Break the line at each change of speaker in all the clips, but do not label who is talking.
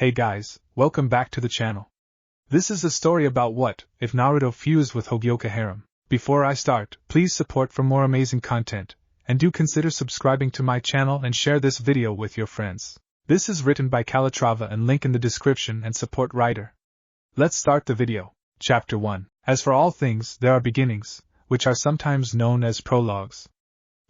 Hey guys, welcome back to the channel. This is a story about what if Naruto fused with hogyoku harem. Before I start, please support for more amazing content, and do consider subscribing to my channel and share this video with your friends. This is written by Calatrava and link in the description and support writer. Let's start the video. Chapter 1. As for all things, there are beginnings, which are sometimes known as prologues.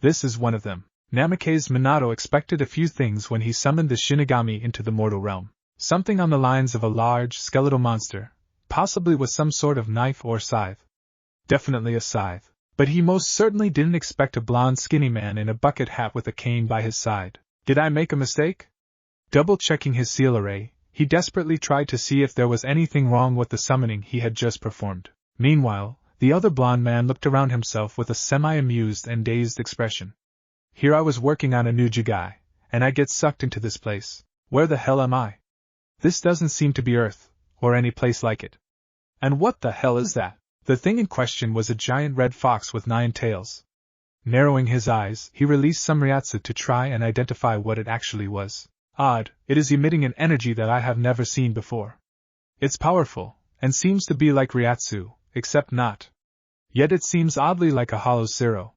This is one of them. Namake's Minato expected a few things when he summoned the Shinigami into the mortal realm. Something on the lines of a large, skeletal monster, possibly with some sort of knife or scythe. Definitely a scythe. But he most certainly didn't expect a blonde skinny man in a bucket hat with a cane by his side. Did I make a mistake? Double-checking his seal array, he desperately tried to see if there was anything wrong with the summoning he had just performed. Meanwhile, the other blonde man looked around himself with a semi-amused and dazed expression. Here I was working on a new jigai, and I get sucked into this place. Where the hell am I? This doesn't seem to be Earth, or any place like it. And what the hell is that? The thing in question was a giant red fox with 9 tails. Narrowing his eyes, he released some ryatsu to try and identify what it actually was. Odd, it is emitting an energy that I have never seen before. It's powerful, and seems to be like ryatsu, except not. Yet it seems oddly like a hollow zero.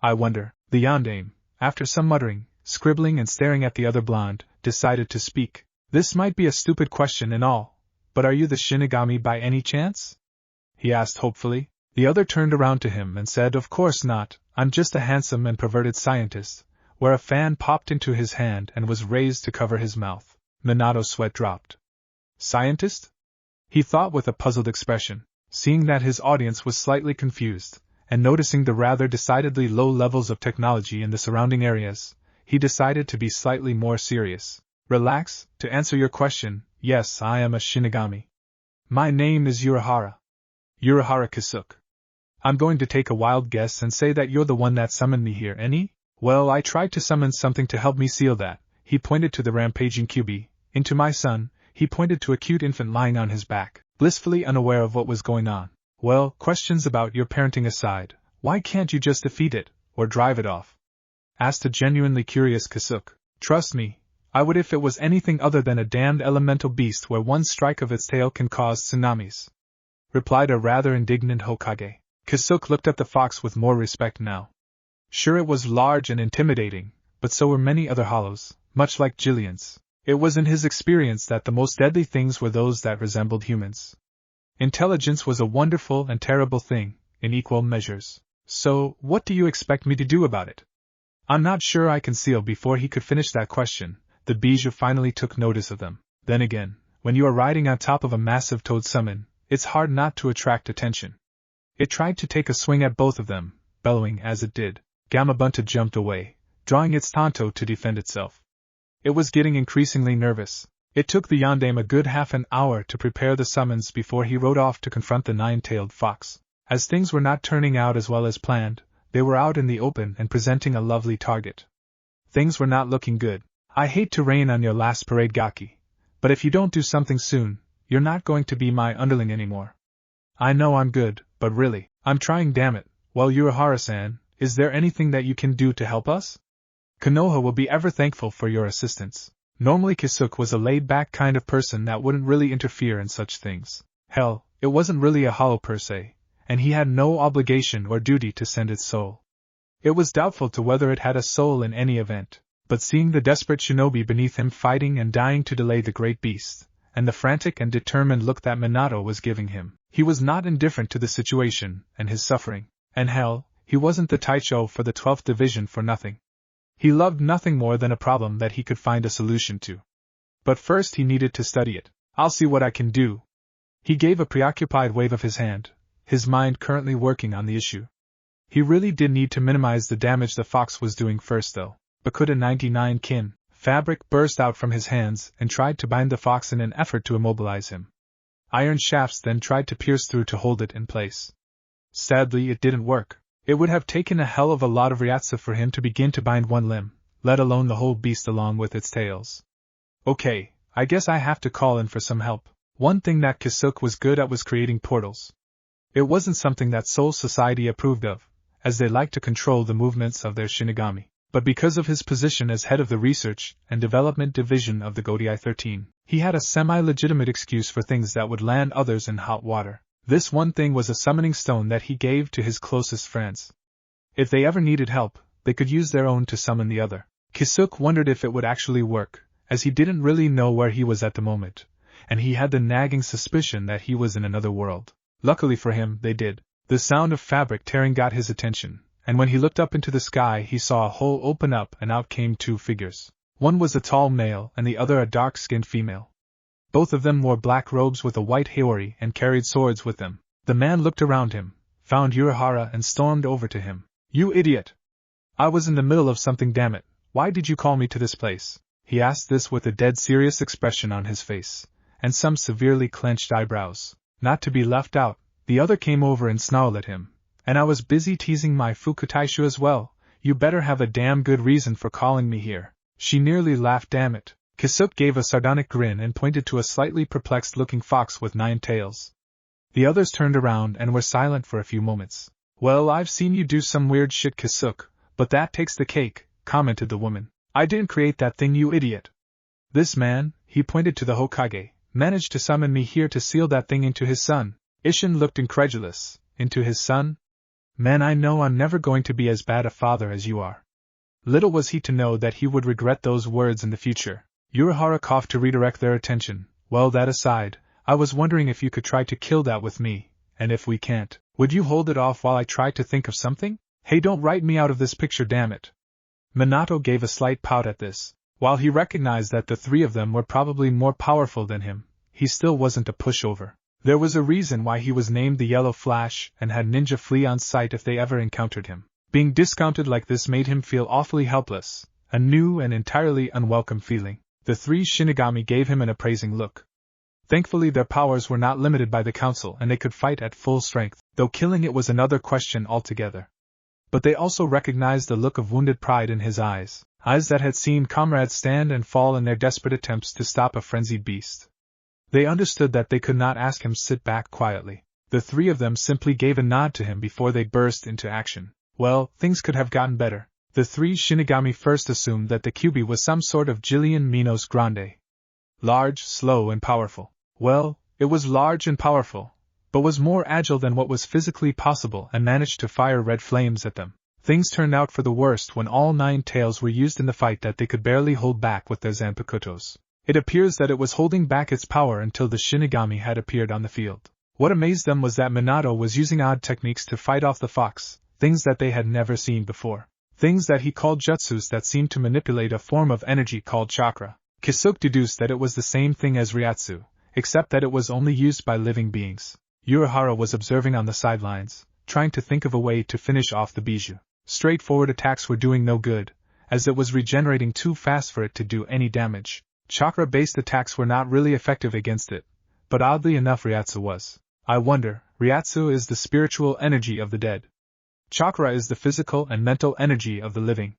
I wonder. The yondaime, after some muttering, scribbling and staring at the other blonde, decided to speak. This might be a stupid question and all, but are you the Shinigami by any chance? He asked hopefully. The other turned around to him and said, of course not, I'm just a handsome and perverted scientist, where a fan popped into his hand and was raised to cover his mouth. Minato's sweat dropped. Scientist? He thought with a puzzled expression, seeing that his audience was slightly confused. And noticing the rather decidedly low levels of technology in the surrounding areas, he decided to be slightly more serious. Relax, to answer your question, yes, I am a Shinigami. My name is Urahara. Urahara Kisuke. I'm going to take a wild guess and say that you're the one that summoned me here, any? Well, I tried to summon something to help me seal that. He pointed to the rampaging Kyuubi. Into my son, he pointed to a cute infant lying on his back, blissfully unaware of what was going on. Well, questions about your parenting aside, why can't you just defeat it, or drive it off? Asked a genuinely curious Kisuke. Trust me, I would if it was anything other than a damned elemental beast where one strike of its tail can cause tsunamis. Replied a rather indignant Hokage. Kisuke looked at the fox with more respect now. Sure, it was large and intimidating, but so were many other hollows, much like Jillian's. It was in his experience that the most deadly things were those that resembled humans. Intelligence was a wonderful and terrible thing, in equal measures. So, what do you expect me to do about it? I'm not sure I can seal. Before he could finish that question, the Bijou finally took notice of them. Then again, when you are riding on top of a massive toad summon, it's hard not to attract attention. It tried to take a swing at both of them, bellowing as it did. Gamabunta jumped away, drawing its tanto to defend itself. It was getting increasingly nervous. It took the yondaime a good half an hour to prepare the summons before he rode off to confront the 9-tailed fox. As things were not turning out as well as planned, they were out in the open and presenting a lovely target. Things were not looking good. I hate to rain on your last parade gaki, but if you don't do something soon, you're not going to be my underling anymore. I know I'm good, but really, I'm trying, damn it. Well, Urahara-san, is there anything that you can do to help us? Konoha will be ever thankful for your assistance. Normally Kisuke was a laid-back kind of person that wouldn't really interfere in such things. Hell, it wasn't really a hollow per se, and he had no obligation or duty to send its soul. It was doubtful to whether it had a soul in any event, but seeing the desperate shinobi beneath him fighting and dying to delay the great beast, and the frantic and determined look that Minato was giving him, he was not indifferent to the situation and his suffering. And hell, he wasn't the Taicho for the 12th Division for nothing. He loved nothing more than a problem that he could find a solution to. But first he needed to study it. I'll see what I can do. He gave a preoccupied wave of his hand, his mind currently working on the issue. He really did need to minimize the damage the fox was doing first though. Bakuda 99 kin, fabric burst out from his hands and tried to bind the fox in an effort to immobilize him. Iron shafts then tried to pierce through to hold it in place. Sadly, it didn't work. It would have taken a hell of a lot of ryatsu for him to begin to bind one limb, let alone the whole beast along with its tails. Okay, I guess I have to call in for some help. One thing that Kisuke was good at was creating portals. It wasn't something that Soul Society approved of, as they liked to control the movements of their Shinigami. But because of his position as head of the Research and Development Division of the Godai 13, He had a semi-legitimate excuse for things that would land others in hot water. This one thing was a summoning stone that he gave to his closest friends. If they ever needed help, they could use their own to summon the other. Kisuke wondered if it would actually work, as he didn't really know where he was at the moment, and he had the nagging suspicion that he was in another world. Luckily for him, they did. The sound of fabric tearing got his attention, and when he looked up into the sky he saw a hole open up and out came two figures. One was a tall male and the other a dark-skinned female. Both of them wore black robes with a white haori and carried swords with them. The man looked around him, found Urahara and stormed over to him. "You idiot! I was in the middle of something, damn it. Why did you call me to this place?" He asked this with a dead serious expression on his face, and some severely clenched eyebrows. Not to be left out, the other came over and snarled at him. "And I was busy teasing my Fukutaishu as well. You better have a damn good reason for calling me here." She nearly laughed. "Damn it." Kisuke gave a sardonic grin and pointed to a slightly perplexed-looking fox with 9 tails. The others turned around and were silent for a few moments. "Well, I've seen you do some weird shit, Kisuke, but that takes the cake," commented the woman. "I didn't create that thing, you idiot. This man," he pointed to the Hokage, "managed to summon me here to seal that thing into his son." Isshin looked incredulous. "Into his son? Man, I know I'm never going to be as bad a father as you are." Little was he to know that he would regret those words in the future. Urahara coughed to redirect their attention. "Well, that aside, I was wondering if you could try to kill that with me, and if we can't, would you hold it off while I try to think of something? Hey, don't write me out of this picture, damn it." Minato gave a slight pout at this. While he recognized that the three of them were probably more powerful than him, he still wasn't a pushover. There was a reason why he was named the Yellow Flash and had ninja flee on sight if they ever encountered him. Being discounted like this made him feel awfully helpless, a new and entirely unwelcome feeling. The 3 Shinigami gave him an appraising look. Thankfully their powers were not limited by the council and they could fight at full strength, though killing it was another question altogether. But they also recognized the look of wounded pride in his eyes that had seen comrades stand and fall in their desperate attempts to stop a frenzied beast. They understood that they could not ask him to sit back quietly. The 3 of them simply gave a nod to him before they burst into action. Well, things could have gotten better. The 3 Shinigami first assumed that the Kyuubi was some sort of Jillian Minos Grande. Large, slow, and powerful. Well, it was large and powerful, but was more agile than what was physically possible and managed to fire red flames at them. Things turned out for the worst when all 9 tails were used in the fight that they could barely hold back with their Zanpakutos. It appears that it was holding back its power until the Shinigami had appeared on the field. What amazed them was that Minato was using odd techniques to fight off the fox, things that they had never seen before. Things that he called jutsus that seemed to manipulate a form of energy called chakra. Kisuke deduced that it was the same thing as Ryatsu, except that it was only used by living beings. Urahara was observing on the sidelines, trying to think of a way to finish off the bijou. Straightforward attacks were doing no good, as it was regenerating too fast for it to do any damage. Chakra-based attacks were not really effective against it, but oddly enough Ryatsu was. I wonder, Ryatsu is the spiritual energy of the dead. Chakra is the physical and mental energy of the living.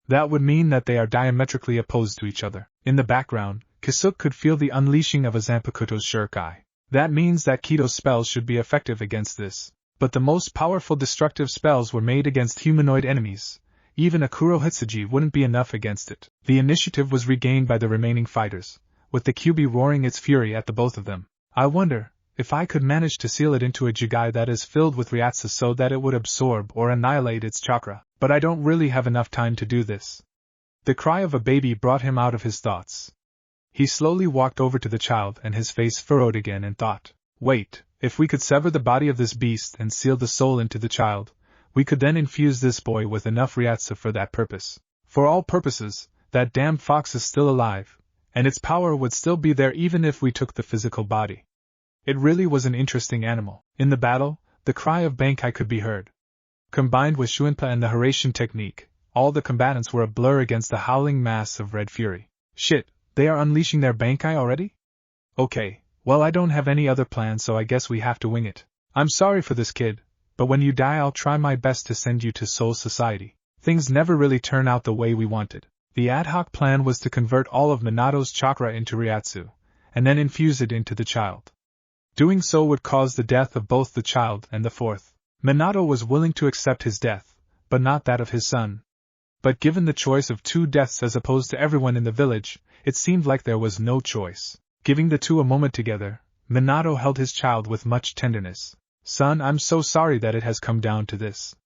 That would mean that they are diametrically opposed to each other. In the background, Kisuke could feel the unleashing of a Zanpakuto's shurikai. That means that Kido's spells should be effective against this. But the most powerful destructive spells were made against humanoid enemies. Even a Kurohitsuji wouldn't be enough against it. The initiative was regained by the remaining fighters, with the Kyuubi roaring its fury at the both of them. I wonder if I could manage to seal it into a jigai that is filled with Ryatsu so that it would absorb or annihilate its chakra, but I don't really have enough time to do this. The cry of a baby brought him out of his thoughts. He slowly walked over to the child and his face furrowed again and thought, wait, if we could sever the body of this beast and seal the soul into the child, we could then infuse this boy with enough Ryatsu for that purpose. For all purposes, that damn fox is still alive, and its power would still be there even if we took the physical body. It really was an interesting animal. In the battle, the cry of Bankai could be heard. Combined with Shuinpa and the Horatian technique, all the combatants were a blur against the howling mass of red fury. Shit, they are unleashing their Bankai already? Okay, well I don't have any other plan so I guess we have to wing it. I'm sorry for this kid, but when you die I'll try my best to send you to Soul Society. Things never really turn out the way we wanted. The ad hoc plan was to convert all of Minato's chakra into Ryatsu, and then infuse it into the child. Doing so would cause the death of both the child and the fourth. Minato was willing to accept his death, but not that of his son. But given the choice of 2 deaths as opposed to everyone in the village, it seemed like there was no choice. Giving the two a moment together, Minato held his child with much tenderness. Son, I'm so sorry that it has come down to this.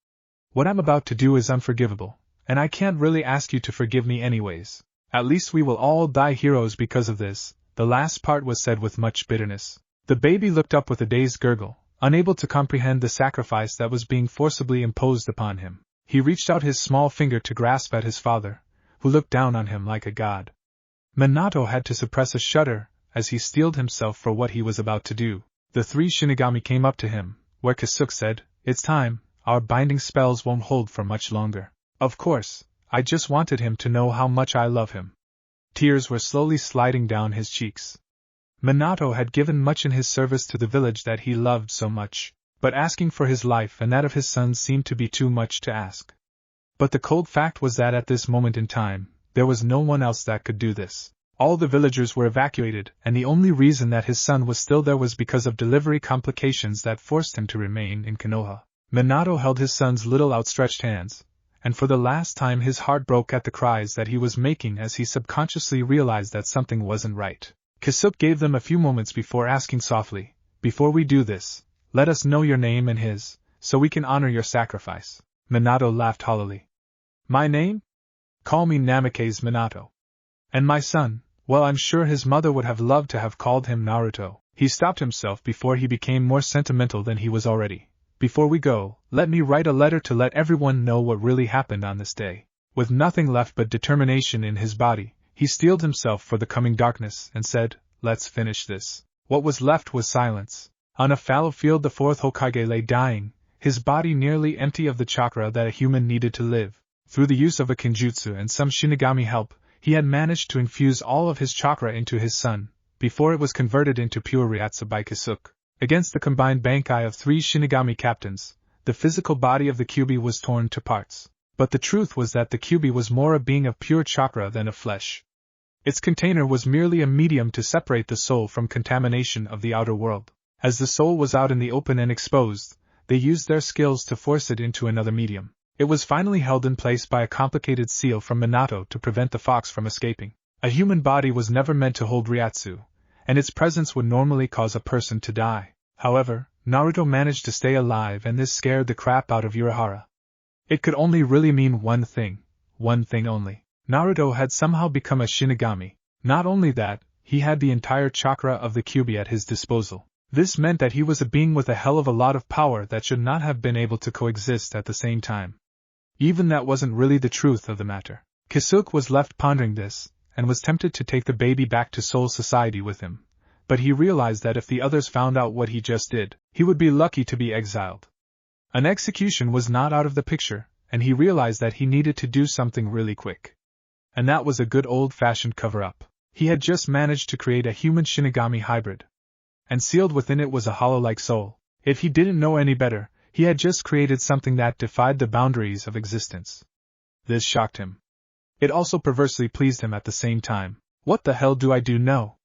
What I'm about to do is unforgivable, and I can't really ask you to forgive me anyways. At least we will all die heroes because of this. The last part was said with much bitterness. The baby looked up with a dazed gurgle, unable to comprehend the sacrifice that was being forcibly imposed upon him. He reached out his small finger to grasp at his father, who looked down on him like a god. Minato had to suppress a shudder as he steeled himself for what he was about to do. The three Shinigami came up to him, where Kisuke said, "It's time, our binding spells won't hold for much longer." Of course, I just wanted him to know how much I love him. Tears were slowly sliding down his cheeks. Minato had given much in his service to the village that he loved so much, but asking for his life and that of his son seemed to be too much to ask. But the cold fact was that at this moment in time, there was no one else that could do this. All the villagers were evacuated, and the only reason that his son was still there was because of delivery complications that forced him to remain in Konoha. Minato held his son's little outstretched hands, and for the last time his heart broke at the cries that he was making as he subconsciously realized that something wasn't right. Kisuke gave them a few moments before asking softly, "Before we do this, let us know your name and his, so we can honor your sacrifice." Minato laughed hollowly. "My name? Call me Namikaze Minato. And my son, well, I'm sure his mother would have loved to have called him Naruto." He stopped himself before he became more sentimental than he was already. "Before we go, let me write a letter to let everyone know what really happened on this day." With nothing left but determination in his body, he steeled himself for the coming darkness and said, "Let's finish this." What was left was silence. On a fallow field the fourth Hokage lay dying, his body nearly empty of the chakra that a human needed to live. Through the use of a kinjutsu and some Shinigami help, he had managed to infuse all of his chakra into his son, before it was converted into pure Ryatsu by Kisuke. Against the combined Bankai of three Shinigami captains, the physical body of the Kyuubi was torn to parts. But the truth was that the Kyuubi was more a being of pure chakra than of flesh. Its container was merely a medium to separate the soul from contamination of the outer world. As the soul was out in the open and exposed, they used their skills to force it into another medium. It was finally held in place by a complicated seal from Minato to prevent the fox from escaping. A human body was never meant to hold Ryatsu, and its presence would normally cause a person to die. However, Naruto managed to stay alive, and this scared the crap out of Urahara. It could only really mean one thing only. Naruto had somehow become a Shinigami. Not only that, he had the entire chakra of the Kyuubi at his disposal. This meant that he was a being with a hell of a lot of power that should not have been able to coexist at the same time. Even that wasn't really the truth of the matter. Kisuke was left pondering this, and was tempted to take the baby back to Soul Society with him, but he realized that if the others found out what he just did, he would be lucky to be exiled. An execution was not out of the picture, and he realized that he needed to do something really quick. And that was a good old-fashioned cover-up. He had just managed to create a human Shinigami hybrid, and sealed within it was a hollow-like soul. If he didn't know any better, he had just created something that defied the boundaries of existence. This shocked him. It also perversely pleased him at the same time. "What the hell do I do now?"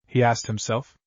he asked himself.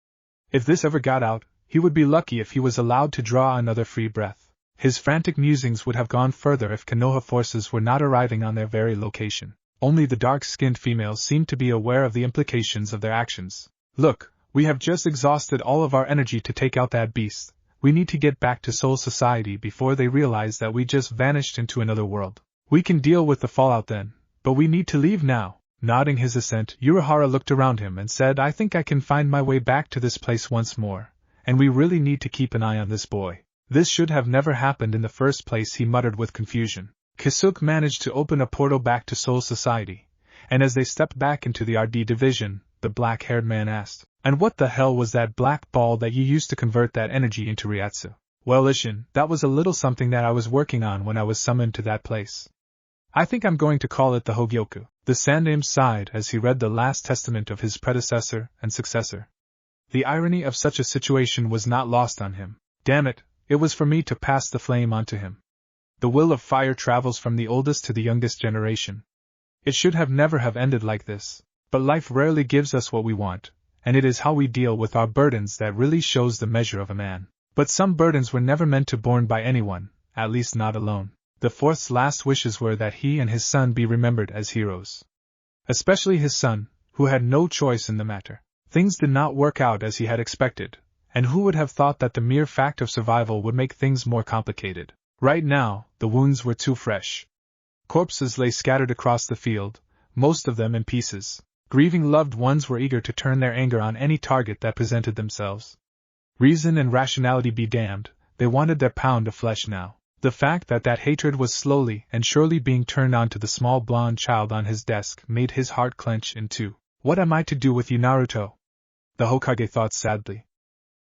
If this ever got out, he would be lucky if he was allowed to draw another free breath. His frantic musings would have gone further if Konoha forces were not arriving on their very location. Only the dark-skinned females seemed to be aware of the implications of their actions. "Look, we have just exhausted all of our energy to take out that beast. We need to get back to Soul Society before they realize that we just vanished into another world. We can deal with the fallout then, but we need to leave now." Nodding his assent, Urahara looked around him and said, "I think I can find my way back to this place once more, and we really need to keep an eye on this boy. This should have never happened in the first place," he muttered with confusion. Kisuke managed to open a portal back to Soul Society, and as they stepped back into the RD division, the black-haired man asked, "And what the hell was that black ball that you used to convert that energy into Ryatsu?" "Well, Ishin, that was a little something that I was working on when I was summoned to that place. I think I'm going to call it the hogyoku." The Sandaime sighed as he read the last testament of his predecessor and successor. The irony of such a situation was not lost on him. Damn it, it was for me to pass the flame on to him. The will of fire travels from the oldest to the youngest generation. It should have never have ended like this. But life rarely gives us what we want, and it is how we deal with our burdens that really shows the measure of a man. But some burdens were never meant to be borne by anyone, at least not alone. The fourth's last wishes were that he and his son be remembered as heroes. Especially his son, who had no choice in the matter. Things did not work out as he had expected, and who would have thought that the mere fact of survival would make things more complicated? Right now, the wounds were too fresh. Corpses lay scattered across the field, most of them in pieces. Grieving loved ones were eager to turn their anger on any target that presented themselves. Reason and rationality be damned, they wanted their pound of flesh now. The fact that hatred was slowly and surely being turned on to the small blonde child on his desk made his heart clench in two. What am I to do with you, Naruto? The Hokage thought sadly.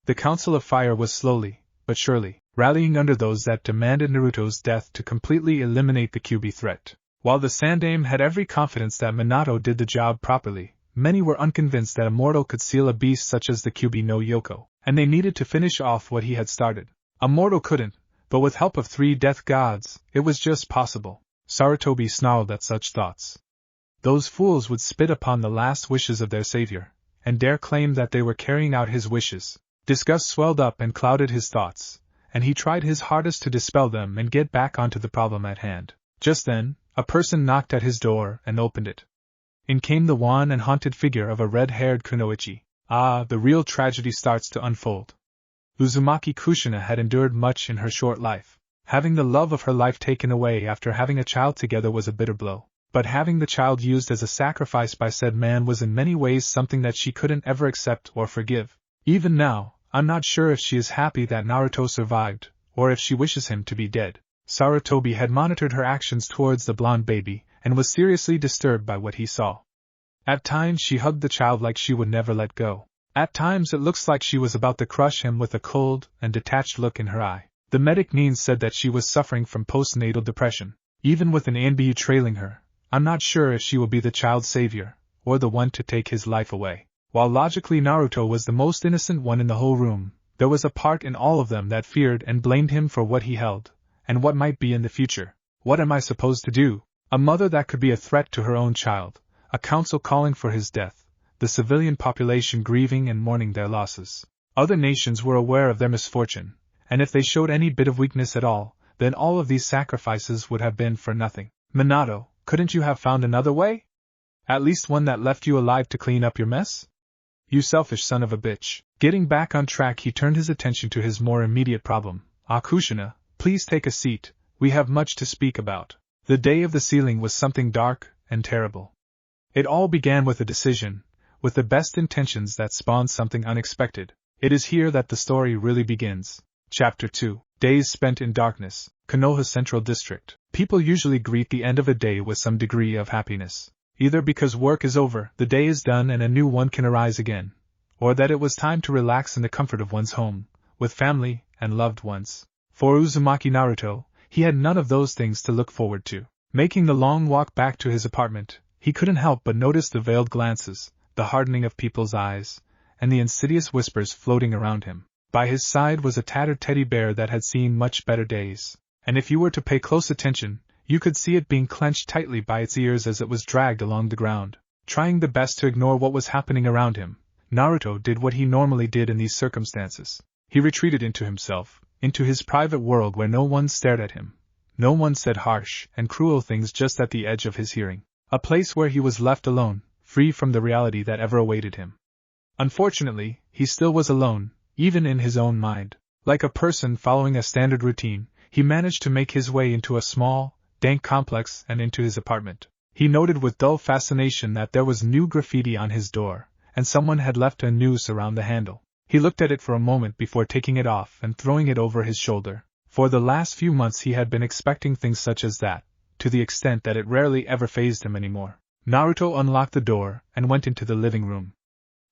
The Council of Fire was slowly, but surely, rallying under those that demanded Naruto's death to completely eliminate the Kyuubi threat. While the Sandaime had every confidence that Minato did the job properly, many were unconvinced that a mortal could seal a beast such as the Kyuubi no Yoko, and they needed to finish off what he had started. A mortal couldn't, but with help of 3 death gods, it was just possible. Sarutobi snarled at such thoughts. Those fools would spit upon the last wishes of their savior, and dare claim that they were carrying out his wishes. Disgust swelled up and clouded his thoughts, and he tried his hardest to dispel them and get back onto the problem at hand. Just then, a person knocked at his door and opened it. In came the wan and haunted figure of a red-haired Kunoichi. Ah, the real tragedy starts to unfold. Uzumaki Kushina had endured much in her short life. Having the love of her life taken away after having a child together was a bitter blow. But having the child used as a sacrifice by said man was in many ways something that she couldn't ever accept or forgive. Even now, I'm not sure if she is happy that Naruto survived, or if she wishes him to be dead. Sarutobi had monitored her actions towards the blonde baby, and was seriously disturbed by what he saw. At times she hugged the child like she would never let go. At times it looks like she was about to crush him with a cold and detached look in her eye. The medic Neen said that she was suffering from postnatal depression. Even with an ANBU trailing her, I'm not sure if she will be the child's savior, or the one to take his life away. While logically Naruto was the most innocent one in the whole room, there was a part in all of them that feared and blamed him for what he held, and what might be in the future. What am I supposed to do? A mother that could be a threat to her own child, a council calling for his death, the civilian population grieving and mourning their losses. Other nations were aware of their misfortune, and if they showed any bit of weakness at all, then all of these sacrifices would have been for nothing. Minato, couldn't you have found another way? At least one that left you alive to clean up your mess? You selfish son of a bitch. Getting back on track, he turned his attention to his more immediate problem. Kushina, please take a seat, we have much to speak about. The day of the sealing was something dark and terrible. It all began with a decision, with the best intentions that spawned something unexpected. It is here that the story really begins. Chapter 2. Days spent in darkness. Konoha Central District. People usually greet the end of a day with some degree of happiness. Either because work is over, the day is done and a new one can arise again, or that it was time to relax in the comfort of one's home, with family and loved ones. For Uzumaki Naruto, he had none of those things to look forward to. Making the long walk back to his apartment, he couldn't help but notice the veiled glances, the hardening of people's eyes, and the insidious whispers floating around him. By his side was a tattered teddy bear that had seen much better days, and if you were to pay close attention, you could see it being clenched tightly by its ears as it was dragged along the ground. Trying the best to ignore what was happening around him, Naruto did what he normally did in these circumstances. He retreated into himself, into his private world where no one stared at him, no one said harsh and cruel things just at the edge of his hearing. A place where he was left alone, free from the reality that ever awaited him. Unfortunately, he still was alone, even in his own mind. Like a person following a standard routine, he managed to make his way into a small, dank complex and into his apartment. He noted with dull fascination that there was new graffiti on his door, and someone had left a noose around the handle. He looked at it for a moment before taking it off and throwing it over his shoulder. For the last few months he had been expecting things such as that, to the extent that it rarely ever fazed him anymore. Naruto unlocked the door and went into the living room.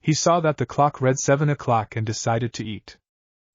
He saw that the clock read 7 o'clock and decided to eat.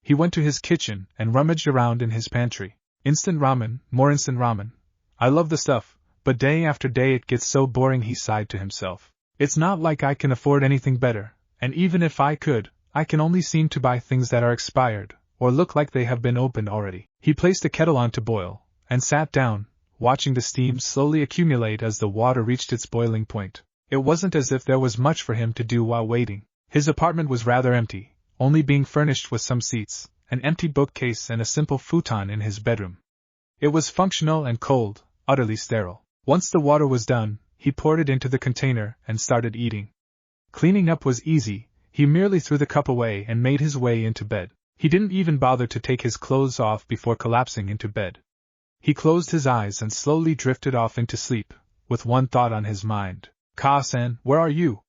He went to his kitchen and rummaged around in his pantry. Instant ramen, more instant ramen. I love the stuff, but day after day it gets so boring, he sighed to himself. It's not like I can afford anything better, and even if I could, I can only seem to buy things that are expired, or look like they have been opened already. He placed a kettle on to boil, and sat down, watching the steam slowly accumulate as the water reached its boiling point. It wasn't as if there was much for him to do while waiting. His apartment was rather empty, only being furnished with some seats, an empty bookcase and a simple futon in his bedroom. It was functional and cold, utterly sterile. Once the water was done, he poured it into the container and started eating. Cleaning up was easy, He merely threw the cup away and made his way into bed. He didn't even bother to take his clothes off before collapsing into bed. He closed his eyes and slowly drifted off into sleep, with one thought on his mind. Ka-san, where are you?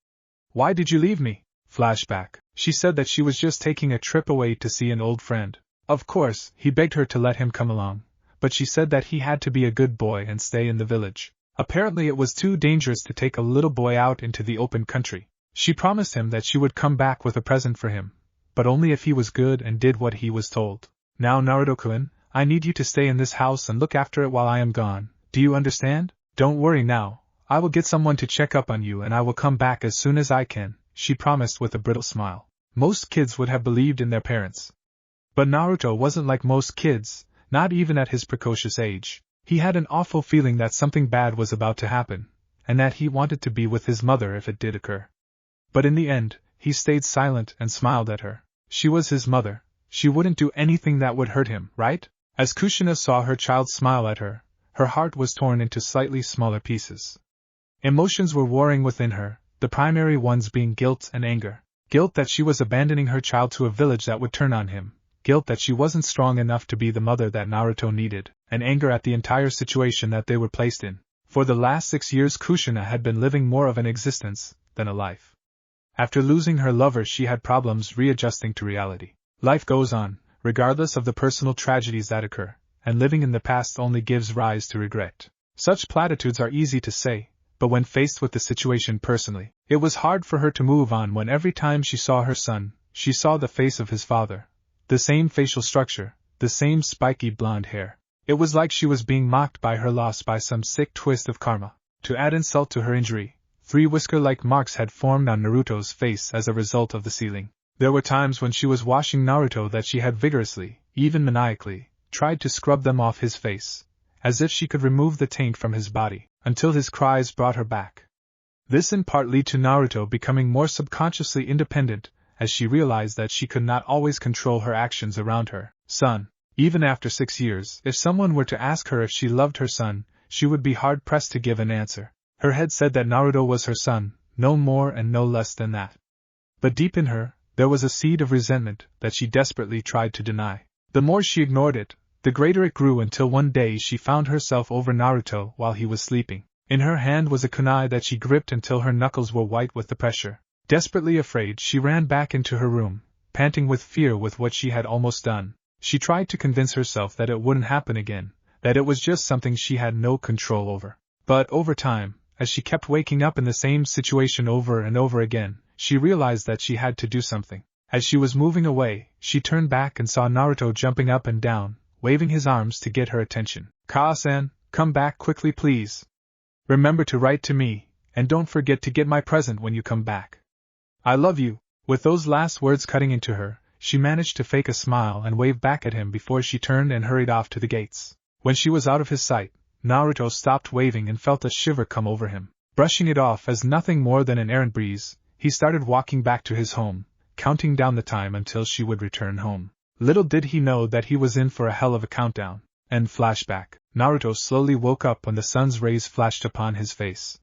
Why did you leave me? Flashback. She said that she was just taking a trip away to see an old friend. Of course, he begged her to let him come along, but she said that he had to be a good boy and stay in the village. Apparently it was too dangerous to take a little boy out into the open country. She promised him that she would come back with a present for him, but only if he was good and did what he was told. Now Naruto-kun, I need you to stay in this house and look after it while I am gone. Do you understand? Don't worry now. I will get someone to check up on you and I will come back as soon as I can, she promised with a brittle smile. Most kids would have believed in their parents. But Naruto wasn't like most kids, not even at his precocious age. He had an awful feeling that something bad was about to happen, and that he wanted to be with his mother if it did occur. But in the end, he stayed silent and smiled at her. She was his mother. She wouldn't do anything that would hurt him, right? As Kushina saw her child smile at her, her heart was torn into slightly smaller pieces. Emotions were warring within her, the primary ones being guilt and anger. Guilt that she was abandoning her child to a village that would turn on him. Guilt that she wasn't strong enough to be the mother that Naruto needed, and anger at the entire situation that they were placed in. For the last 6 years Kushina had been living more of an existence than a life. After losing her lover she had problems readjusting to reality. Life goes on, regardless of the personal tragedies that occur, and living in the past only gives rise to regret. Such platitudes are easy to say, but when faced with the situation personally, it was hard for her to move on when every time she saw her son, she saw the face of his father. The same facial structure, the same spiky blonde hair. It was like she was being mocked by her loss by some sick twist of karma. To add insult to her injury, 3 whisker-like marks had formed on Naruto's face as a result of the sealing. There were times when she was washing Naruto that she had vigorously, even maniacally, tried to scrub them off his face, as if she could remove the taint from his body, until his cries brought her back. This in part led to Naruto becoming more subconsciously independent, as she realized that she could not always control her actions around her son. Even after 6 years, if someone were to ask her if she loved her son, she would be hard-pressed to give an answer. Her head said that Naruto was her son, no more and no less than that. But deep in her, there was a seed of resentment that she desperately tried to deny. The more she ignored it, the greater it grew until one day she found herself over Naruto while he was sleeping. In her hand was a kunai that she gripped until her knuckles were white with the pressure. Desperately afraid, she ran back into her room, panting with fear with what she had almost done. She tried to convince herself that it wouldn't happen again, that it was just something she had no control over. But over time, as she kept waking up in the same situation over and over again, she realized that she had to do something. As she was moving away, she turned back and saw Naruto jumping up and down, waving his arms to get her attention. "Ka-san, come back quickly please. Remember to write to me, and don't forget to get my present when you come back. I love you." With those last words cutting into her, she managed to fake a smile and wave back at him before she turned and hurried off to the gates. When she was out of his sight, Naruto stopped waving and felt a shiver come over him. Brushing it off as nothing more than an errant breeze, he started walking back to his home, counting down the time until she would return home. Little did he know that he was in for a hell of a countdown. And flashback, Naruto slowly woke up when the sun's rays flashed upon his face.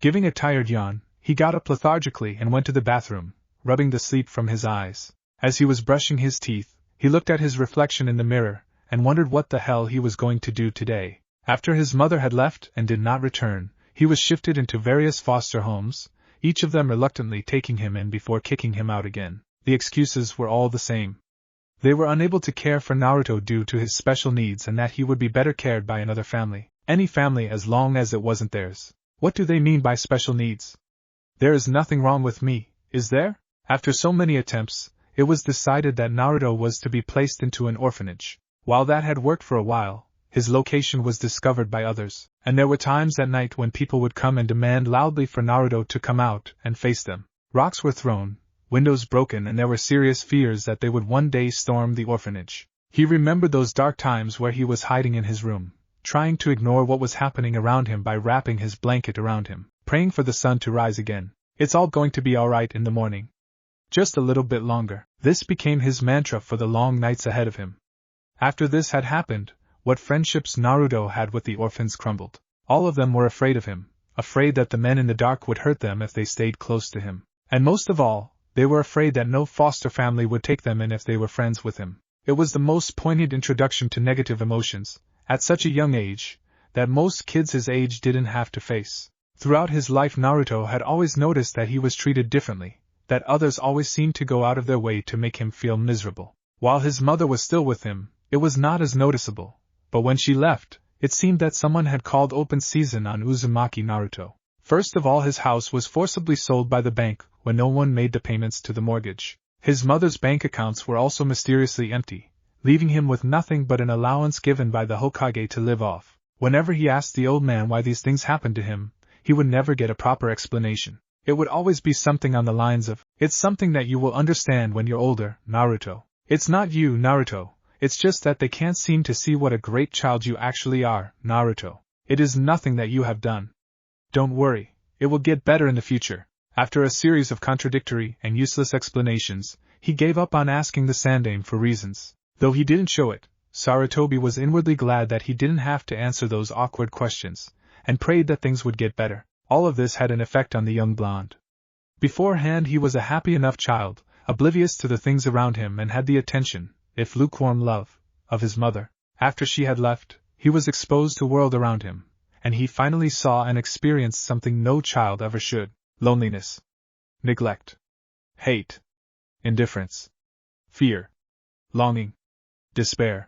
Giving a tired yawn, he got up lethargically and went to the bathroom, rubbing the sleep from his eyes. As he was brushing his teeth, he looked at his reflection in the mirror, and wondered what the hell he was going to do today. After his mother had left and did not return, he was shifted into various foster homes, each of them reluctantly taking him in before kicking him out again. The excuses were all the same. They were unable to care for Naruto due to his special needs and that he would be better cared by another family. Any family as long as it wasn't theirs. What do they mean by special needs? There is nothing wrong with me, is there? After so many attempts, it was decided that Naruto was to be placed into an orphanage. While that had worked for a while, his location was discovered by others, and there were times at night when people would come and demand loudly for Naruto to come out and face them. Rocks were thrown, windows broken, and there were serious fears that they would one day storm the orphanage. He remembered those dark times where he was hiding in his room, trying to ignore what was happening around him by wrapping his blanket around him, praying for the sun to rise again. It's all going to be alright in the morning. Just a little bit longer. This became his mantra for the long nights ahead of him. After this had happened, what friendships Naruto had with the orphans crumbled. All of them were afraid of him, afraid that the men in the dark would hurt them if they stayed close to him. And most of all, They were afraid that no foster family would take them in if they were friends with him. It was the most poignant introduction to negative emotions, at such a young age, that most kids his age didn't have to face. Throughout his life Naruto had always noticed that he was treated differently, that others always seemed to go out of their way to make him feel miserable. While his mother was still with him, it was not as noticeable, but when she left, it seemed that someone had called open season on Uzumaki Naruto. First of all, his house was forcibly sold by the bank when no one made the payments to the mortgage. His mother's bank accounts were also mysteriously empty, leaving him with nothing but an allowance given by the Hokage to live off. Whenever he asked the old man why these things happened to him, he would never get a proper explanation. It would always be something on the lines of, "It's something that you will understand when you're older, Naruto. It's not you, Naruto. It's just that they can't seem to see what a great child you actually are, Naruto. It is nothing that you have done. Don't worry, it will get better in the future." After a series of contradictory and useless explanations, he gave up on asking the Sandaime for reasons. Though he didn't show it, Sarutobi was inwardly glad that he didn't have to answer those awkward questions, and prayed that things would get better. All of this had an effect on the young blonde. Beforehand he was a happy enough child, oblivious to the things around him and had the attention, if lukewarm love, of his mother. After she had left, he was exposed to the world around him, and he finally saw and experienced something no child ever should: loneliness, neglect, hate, indifference, fear, longing, despair,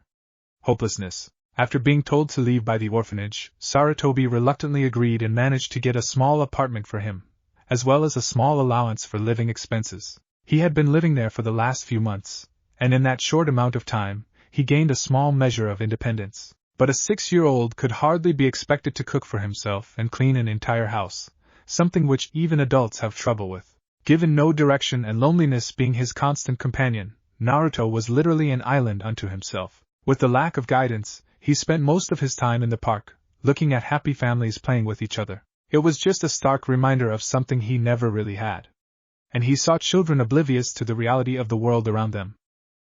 hopelessness. After being told to leave by the orphanage, Sarutobi reluctantly agreed and managed to get a small apartment for him, as well as a small allowance for living expenses. He had been living there for the last few months, and in that short amount of time, he gained a small measure of independence. But a 6-year-old could hardly be expected to cook for himself and clean an entire house, something which even adults have trouble with. Given no direction and loneliness being his constant companion, Naruto was literally an island unto himself. With the lack of guidance, he spent most of his time in the park, looking at happy families playing with each other. It was just a stark reminder of something he never really had. And he saw children oblivious to the reality of the world around them.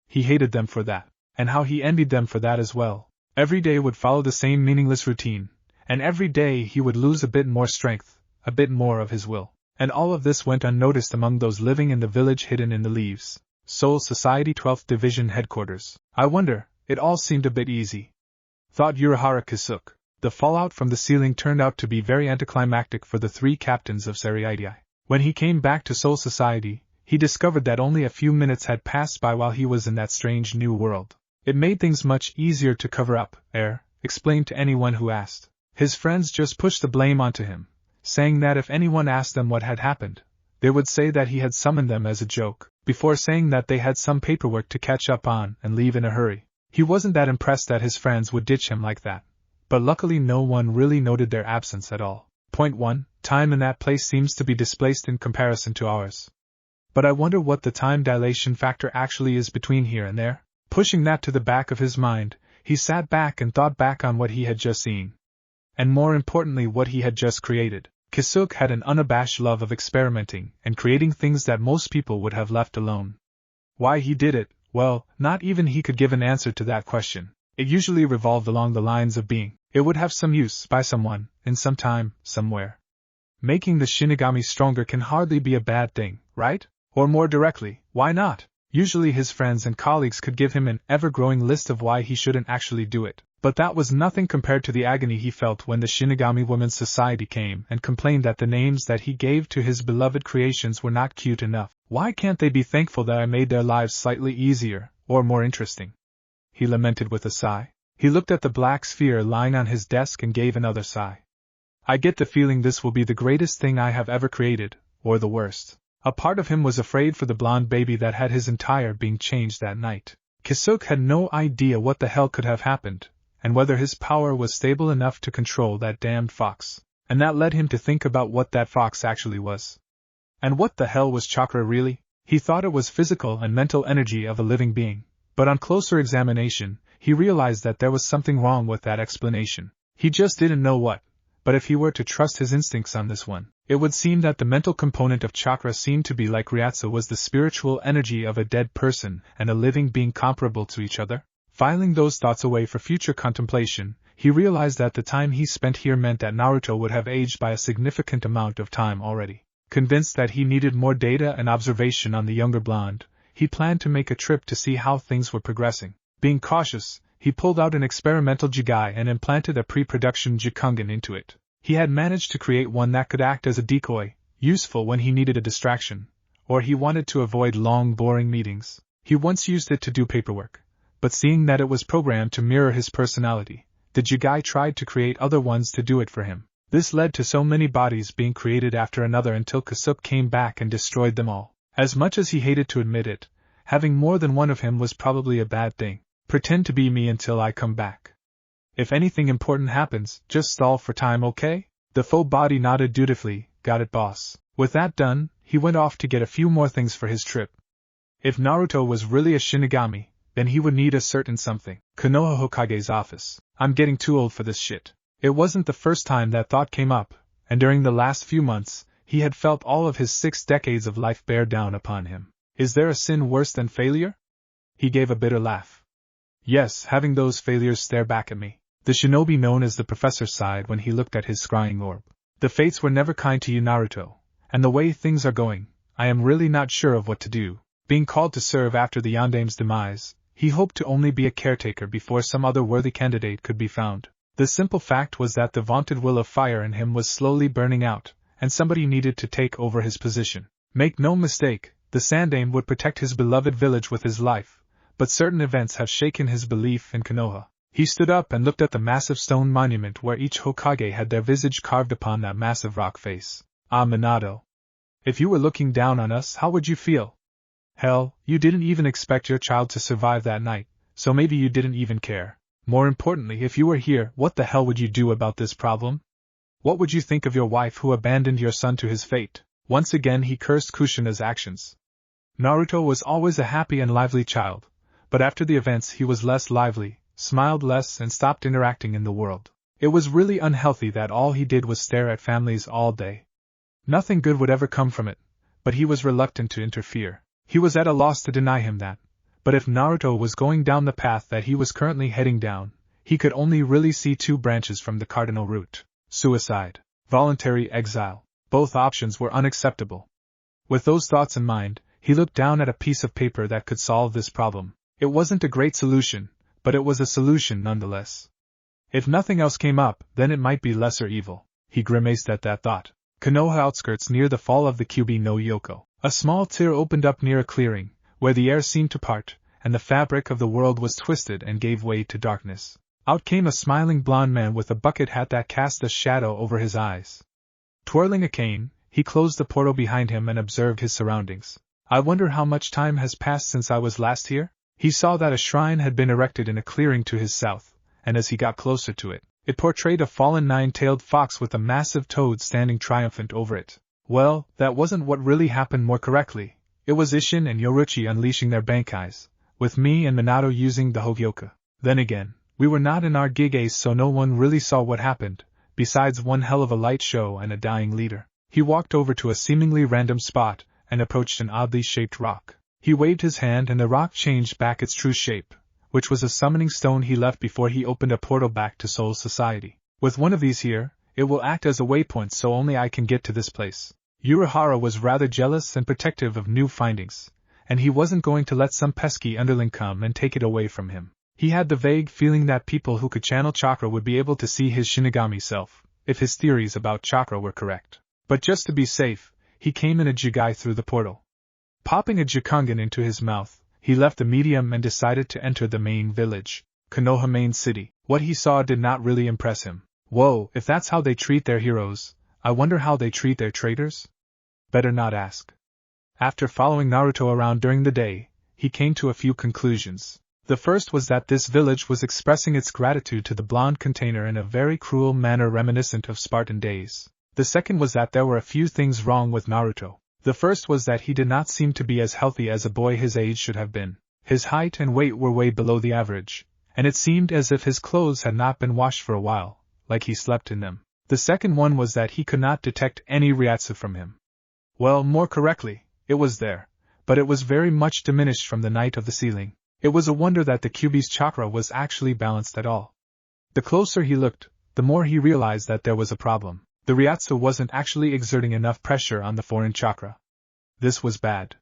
He hated them for that, and how he envied them for that as well. Every day would follow the same meaningless routine, and every day he would lose a bit more strength, a bit more of his will. And all of this went unnoticed among those living in the village hidden in the leaves. Seoul Society 12th Division Headquarters. I wonder, it all seemed a bit easy, thought Urahara Kisuke. The fallout from the ceiling turned out to be very anticlimactic for the 3 captains of Seriidai. When he came back to Seoul Society, he discovered that only a few minutes had passed by while he was in that strange new world. It made things much easier to cover up, explained to anyone who asked. His friends just pushed the blame onto him, saying that if anyone asked them what had happened, they would say that he had summoned them as a joke, before saying that they had some paperwork to catch up on and leave in a hurry. He wasn't that impressed that his friends would ditch him like that, but luckily no one really noted their absence at all. Point 1. Time in that place seems to be displaced in comparison to ours. But I wonder what the time dilation factor actually is between here and there? Pushing that to the back of his mind, he sat back and thought back on what he had just seen. And more importantly, what he had just created. Kisuke had an unabashed love of experimenting and creating things that most people would have left alone. Why he did it, well, not even he could give an answer to that question. It usually revolved along the lines of being, it would have some use by someone, in some time, somewhere. Making the Shinigami stronger can hardly be a bad thing, right? Or more directly, why not? Usually his friends and colleagues could give him an ever-growing list of why he shouldn't actually do it, but that was nothing compared to the agony he felt when the Shinigami Women's Society came and complained that the names that he gave to his beloved creations were not cute enough. Why can't they be thankful that I made their lives slightly easier, or more interesting? He lamented with a sigh. He looked at the black sphere lying on his desk and gave another sigh. I get the feeling this will be the greatest thing I have ever created, or the worst. A part of him was afraid for the blonde baby that had his entire being changed that night. Kisuke had no idea what the hell could have happened, and whether his power was stable enough to control that damned fox. And that led him to think about what that fox actually was. And what the hell was chakra really? He thought it was physical and mental energy of a living being, but on closer examination, he realized that there was something wrong with that explanation. He just didn't know what, but if he were to trust his instincts on this one, it would seem that the mental component of chakra seemed to be like Ryatsu was the spiritual energy of a dead person and a living being comparable to each other. Filing those thoughts away for future contemplation, he realized that the time he spent here meant that Naruto would have aged by a significant amount of time already. Convinced that he needed more data and observation on the younger blonde, he planned to make a trip to see how things were progressing. Being cautious, he pulled out an experimental jigai and implanted a pre-production jikungan into it. He had managed to create one that could act as a decoy, useful when he needed a distraction, or he wanted to avoid long, boring meetings. He once used it to do paperwork, but seeing that it was programmed to mirror his personality, the jigai tried to create other ones to do it for him. This led to so many bodies being created after another until Kisuke came back and destroyed them all. As much as he hated to admit it, having more than one of him was probably a bad thing. Pretend to be me until I come back. If anything important happens, just stall for time, okay? The faux body nodded dutifully. Got it, boss. With that done, he went off to get a few more things for his trip. If Naruto was really a Shinigami, then he would need a certain something. Konoha Hokage's office. I'm getting too old for this shit. It wasn't the first time that thought came up, and during the last few months, he had felt all of his 6 decades of life bear down upon him. Is there a sin worse than failure? He gave a bitter laugh. Yes, having those failures stare back at me. The shinobi known as the professor sighed when he looked at his scrying orb. The fates were never kind to you, Naruto, and the way things are going, I am really not sure of what to do. Being called to serve after the Yandame's demise, he hoped to only be a caretaker before some other worthy candidate could be found. The simple fact was that the vaunted will of fire in him was slowly burning out, and somebody needed to take over his position. Make no mistake, the Sandame would protect his beloved village with his life, but certain events have shaken his belief in Konoha. He stood up and looked at the massive stone monument where each Hokage had their visage carved upon that massive rock face. Ah, Minato. If you were looking down on us, how would you feel? Hell, you didn't even expect your child to survive that night, so maybe you didn't even care. More importantly, if you were here, what the hell would you do about this problem? What would you think of your wife who abandoned your son to his fate? Once again he cursed Kushina's actions. Naruto was always a happy and lively child, but after the events he was less lively, smiled less and stopped interacting in the world. It was really unhealthy that all he did was stare at families all day. Nothing good would ever come from it, but he was reluctant to interfere. He was at a loss to deny him that, but if Naruto was going down the path that he was currently heading down, he could only really see 2 branches from the cardinal route: suicide, voluntary exile. Both options were unacceptable. With those thoughts in mind, he looked down at a piece of paper that could solve this problem. It wasn't a great solution, but it was a solution nonetheless. If nothing else came up, then it might be lesser evil. He grimaced at that thought. Konoha outskirts near the fall of the Kyubi no Yoko. A small tear opened up near a clearing, where the air seemed to part, and the fabric of the world was twisted and gave way to darkness. Out came a smiling blond man with a bucket hat that cast a shadow over his eyes. Twirling a cane, he closed the portal behind him and observed his surroundings. I wonder how much time has passed since I was last here? He saw that a shrine had been erected in a clearing to his south, and as he got closer to it, it portrayed a fallen 9-tailed fox with a massive toad standing triumphant over it. Well, that wasn't what really happened. More correctly, it was Isshin and Yoruichi unleashing their bankais, with me and Minato using the hogyoku. Then again, we were not in our gigays, so no one really saw what happened, besides one hell of a light show and a dying leader. He walked over to a seemingly random spot and approached an oddly shaped rock. He waved his hand and the rock changed back its true shape, which was a summoning stone he left before he opened a portal back to Soul Society. With one of these here, it will act as a waypoint so only I can get to this place. Urahara was rather jealous and protective of new findings, and he wasn't going to let some pesky underling come and take it away from him. He had the vague feeling that people who could channel chakra would be able to see his Shinigami self, if his theories about chakra were correct. But just to be safe, he came in a jigai through the portal. Popping a jikungan into his mouth, he left the medium and decided to enter the main village, Konoha main city. What he saw did not really impress him. Whoa, if that's how they treat their heroes, I wonder how they treat their traitors? Better not ask. After following Naruto around during the day, he came to a few conclusions. The first was that this village was expressing its gratitude to the blonde container in a very cruel manner reminiscent of Spartan days. The second was that there were a few things wrong with Naruto. The first was that he did not seem to be as healthy as a boy his age should have been. His height and weight were way below the average, and it seemed as if his clothes had not been washed for a while, like he slept in them. The second one was that he could not detect any reiatsu from him. Well, more correctly, it was there, but it was very much diminished from the night of the ceiling. It was a wonder that the Kyubi's chakra was actually balanced at all. The closer he looked, the more he realized that there was a problem. The Ryatsu wasn't actually exerting enough pressure on the foreign chakra. This was bad.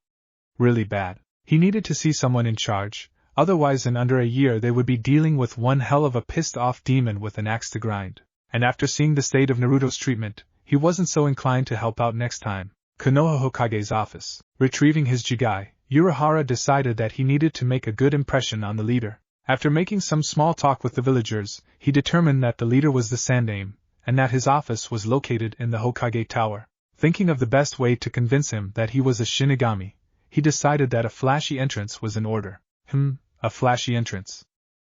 Really bad. He needed to see someone in charge, otherwise in under a year they would be dealing with one hell of a pissed-off demon with an axe to grind. And after seeing the state of Naruto's treatment, he wasn't so inclined to help out next time. Konoha Hokage's office. Retrieving his jigai, Urahara decided that he needed to make a good impression on the leader. After making some small talk with the villagers, he determined that the leader was the Sandaime, and that his office was located in the Hokage Tower. Thinking of the best way to convince him that he was a Shinigami, he decided that a flashy entrance was in order. A flashy entrance.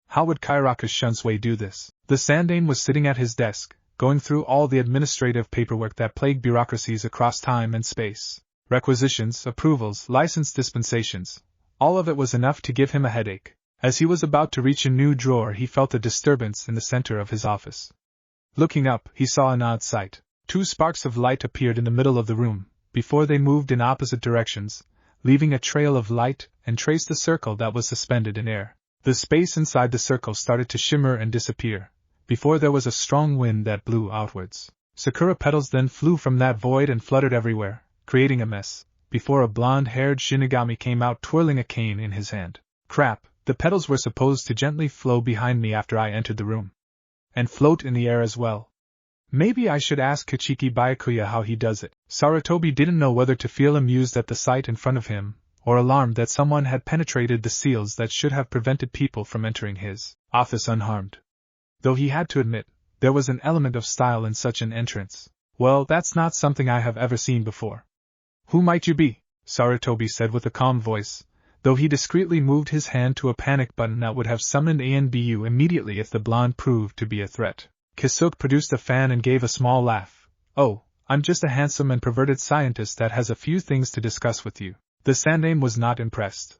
How would Kairaka Shunsui do this? The Sandaime was sitting at his desk, going through all the administrative paperwork that plague bureaucracies across time and space. Requisitions, approvals, license dispensations. All of it was enough to give him a headache. As he was about to reach a new drawer, he felt a disturbance in the center of his office. Looking up, he saw an odd sight. 2 sparks of light appeared in the middle of the room, before they moved in opposite directions, leaving a trail of light and traced the circle that was suspended in air. The space inside the circle started to shimmer and disappear, before there was a strong wind that blew outwards. Sakura petals then flew from that void and fluttered everywhere, creating a mess, before a blonde-haired Shinigami came out twirling a cane in his hand. Crap, the petals were supposed to gently flow behind me after I entered the room. And float in the air as well. Maybe I should ask Kichiki Byakuya how he does it. Sarutobi didn't know whether to feel amused at the sight in front of him, or alarmed that someone had penetrated the seals that should have prevented people from entering his office unharmed. Though he had to admit, there was an element of style in such an entrance. Well, that's not something I have ever seen before. Who might you be? Sarutobi said with a calm voice, though he discreetly moved his hand to a panic button that would have summoned ANBU immediately if the blonde proved to be a threat. Kisuke produced a fan and gave a small laugh. Oh, I'm just a handsome and perverted scientist that has a few things to discuss with you. The Sandaime was not impressed.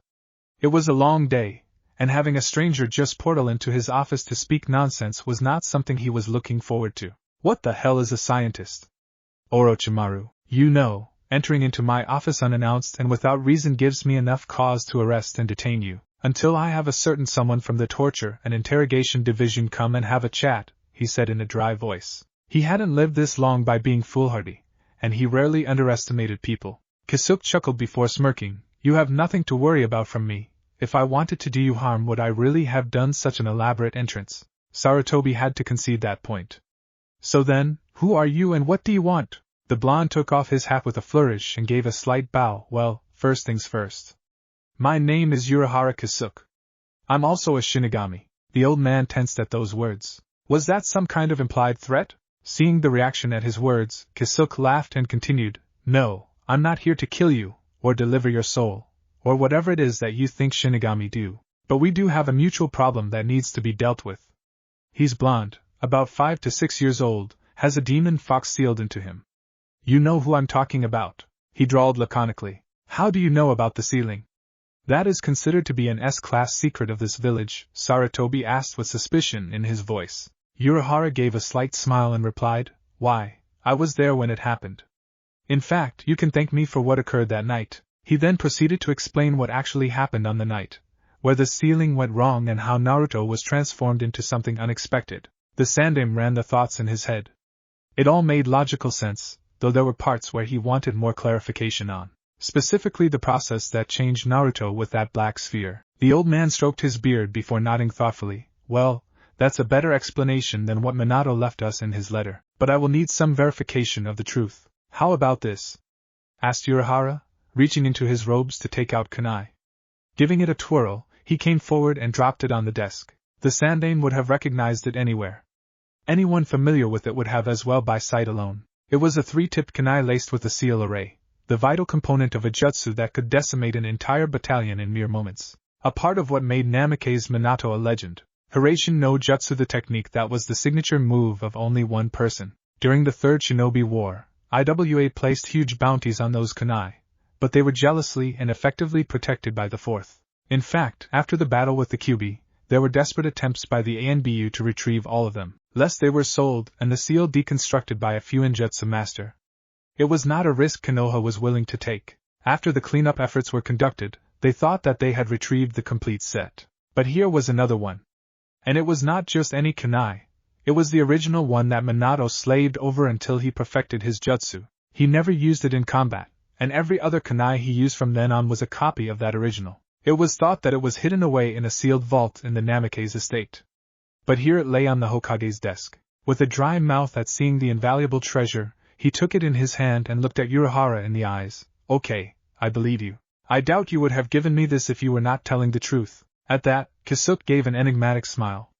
It was a long day, and having a stranger just portal into his office to speak nonsense was not something he was looking forward to. What the hell is a scientist? Orochimaru, you know, entering into my office unannounced and without reason gives me enough cause to arrest and detain you, until I have a certain someone from the torture and interrogation division come and have a chat, he said in a dry voice. He hadn't lived this long by being foolhardy, and he rarely underestimated people. Kisuke chuckled before smirking. You have nothing to worry about from me. If I wanted to do you harm, would I really have done such an elaborate entrance? Sarutobi had to concede that point. So then, who are you and what do you want? The blonde took off his hat with a flourish and gave a slight bow. Well, first things first. My name is Urahara Kisuke. I'm also a Shinigami. The old man tensed at those words. Was that some kind of implied threat? Seeing the reaction at his words, Kisuke laughed and continued, No, I'm not here to kill you, or deliver your soul, or whatever it is that you think Shinigami do. But we do have a mutual problem that needs to be dealt with. He's blonde, about 5 to 6 years old, has a demon fox sealed into him. You know who I'm talking about, he drawled laconically. How do you know about the sealing? That is considered to be an S-class secret of this village, Sarutobi asked with suspicion in his voice. Urahara gave a slight smile and replied, Why, I was there when it happened. In fact, you can thank me for what occurred that night. He then proceeded to explain what actually happened on the night, where the sealing went wrong and how Naruto was transformed into something unexpected. The Sandaime ran the thoughts in his head. It all made logical sense, though there were parts where he wanted more clarification on. Specifically the process that changed Naruto with that black sphere. The old man stroked his beard before nodding thoughtfully. Well, that's a better explanation than what Minato left us in his letter. But I will need some verification of the truth. How about this? Asked Urahara, reaching into his robes to take out kunai. Giving it a twirl, he came forward and dropped it on the desk. The Sandaime would have recognized it anywhere. Anyone familiar with it would have as well by sight alone. It was a 3-tipped kunai laced with a seal array, the vital component of a jutsu that could decimate an entire battalion in mere moments. A part of what made Namake's Minato a legend. Hiraishin no Jutsu, the technique that was the signature move of only one person. During the Third Shinobi War, IWA placed huge bounties on those kunai, but they were jealously and effectively protected by the Fourth. In fact, after the battle with the Kyuubi, there were desperate attempts by the ANBU to retrieve all of them, lest they were sold and the seal deconstructed by a Fuinjutsu master. It was not a risk Konoha was willing to take. After the cleanup efforts were conducted, they thought that they had retrieved the complete set. But here was another one. And it was not just any kunai, It was the original one that Minato slaved over until he perfected his jutsu. He never used it in combat, and every other kunai he used from then on was a copy of that original. It was thought that it was hidden away in a sealed vault in the Namikaze estate. But here it lay on the Hokage's desk. With a dry mouth at seeing the invaluable treasure, he took it in his hand and looked at Urahara in the eyes. Okay, I believe you. I doubt you would have given me this if you were not telling the truth. At that, Kisuke gave an enigmatic smile.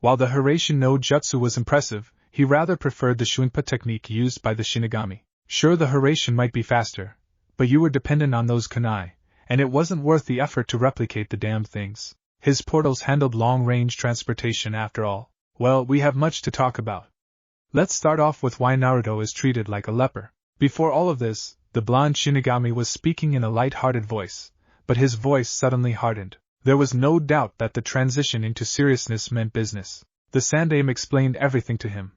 While the Hiraishin no Jutsu was impressive, he rather preferred the Shuinpa technique used by the Shinigami. Sure, the Hiraishin might be faster, but you were dependent on those kunai, and it wasn't worth the effort to replicate the damn things. His portals handled long-range transportation after all. Well, we have much to talk about. Let's start off with why Naruto is treated like a leper. Before all of this, the blonde Shinigami was speaking in a light-hearted voice, but his voice suddenly hardened. There was no doubt that the transition into seriousness meant business. The Sandaime explained everything to him.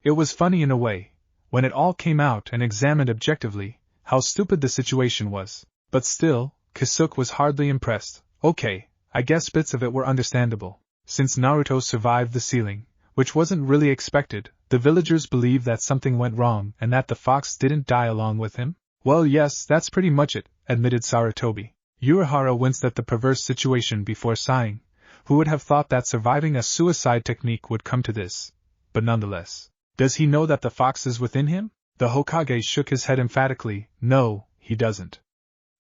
It was funny in a way, when it all came out and examined objectively, how stupid the situation was. But still, Kisuke was hardly impressed. Okay, I guess bits of it were understandable. Since Naruto survived the sealing, which wasn't really expected, the villagers believed that something went wrong and that the fox didn't die along with him. Well, yes, that's pretty much it, admitted Sarutobi. Urahara winced at the perverse situation before sighing. Who would have thought that surviving a suicide technique would come to this? But nonetheless, does he know that the fox is within him? The Hokage shook his head emphatically. No, he doesn't.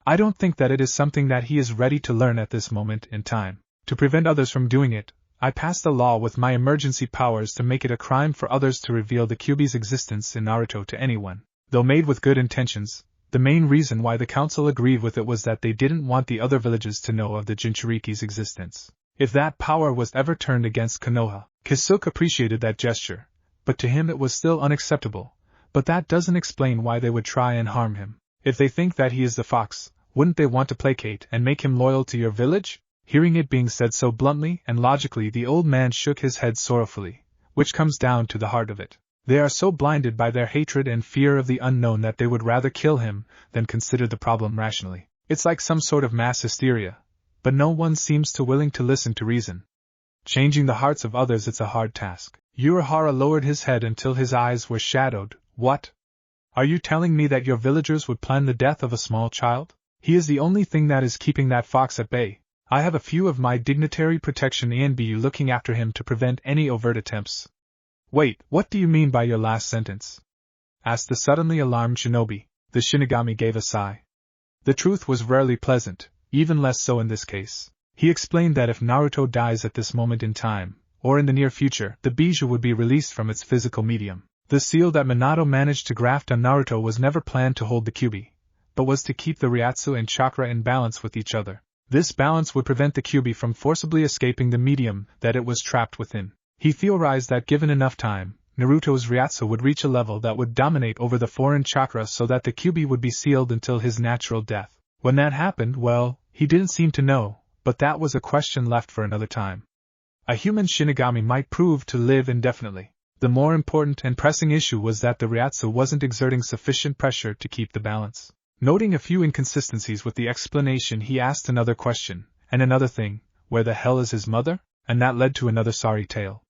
I don't think that it is something that he is ready to learn at this moment in time. To prevent others from doing it, I passed a law with my emergency powers to make it a crime for others to reveal the Kyuubi's existence in Naruto to anyone. Though made with good intentions, the main reason why the council agreed with it was that they didn't want the other villages to know of the Jinchuriki's existence. If that power was ever turned against Konoha, Kisuke appreciated that gesture, but to him it was still unacceptable. But that doesn't explain why they would try and harm him. If they think that he is the fox, wouldn't they want to placate and make him loyal to your village? Hearing it being said so bluntly and logically, the old man shook his head sorrowfully, which comes down to the heart of it. They are so blinded by their hatred and fear of the unknown that they would rather kill him than consider the problem rationally. It's like some sort of mass hysteria, but no one seems too willing to listen to reason. Changing the hearts of others, it's a hard task. Urahara lowered his head until his eyes were shadowed. What? Are you telling me that your villagers would plan the death of a small child? He is the only thing that is keeping that fox at bay. I have a few of my dignitary protection ANBU looking after him to prevent any overt attempts. Wait, what do you mean by your last sentence? Asked the suddenly alarmed shinobi. The Shinigami gave a sigh. The truth was rarely pleasant, even less so in this case. He explained that if Naruto dies at this moment in time, or in the near future, the bijou would be released from its physical medium. The seal that Minato managed to graft on Naruto was never planned to hold the Kyuubi, but was to keep the Ryatsu and chakra in balance with each other. This balance would prevent the Kyuubi from forcibly escaping the medium that it was trapped within. He theorized that given enough time, Naruto's Ryatsu would reach a level that would dominate over the foreign chakra so that the Kyuubi would be sealed until his natural death. When that happened, well, he didn't seem to know, but that was a question left for another time. A human Shinigami might prove to live indefinitely. The more important and pressing issue was that the Ryatsu wasn't exerting sufficient pressure to keep the balance. Noting a few inconsistencies with the explanation, he asked another question, and another thing, where the hell is his mother? And that led to another sorry tale.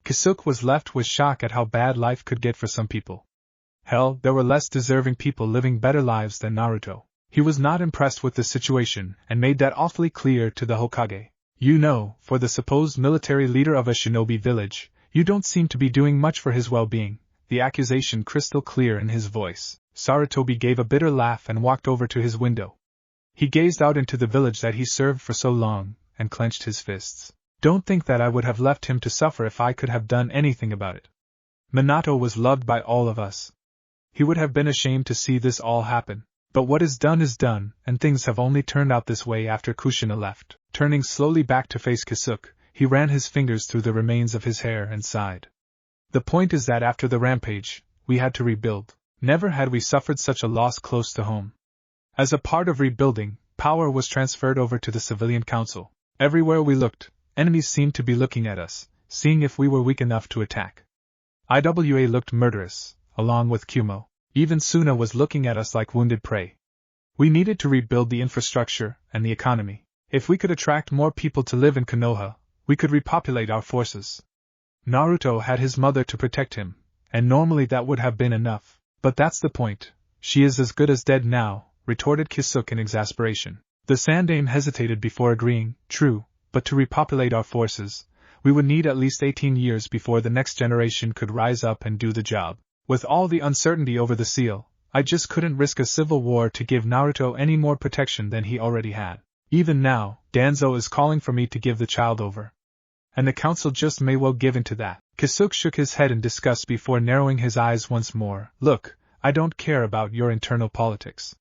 Kisuke was left with shock at how bad life could get for some people. Hell, there were less deserving people living better lives than Naruto. He was not impressed with the situation and made that awfully clear to the Hokage. You know, for the supposed military leader of a shinobi village, you don't seem to be doing much for his well-being. The accusation crystal clear in his voice. Sarutobi gave a bitter laugh and walked over to his window. He gazed out into the village that he served for so long, and clenched his fists. Don't think that I would have left him to suffer if I could have done anything about it. Minato was loved by all of us. He would have been ashamed to see this all happen. But what is done, and things have only turned out this way after Kushina left. Turning slowly back to face Kisuke, he ran his fingers through the remains of his hair and sighed. The point is that after the rampage, we had to rebuild. Never had we suffered such a loss close to home. As a part of rebuilding, power was transferred over to the civilian council. Everywhere we looked, enemies seemed to be looking at us, seeing if we were weak enough to attack. IWA looked murderous, along with Kumo. Even Suna was looking at us like wounded prey. We needed to rebuild the infrastructure and the economy. If we could attract more people to live in Konoha, we could repopulate our forces. Naruto had his mother to protect him, and normally that would have been enough. But that's the point. She is as good as dead now, retorted Kisuke in exasperation. The Sandaime hesitated before agreeing. True, but to repopulate our forces, we would need at least 18 years before the next generation could rise up and do the job. With all the uncertainty over the seal, I just couldn't risk a civil war to give Naruto any more protection than he already had. Even now, Danzo is calling for me to give the child over. And the council just may well give in to that. Kisuke shook his head in disgust before narrowing his eyes once more. Look, I don't care about your internal politics.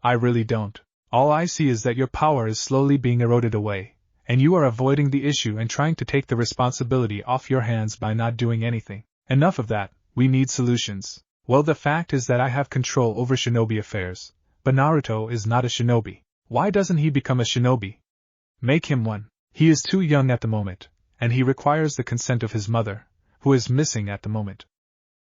I really don't. All I see is that your power is slowly being eroded away, and you are avoiding the issue and trying to take the responsibility off your hands by not doing anything. Enough of that, we need solutions. Well, the fact is that I have control over shinobi affairs, but Naruto is not a shinobi. Why doesn't he become a shinobi? Make him one. He is too young at the moment, and he requires the consent of his mother, who is missing at the moment.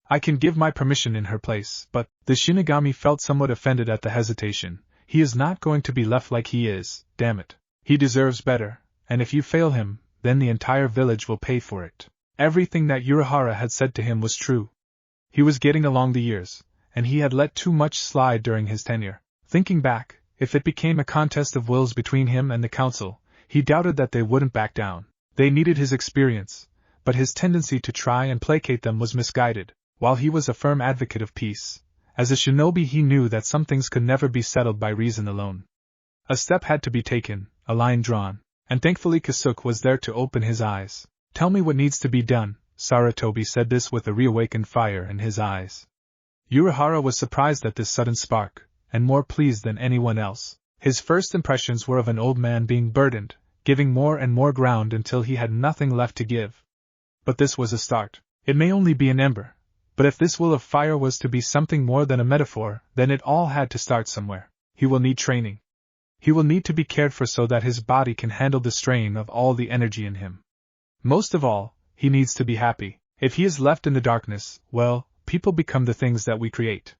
I can give my permission in her place, but the Shinigami felt somewhat offended at the hesitation. He is not going to be left like he is, damn it. He deserves better, and if you fail him, then the entire village will pay for it. Everything that Urahara had said to him was true. He was getting along the years, and he had let too much slide during his tenure. Thinking back, if it became a contest of wills between him and the council, he doubted that they wouldn't back down. They needed his experience, but his tendency to try and placate them was misguided. While he was a firm advocate of peace, as a shinobi he knew that some things could never be settled by reason alone. A step had to be taken, a line drawn, and thankfully Kisuke was there to open his eyes. Tell me what needs to be done. Sarutobi said this with a reawakened fire in his eyes. Urahara was surprised at this sudden spark, and more pleased than anyone else. His first impressions were of an old man being burdened, giving more and more ground until he had nothing left to give. But this was a start. It may only be an ember, but if this will of fire was to be something more than a metaphor, then it all had to start somewhere. He will need training. He will need to be cared for so that his body can handle the strain of all the energy in him. Most of all, he needs to be happy. If he is left in the darkness, well, people become the things that we create.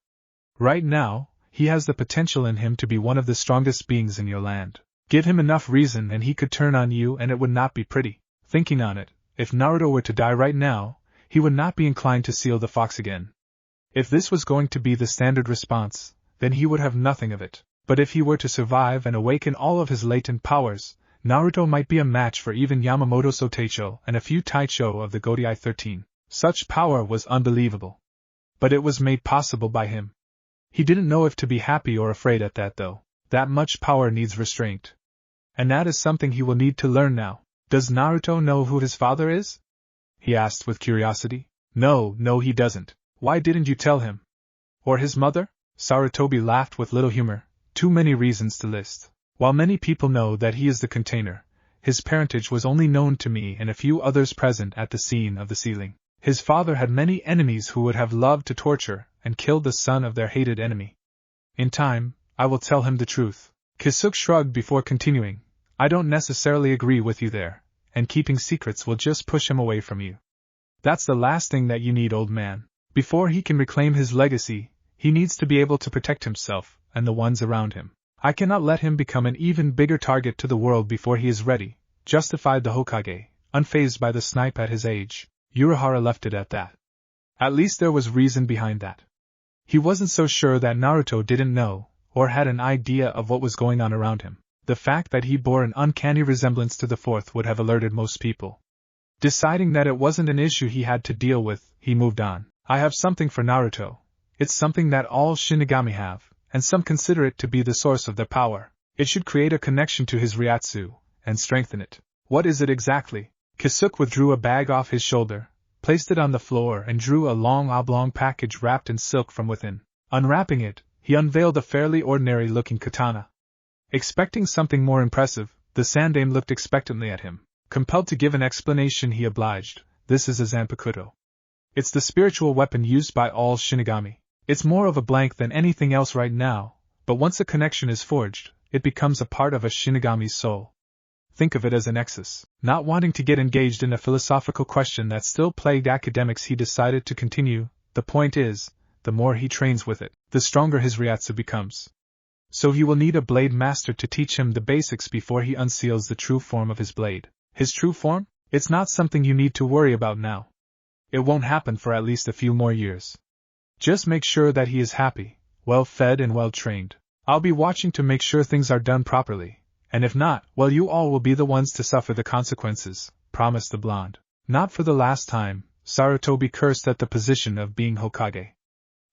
Right now, he has the potential in him to be one of the strongest beings in your land. Give him enough reason and he could turn on you and it would not be pretty. Thinking on it, if Naruto were to die right now, he would not be inclined to seal the fox again. If this was going to be the standard response, then he would have nothing of it. But if he were to survive and awaken all of his latent powers, Naruto might be a match for even Yamamoto Soteicho and a few Taicho of the Godai 13. Such power was unbelievable. But it was made possible by him. He didn't know if to be happy or afraid at that though. That much power needs restraint. And that is something he will need to learn now. Does Naruto know who his father is? He asked with curiosity. No, he doesn't. Why didn't you tell him? Or his mother? Sarutobi laughed with little humor. Too many reasons to list. While many people know that he is the container, his parentage was only known to me and a few others present at the scene of the sealing. His father had many enemies who would have loved to torture and kill the son of their hated enemy. In time, I will tell him the truth. Kisuke shrugged before continuing. I don't necessarily agree with you there, and keeping secrets will just push him away from you. That's the last thing that you need, old man. Before he can reclaim his legacy, he needs to be able to protect himself and the ones around him. I cannot let him become an even bigger target to the world before he is ready, justified the Hokage, unfazed by the snipe at his age. Urahara left it at that. At least there was reason behind that. He wasn't so sure that Naruto didn't know, or had an idea of what was going on around him. The fact that he bore an uncanny resemblance to the fourth would have alerted most people. Deciding that it wasn't an issue he had to deal with, he moved on. I have something for Naruto. It's something that all Shinigami have, and some consider it to be the source of their power. It should create a connection to his Ryatsu, and strengthen it. What is it exactly? Kisuke withdrew a bag off his shoulder, placed it on the floor and drew a long oblong package wrapped in silk from within. Unwrapping it, he unveiled a fairly ordinary-looking katana. Expecting something more impressive, the Sandaime looked expectantly at him. Compelled to give an explanation, he obliged. This is a Zanpakuto. It's the spiritual weapon used by all Shinigami. It's more of a blank than anything else right now, but once a connection is forged, it becomes a part of a Shinigami's soul. Think of it as a nexus. Not wanting to get engaged in a philosophical question that still plagued academics, he decided to continue. The point is, the more he trains with it, the stronger his Ryatsu becomes. So he will need a blade master to teach him the basics before he unseals the true form of his blade. His true form? It's not something you need to worry about now. It won't happen for at least a few more years. Just make sure that he is happy, well fed and well trained. I'll be watching to make sure things are done properly, and if not, well, you all will be the ones to suffer the consequences, promised the blonde. Not for the last time, Sarutobi cursed at the position of being Hokage.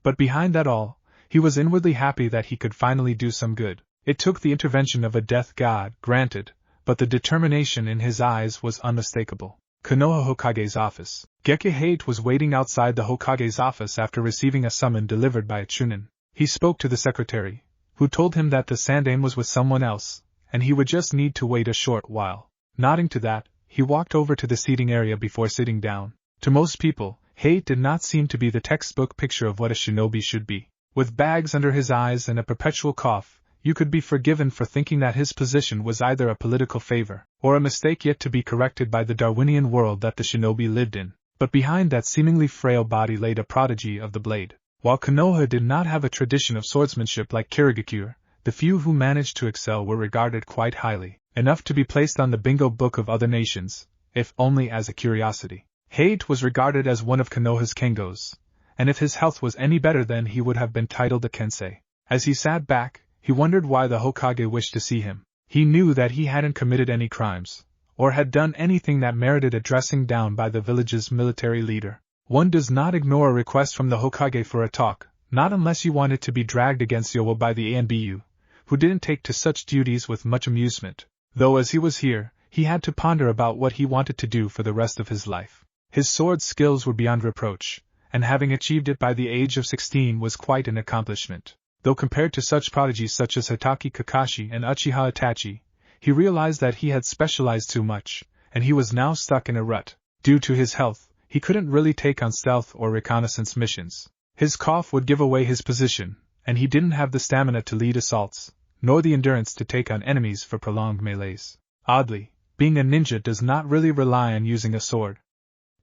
But behind that all, he was inwardly happy that he could finally do some good. It took the intervention of a death god, granted, but the determination in his eyes was unmistakable. Konoha Hokage's office. Gekihate was waiting outside the Hokage's office after receiving a summon delivered by a chunin. He spoke to the secretary, who told him that the sandaime was with someone else, and he would just need to wait a short while. Nodding to that, he walked over to the seating area before sitting down. To most people, Hate did not seem to be the textbook picture of what a shinobi should be. With bags under his eyes and a perpetual cough, you could be forgiven for thinking that his position was either a political favor, or a mistake yet to be corrected by the Darwinian world that the shinobi lived in. But behind that seemingly frail body laid a prodigy of the blade. While Konoha did not have a tradition of swordsmanship like Kirigakure, the few who managed to excel were regarded quite highly, enough to be placed on the bingo book of other nations, if only as a curiosity. Hate was regarded as one of Konoha's kengos, and if his health was any better then he would have been titled a kensei. As he sat back, he wondered why the Hokage wished to see him. He knew that he hadn't committed any crimes, or had done anything that merited a dressing down by the village's military leader. One does not ignore a request from the Hokage for a talk, not unless you want it to be dragged against Yowo by the ANBU, who didn't take to such duties with much amusement, though as he was here, he had to ponder about what he wanted to do for the rest of his life. His sword skills were beyond reproach, and having achieved it by the age of 16 was quite an accomplishment. Though compared to such prodigies such as Hitaki Kakashi and Uchiha Itachi, he realized that he had specialized too much, and he was now stuck in a rut. Due to his health, he couldn't really take on stealth or reconnaissance missions. His cough would give away his position, and he didn't have the stamina to lead assaults, nor the endurance to take on enemies for prolonged melees. Oddly, being a ninja does not really rely on using a sword.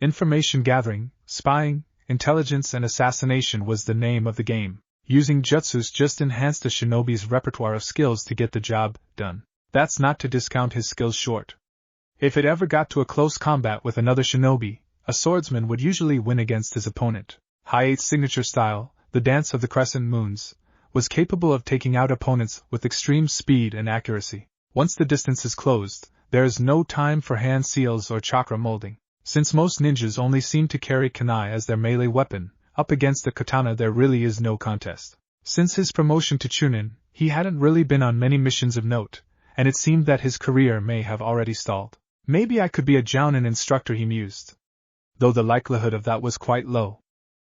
Information gathering, spying, intelligence and assassination was the name of the game. Using jutsus just enhanced a shinobi's repertoire of skills to get the job done. That's not to discount his skills short. If it ever got to a close combat with another shinobi, a swordsman would usually win against his opponent. Hayate's signature style, the dance of the crescent moons, was capable of taking out opponents with extreme speed and accuracy. Once the distance is closed, there is no time for hand seals or chakra molding. Since most ninjas only seem to carry kunai as their melee weapon, up against the katana there really is no contest. Since his promotion to chunin, he hadn't really been on many missions of note, and it seemed that his career may have already stalled. Maybe I could be a jounin instructor, he mused. Though the likelihood of that was quite low.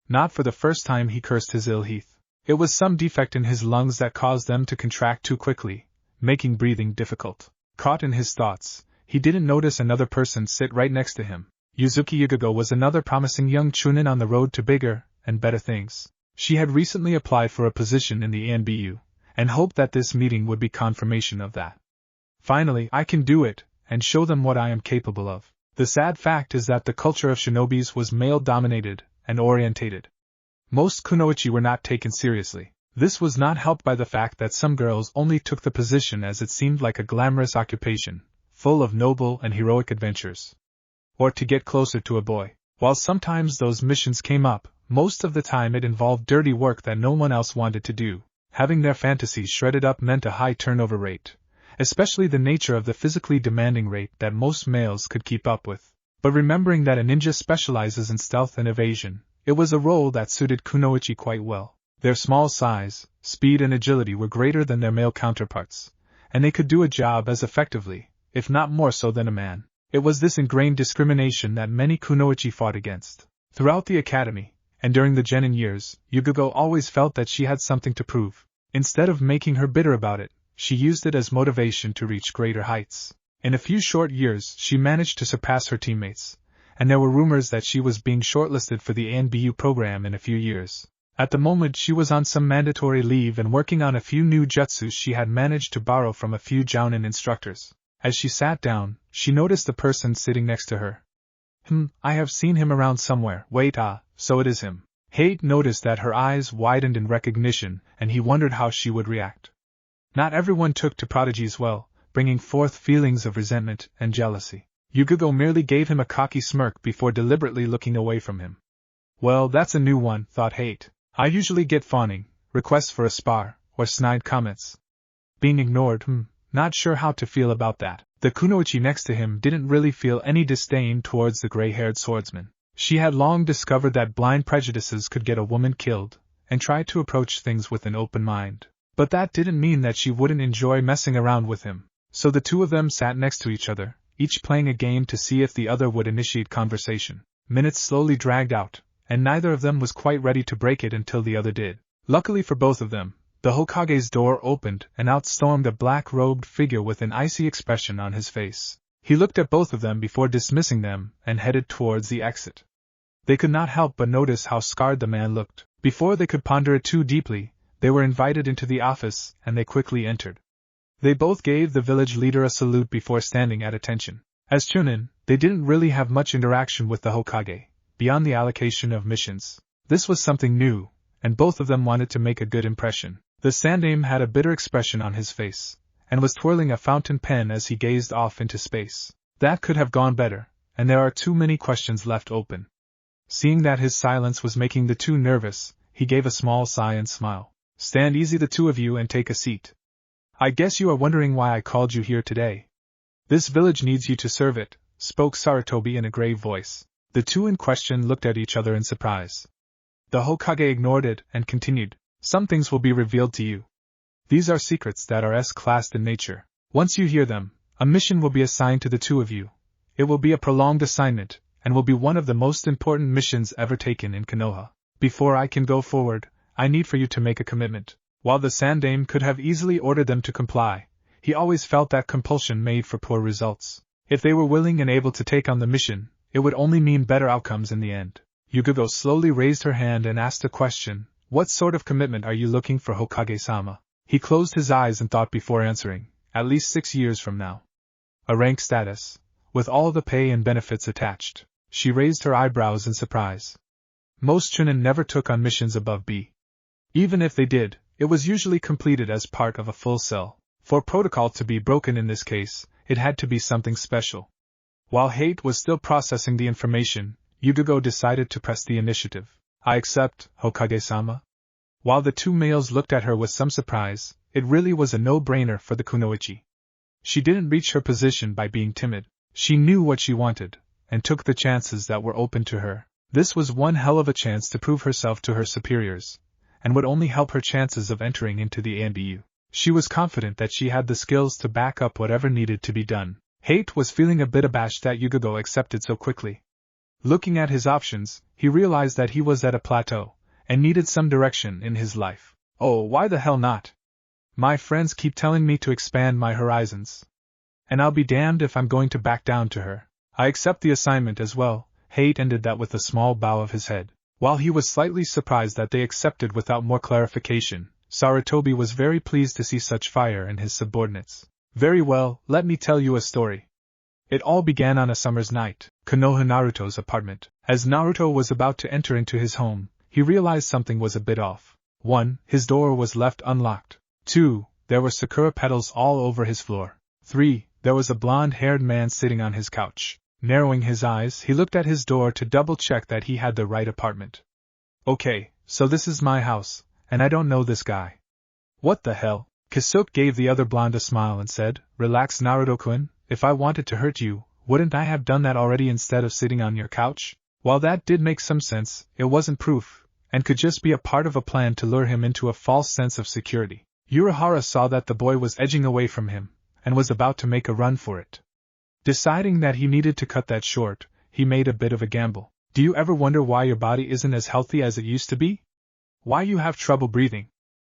Not for the first time he cursed his ill health. It was some defect in his lungs that caused them to contract too quickly, making breathing difficult. Caught in his thoughts, he didn't notice another person sit right next to him. Yuzuki Yugago was another promising young chunin on the road to bigger and better things. She had recently applied for a position in the ANBU, and hoped that this meeting would be confirmation of that. Finally, I can do it, and show them what I am capable of. The sad fact is that the culture of shinobis was male-dominated and orientated. Most kunoichi were not taken seriously. This was not helped by the fact that some girls only took the position as it seemed like a glamorous occupation, full of noble and heroic adventures. Or to get closer to a boy. While sometimes those missions came up, most of the time it involved dirty work that no one else wanted to do. Having their fantasies shredded up meant a high turnover rate, especially the nature of the physically demanding rate that most males could keep up with. But remembering that a ninja specializes in stealth and evasion, it was a role that suited kunoichi quite well. Their small size, speed and agility were greater than their male counterparts, and they could do a job as effectively, if not more so than a man. It was this ingrained discrimination that many kunoichi fought against. Throughout the academy, and during the genin years, Yugago always felt that she had something to prove. Instead of making her bitter about it, she used it as motivation to reach greater heights. In a few short years, she managed to surpass her teammates, and there were rumors that she was being shortlisted for the ANBU program in a few years. At the moment she was on some mandatory leave and working on a few new jutsus she had managed to borrow from a few jounin instructors. As she sat down, she noticed the person sitting next to her. I have seen him around somewhere. Wait, so it is him. Hate noticed that her eyes widened in recognition, and he wondered how she would react. Not everyone took to prodigies well, bringing forth feelings of resentment and jealousy. Yugugo merely gave him a cocky smirk before deliberately looking away from him. Well, that's a new one, thought Hate. I usually get fawning, requests for a spar, or snide comments. Being ignored, not sure how to feel about that. The kunoichi next to him didn't really feel any disdain towards the gray-haired swordsman. She had long discovered that blind prejudices could get a woman killed, and tried to approach things with an open mind. But that didn't mean that she wouldn't enjoy messing around with him. So the two of them sat next to each other, each playing a game to see if the other would initiate conversation. Minutes slowly dragged out, and neither of them was quite ready to break it until the other did. Luckily for both of them, the Hokage's door opened and out stormed a black-robed figure with an icy expression on his face. He looked at both of them before dismissing them and headed towards the exit. They could not help but notice how scarred the man looked. Before they could ponder it too deeply, they were invited into the office and they quickly entered. They both gave the village leader a salute before standing at attention. As Chunin, they didn't really have much interaction with the Hokage, beyond the allocation of missions. This was something new, and both of them wanted to make a good impression. The Sandaime had a bitter expression on his face, and was twirling a fountain pen as he gazed off into space. That could have gone better, and there are too many questions left open. Seeing that his silence was making the two nervous, he gave a small sigh and smile. Stand easy the two of you and take a seat. I guess you are wondering why I called you here today. This village needs you to serve it, spoke Sarutobi in a grave voice. The two in question looked at each other in surprise. The Hokage ignored it and continued. Some things will be revealed to you. These are secrets that are S-classed in nature. Once you hear them, a mission will be assigned to the two of you. It will be a prolonged assignment, and will be one of the most important missions ever taken in Konoha. Before I can go forward, I need for you to make a commitment. While the Sandaime could have easily ordered them to comply, he always felt that compulsion made for poor results. If they were willing and able to take on the mission, it would only mean better outcomes in the end. Yugugo slowly raised her hand and asked a question. What sort of commitment are you looking for, Hokage-sama? He closed his eyes and thought before answering. At least 6 years from now. A rank status, with all the pay and benefits attached. She raised her eyebrows in surprise. Most Chunin never took on missions above B. Even if they did, it was usually completed as part of a full cell. For protocol to be broken in this case, it had to be something special. While Hate was still processing the information, Yugugo decided to press the initiative. I accept, Hokage-sama. While the two males looked at her with some surprise, it really was a no-brainer for the kunoichi. She didn't reach her position by being timid. She knew what she wanted, and took the chances that were open to her. This was one hell of a chance to prove herself to her superiors, and would only help her chances of entering into the ANBU. She was confident that she had the skills to back up whatever needed to be done. Hate was feeling a bit abashed that Yugugo accepted so quickly. Looking at his options, he realized that he was at a plateau, and needed some direction in his life. Oh, why the hell not? My friends keep telling me to expand my horizons. And I'll be damned if I'm going to back down to her. I accept the assignment as well. Hate ended that with a small bow of his head. While he was slightly surprised that they accepted without more clarification, Sarutobi was very pleased to see such fire in his subordinates. Very well, let me tell you a story. It all began on a summer's night, Konoha Naruto's apartment. As Naruto was about to enter into his home, he realized something was a bit off. 1. His door was left unlocked. 2. There were sakura petals all over his floor. 3. There was a blonde-haired man sitting on his couch. Narrowing his eyes, he looked at his door to double-check that he had the right apartment. Okay, so this is my house, and I don't know this guy. What the hell? Kisuke gave the other blonde a smile and said, Relax, Naruto-kun. If I wanted to hurt you, wouldn't I have done that already instead of sitting on your couch? While that did make some sense, it wasn't proof, and could just be a part of a plan to lure him into a false sense of security. Urahara saw that the boy was edging away from him, and was about to make a run for it. Deciding that he needed to cut that short, he made a bit of a gamble. Do you ever wonder why your body isn't as healthy as it used to be? Why you have trouble breathing?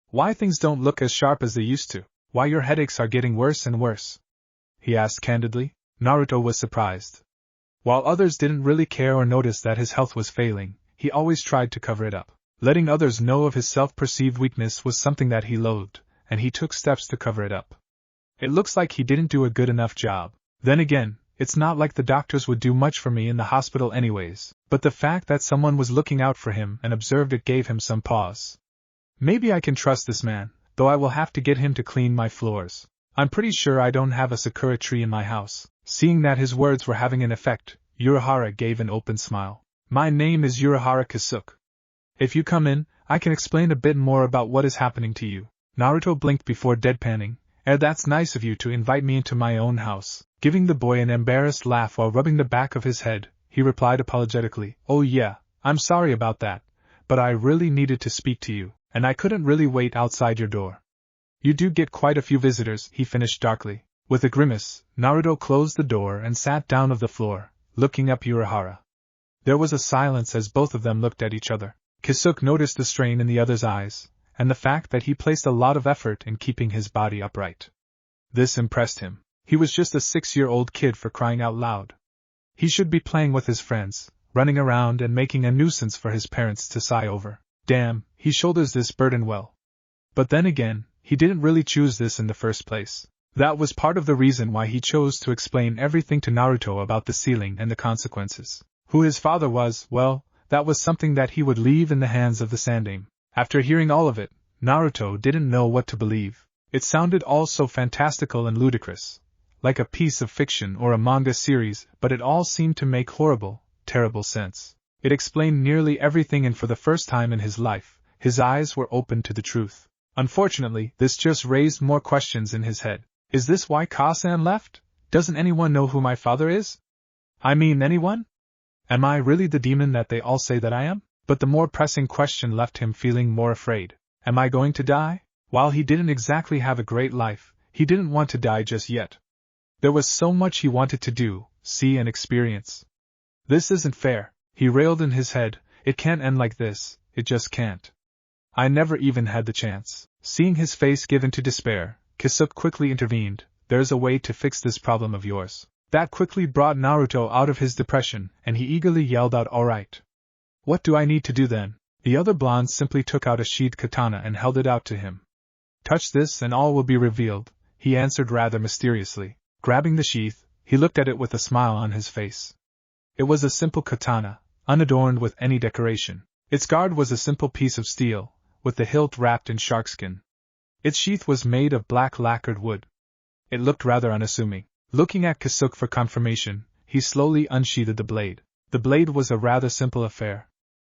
Why things don't look as sharp as they used to? Why your headaches are getting worse and worse? He asked candidly. Naruto was surprised. While others didn't really care or notice that his health was failing, he always tried to cover it up. Letting others know of his self-perceived weakness was something that he loathed, and he took steps to cover it up. It looks like he didn't do a good enough job. Then again, it's not like the doctors would do much for me in the hospital anyways, but the fact that someone was looking out for him and observed it gave him some pause. Maybe I can trust this man, though I will have to get him to clean my floors. I'm pretty sure I don't have a sakura tree in my house, Seeing that his words were having an effect, Urahara gave an open smile. My name is Urahara Kisuke. If you come in, I can explain a bit more about what is happening to you. Naruto blinked before deadpanning. That's nice of you to invite me into my own house. Giving the boy an embarrassed laugh while rubbing the back of his head, he replied apologetically, Oh yeah, I'm sorry about that, but I really needed to speak to you, and I couldn't really wait outside your door. You do get quite a few visitors, he finished darkly. With a grimace, Naruto closed the door and sat down on the floor, looking up Urahara. There was a silence as both of them looked at each other. Kisuke noticed the strain in the other's eyes, and the fact that he placed a lot of effort in keeping his body upright. This impressed him. He was just a 6-year-old kid for crying out loud. He should be playing with his friends, running around and making a nuisance for his parents to sigh over. Damn, he shoulders this burden well. But then again, he didn't really choose this in the first place. That was part of the reason why he chose to explain everything to Naruto about the ceiling and the consequences. Who his father was, well, that was something that he would leave in the hands of the Sandaime. After hearing all of it, Naruto didn't know what to believe. It sounded all so fantastical and ludicrous, like a piece of fiction or a manga series, but it all seemed to make horrible, terrible sense. It explained nearly everything, and for the first time in his life, his eyes were open to the truth. Unfortunately, this just raised more questions in his head. Is this why Kasan left? Doesn't anyone know who my father is? I mean, anyone? Am I really the demon that they all say that I am? But the more pressing question left him feeling more afraid. Am I going to die? While he didn't exactly have a great life, he didn't want to die just yet. There was so much he wanted to do, see and experience. This isn't fair, he railed in his head. It can't end like this, it just can't. I never even had the chance. Seeing his face give into despair, Kisuke quickly intervened. There's a way to fix this problem of yours. That quickly brought Naruto out of his depression, and he eagerly yelled out, Alright. What do I need to do then? The other blonde simply took out a sheathed katana and held it out to him. Touch this and all will be revealed, he answered rather mysteriously. Grabbing the sheath, he looked at it with a smile on his face. It was a simple katana, unadorned with any decoration. Its guard was a simple piece of steel, with the hilt wrapped in sharkskin. Its sheath was made of black lacquered wood. It looked rather unassuming. Looking at Kisuke for confirmation, he slowly unsheathed the blade. The blade was a rather simple affair.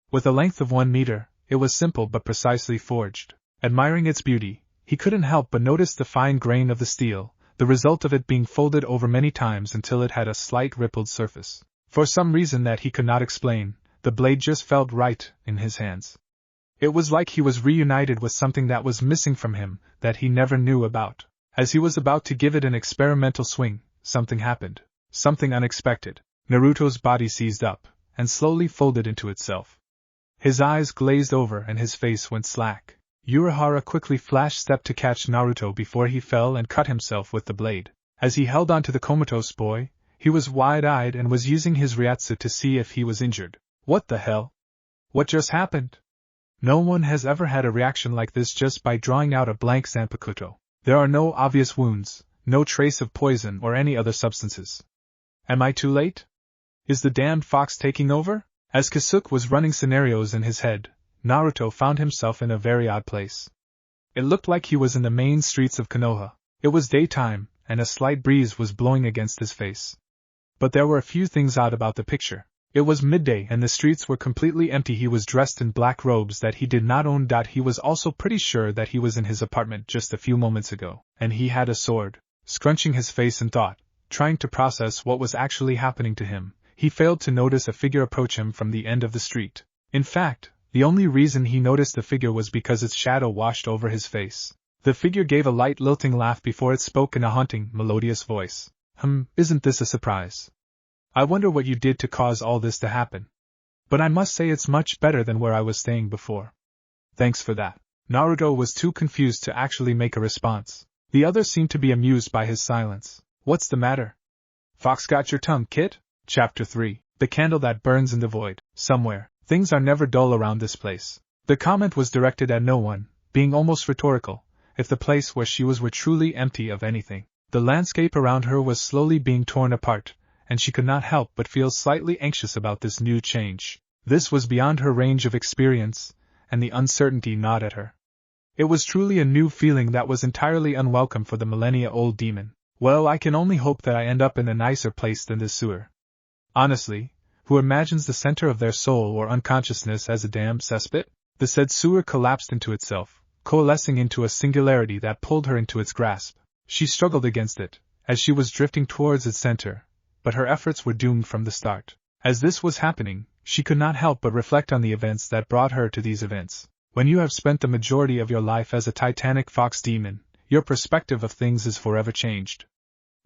With a length of 1 meter, it was simple but precisely forged. Admiring its beauty, he couldn't help but notice the fine grain of the steel, the result of it being folded over many times until it had a slight rippled surface. For some reason that he could not explain, the blade just felt right in his hands. It was like he was reunited with something that was missing from him, that he never knew about. As he was about to give it an experimental swing, something happened. Something unexpected. Naruto's body seized up, and slowly folded into itself. His eyes glazed over and his face went slack. Urahara quickly flash-stepped to catch Naruto before he fell and cut himself with the blade. As he held on to the comatose boy, he was wide-eyed and was using his ryatsu to see if he was injured. What the hell? What just happened? No one has ever had a reaction like this just by drawing out a blank zanpakuto. There are no obvious wounds, no trace of poison or any other substances. Am I too late? Is the damned fox taking over? As Kisuke was running scenarios in his head, Naruto found himself in a very odd place. It looked like he was in the main streets of Konoha. It was daytime, and a slight breeze was blowing against his face. But there were a few things odd about the picture. It was midday and the streets were completely empty. He was dressed in black robes that he did not own. He was also pretty sure that he was in his apartment just a few moments ago, and he had a sword. Scrunching his face in thought, trying to process what was actually happening to him, he failed to notice a figure approach him from the end of the street. In fact, the only reason he noticed the figure was because its shadow washed over his face. The figure gave a light lilting laugh before it spoke in a haunting, melodious voice. Isn't this a surprise? I wonder what you did to cause all this to happen. But I must say it's much better than where I was staying before. Thanks for that. Naruto was too confused to actually make a response. The others seemed to be amused by his silence. What's the matter? Fox got your tongue, kid? Chapter 3. The candle that burns in the void. Somewhere, things are never dull around this place. The comment was directed at no one, being almost rhetorical. If the place where she was were truly empty of anything, the landscape around her was slowly being torn apart, and she could not help but feel slightly anxious about this new change. This was beyond her range of experience, and the uncertainty gnawed at her. It was truly a new feeling that was entirely unwelcome for the millennia-old demon. Well, I can only hope that I end up in a nicer place than this sewer. Honestly, who imagines the center of their soul or unconsciousness as a damn cesspit? The said sewer collapsed into itself, coalescing into a singularity that pulled her into its grasp. She struggled against it, as she was drifting towards its center, but her efforts were doomed from the start. As this was happening, she could not help but reflect on the events that brought her to these events. When you have spent the majority of your life as a titanic fox demon, your perspective of things is forever changed.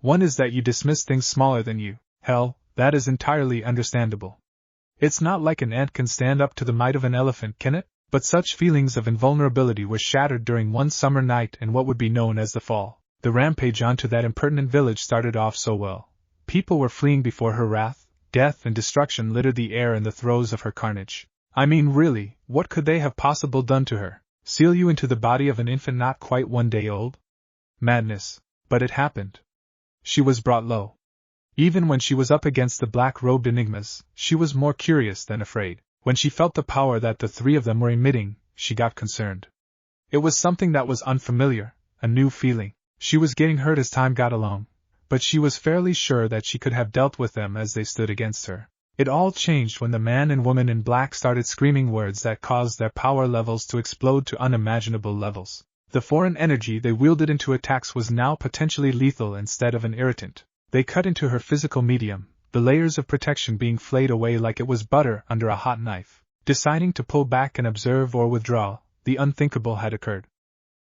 One is that you dismiss things smaller than you. Hell, that is entirely understandable. It's not like an ant can stand up to the might of an elephant, can it? But such feelings of invulnerability were shattered during one summer night in what would be known as the fall. The rampage onto that impertinent village started off so well. People were fleeing before her wrath, death and destruction littered the air in the throes of her carnage. I mean, really, what could they have possibly done to her? Seal you into the body of an infant not quite 1 day old? Madness. But it happened. She was brought low. Even when she was up against the black-robed enigmas, she was more curious than afraid. When she felt the power that the three of them were emitting, she got concerned. It was something that was unfamiliar, a new feeling. She was getting hurt as time got along, but she was fairly sure that she could have dealt with them as they stood against her. It all changed when the man and woman in black started screaming words that caused their power levels to explode to unimaginable levels. The foreign energy they wielded into attacks was now potentially lethal instead of an irritant. They cut into her physical medium, the layers of protection being flayed away like it was butter under a hot knife. Deciding to pull back and observe or withdraw, the unthinkable had occurred.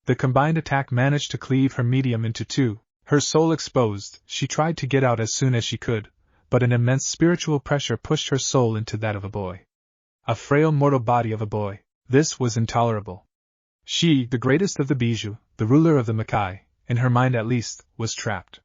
The combined attack managed to cleave her medium into two. Her soul exposed, she tried to get out as soon as she could, but an immense spiritual pressure pushed her soul into that of a boy. A frail mortal body of a boy. This was intolerable. She, the greatest of the bijou, the ruler of the Makai, in her mind at least, was trapped.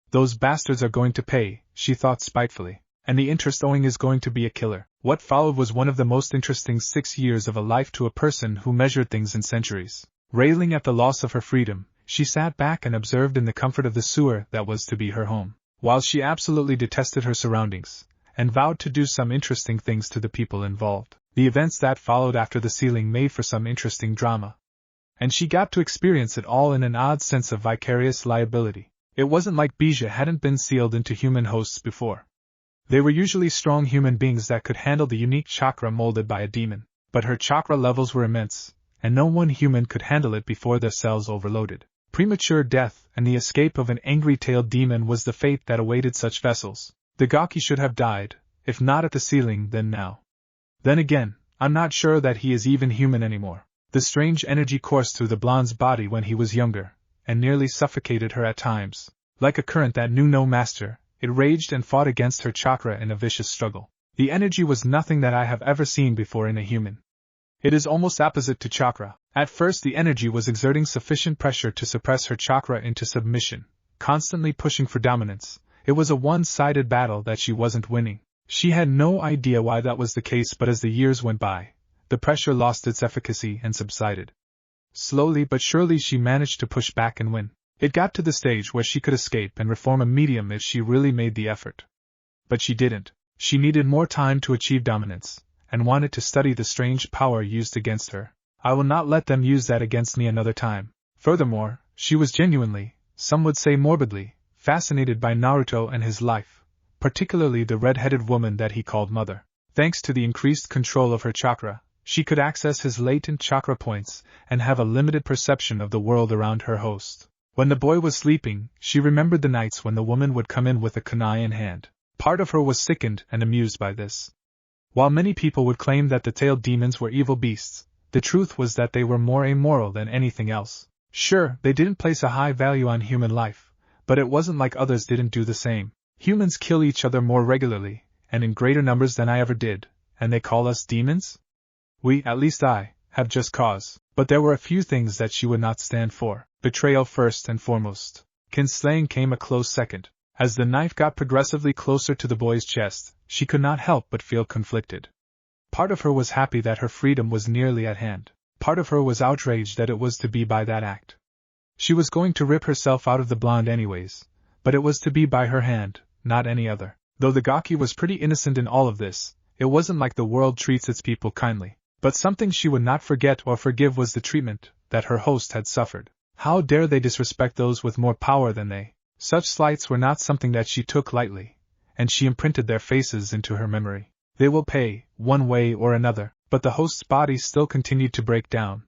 Those bastards are going to pay, she thought spitefully, and the interest owing is going to be a killer. What followed was one of the most interesting 6 years of a life to a person who measured things in centuries. Railing at the loss of her freedom, she sat back and observed in the comfort of the sewer that was to be her home. While she absolutely detested her surroundings, and vowed to do some interesting things to the people involved, the events that followed after the sealing made for some interesting drama. And she got to experience it all in an odd sense of vicarious liability. It wasn't like Bijou hadn't been sealed into human hosts before. They were usually strong human beings that could handle the unique chakra molded by a demon, but her chakra levels were immense, and no one human could handle it before their cells overloaded. Premature death and the escape of an angry-tailed demon was the fate that awaited such vessels. The Gaki should have died, if not at the sealing, then now. Then again, I'm not sure that he is even human anymore. The strange energy coursed through the blonde's body when he was younger, and nearly suffocated her at times. Like a current that knew no master, it raged and fought against her chakra in a vicious struggle. The energy was nothing that I have ever seen before in a human. It is almost opposite to chakra. At first the energy was exerting sufficient pressure to suppress her chakra into submission, constantly pushing for dominance. It was a one-sided battle that she wasn't winning. She had no idea why that was the case, but as the years went by, the pressure lost its efficacy and subsided. Slowly but surely she managed to push back and win. It got to the stage where she could escape and reform a medium if she really made the effort. But she didn't. She needed more time to achieve dominance, and wanted to study the strange power used against her. I will not let them use that against me another time. Furthermore, she was genuinely, some would say morbidly, fascinated by Naruto and his life, particularly the red-headed woman that he called mother. Thanks to the increased control of her chakra, she could access his latent chakra points and have a limited perception of the world around her host. When the boy was sleeping, she remembered the nights when the woman would come in with a kunai in hand. Part of her was sickened and amused by this. While many people would claim that the tailed demons were evil beasts, the truth was that they were more amoral than anything else. Sure, they didn't place a high value on human life, but it wasn't like others didn't do the same. Humans kill each other more regularly, and in greater numbers than I ever did, and they call us demons? We, at least I, have just cause. But there were a few things that she would not stand for. Betrayal first and foremost. Kinslaying came a close second. As the knife got progressively closer to the boy's chest, she could not help but feel conflicted. Part of her was happy that her freedom was nearly at hand. Part of her was outraged that it was to be by that act. She was going to rip herself out of the blonde anyways, but it was to be by her hand, not any other. Though the Gaki was pretty innocent in all of this, it wasn't like the world treats its people kindly. But something she would not forget or forgive was the treatment that her host had suffered. How dare they disrespect those with more power than they? Such slights were not something that she took lightly, and she imprinted their faces into her memory. They will pay, one way or another, but the host's body still continued to break down.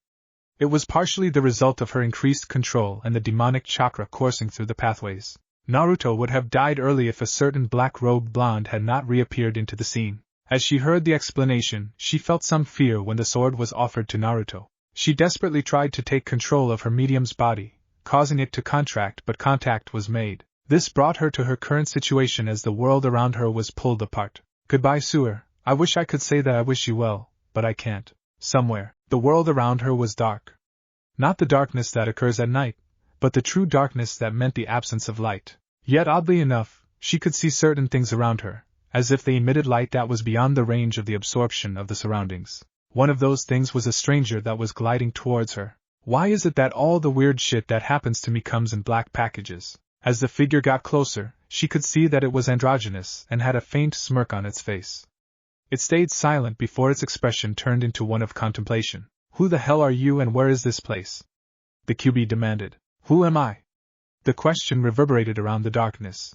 It was partially the result of her increased control and the demonic chakra coursing through the pathways. Naruto would have died early if a certain black-robed blonde had not reappeared into the scene. As she heard the explanation, she felt some fear when the sword was offered to Naruto. She desperately tried to take control of her medium's body, causing it to contract, but contact was made. This brought her to her current situation as the world around her was pulled apart. Goodbye, Sewer. I wish I could say that I wish you well, but I can't. Somewhere, the world around her was dark. Not the darkness that occurs at night, but the true darkness that meant the absence of light. Yet oddly enough, she could see certain things around her, as if they emitted light that was beyond the range of the absorption of the surroundings. One of those things was a stranger that was gliding towards her. Why is it that all the weird shit that happens to me comes in black packages? As the figure got closer, she could see that it was androgynous and had a faint smirk on its face. It stayed silent before its expression turned into one of contemplation. Who the hell are you and where is this place? The QB demanded. Who am I? The question reverberated around the darkness.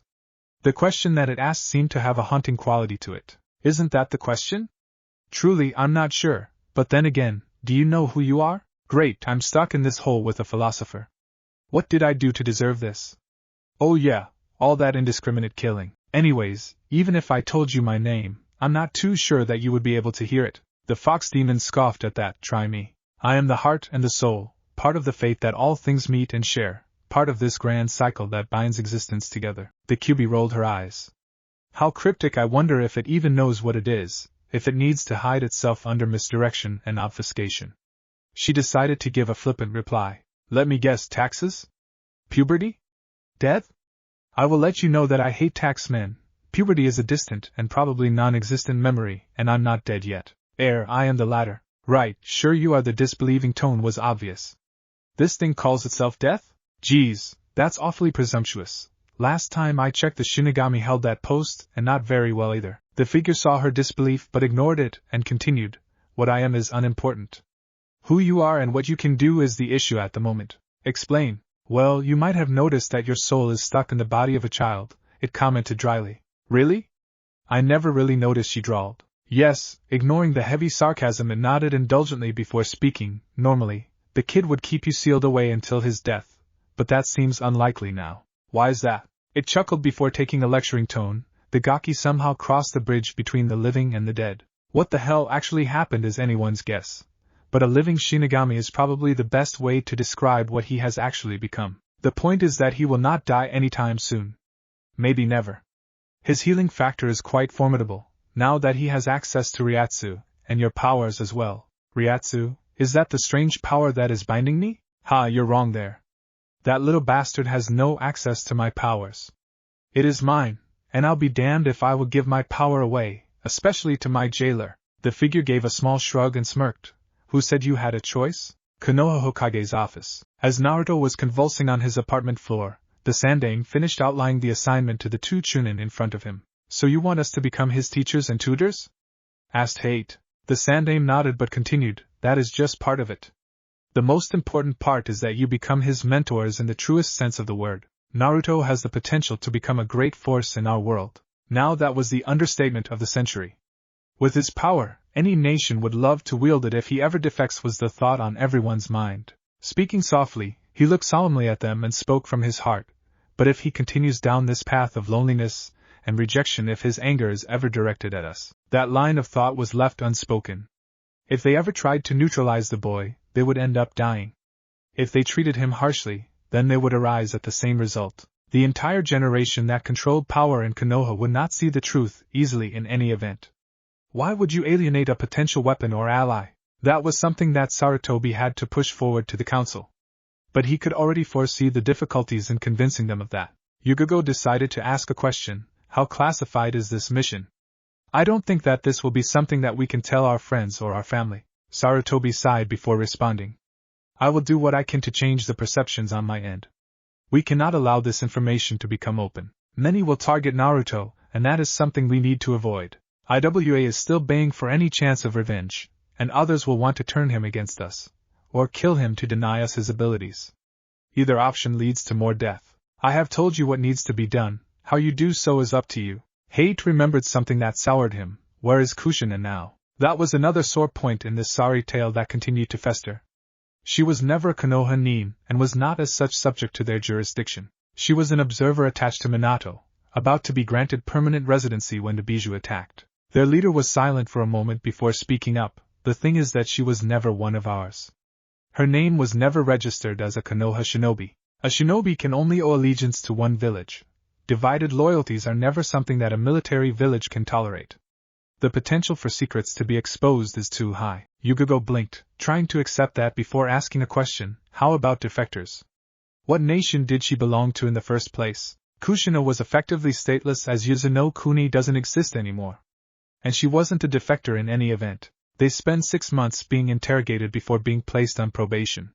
The question that it asked seemed to have a haunting quality to it. Isn't that the question? Truly, I'm not sure, but then again, do you know who you are? Great, I'm stuck in this hole with a philosopher. What did I do to deserve this? Oh yeah, all that indiscriminate killing. Anyways, even if I told you my name, I'm not too sure that you would be able to hear it. The fox demon scoffed at that. Try me. I am the heart and the soul, part of the fate that all things meet and share, part of this grand cycle that binds existence together. The QB rolled her eyes. How cryptic. I wonder if it even knows what it is, if it needs to hide itself under misdirection and obfuscation. She decided to give a flippant reply. Let me guess, taxes? Puberty? Death? I will let you know that I hate tax men. Puberty is a distant and probably non-existent memory, and I'm not dead yet. I am the latter. Right, sure, you are. The disbelieving tone was obvious. This thing calls itself death? Geez, that's awfully presumptuous. Last time I checked, the Shinigami held that post, and not very well either. The figure saw her disbelief but ignored it, and continued. What I am is unimportant. Who you are and what you can do is the issue at the moment. Explain. Well, you might have noticed that your soul is stuck in the body of a child, it commented dryly. Really? I never really noticed, she drawled. Yes, ignoring the heavy sarcasm, it nodded indulgently before speaking. Normally, the kid would keep you sealed away until his death, but that seems unlikely now. Why is that? It chuckled before taking a lecturing tone. The gaki somehow crossed the bridge between the living and the dead. What the hell actually happened is anyone's guess. But a living Shinigami is probably the best way to describe what he has actually become. The point is that he will not die anytime soon. Maybe never. His healing factor is quite formidable, now that he has access to Ryatsu, and your powers as well. Ryatsu, is that the strange power that is binding me? Ha, you're wrong there. That little bastard has no access to my powers. It is mine, and I'll be damned if I will give my power away, especially to my jailer. The figure gave a small shrug and smirked. Who said you had a choice? Konoha Hokage's office. As Naruto was convulsing on his apartment floor, the Sandaime finished outlining the assignment to the two Chunin in front of him. So you want us to become his teachers and tutors? Asked Hate. The Sandaime nodded but continued, that is just part of it. The most important part is that you become his mentors in the truest sense of the word. Naruto has the potential to become a great force in our world. Now that was the understatement of the century. With his power, any nation would love to wield it if he ever defects, was the thought on everyone's mind. Speaking softly, he looked solemnly at them and spoke from his heart. But if he continues down this path of loneliness and rejection, if his anger is ever directed at us, that line of thought was left unspoken. If they ever tried to neutralize the boy, they would end up dying. If they treated him harshly, then they would arise at the same result. The entire generation that controlled power in Konoha would not see the truth easily in any event. Why would you alienate a potential weapon or ally? That was something that Sarutobi had to push forward to the council. But he could already foresee the difficulties in convincing them of that. Yugogo decided to ask a question. How classified is this mission? I don't think that this will be something that we can tell our friends or our family. Sarutobi sighed before responding. I will do what I can to change the perceptions on my end. We cannot allow this information to become open. Many will target Naruto, and that is something we need to avoid. IWA is still baying for any chance of revenge, and others will want to turn him against us, or kill him to deny us his abilities. Either option leads to more death. I have told you what needs to be done, how you do so is up to you. Hate remembered something that soured him. Where is Kushina now? That was another sore point in this sorry tale that continued to fester. She was never a Konoha nin, and was not as such subject to their jurisdiction. She was an observer attached to Minato, about to be granted permanent residency when the Bijou attacked. Their leader was silent for a moment before speaking up. The thing is that she was never one of ours. Her name was never registered as a Konoha shinobi. A shinobi can only owe allegiance to one village. Divided loyalties are never something that a military village can tolerate. The potential for secrets to be exposed is too high. Yugogo blinked, trying to accept that before asking a question. How about defectors? What nation did she belong to in the first place? Kushina was effectively stateless as Yuzuno Kuni doesn't exist anymore. And she wasn't a defector in any event. They spend 6 months being interrogated before being placed on probation.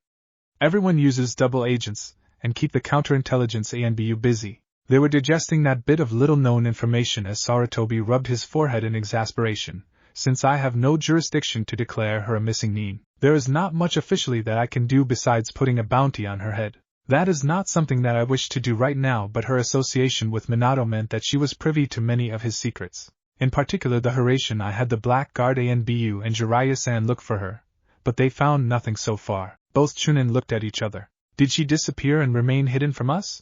Everyone uses double agents, and keep the counterintelligence ANBU busy. They were digesting that bit of little-known information as Sarutobi rubbed his forehead in exasperation. Since I have no jurisdiction to declare her a missing nin, there is not much officially that I can do besides putting a bounty on her head. That is not something that I wish to do right now, but her association with Minato meant that she was privy to many of his secrets. In particular the Horatian. I had the Black Guard ANBU and Jiraiya-san look for her, but they found nothing so far. Both Chunin looked at each other. Did she disappear and remain hidden from us?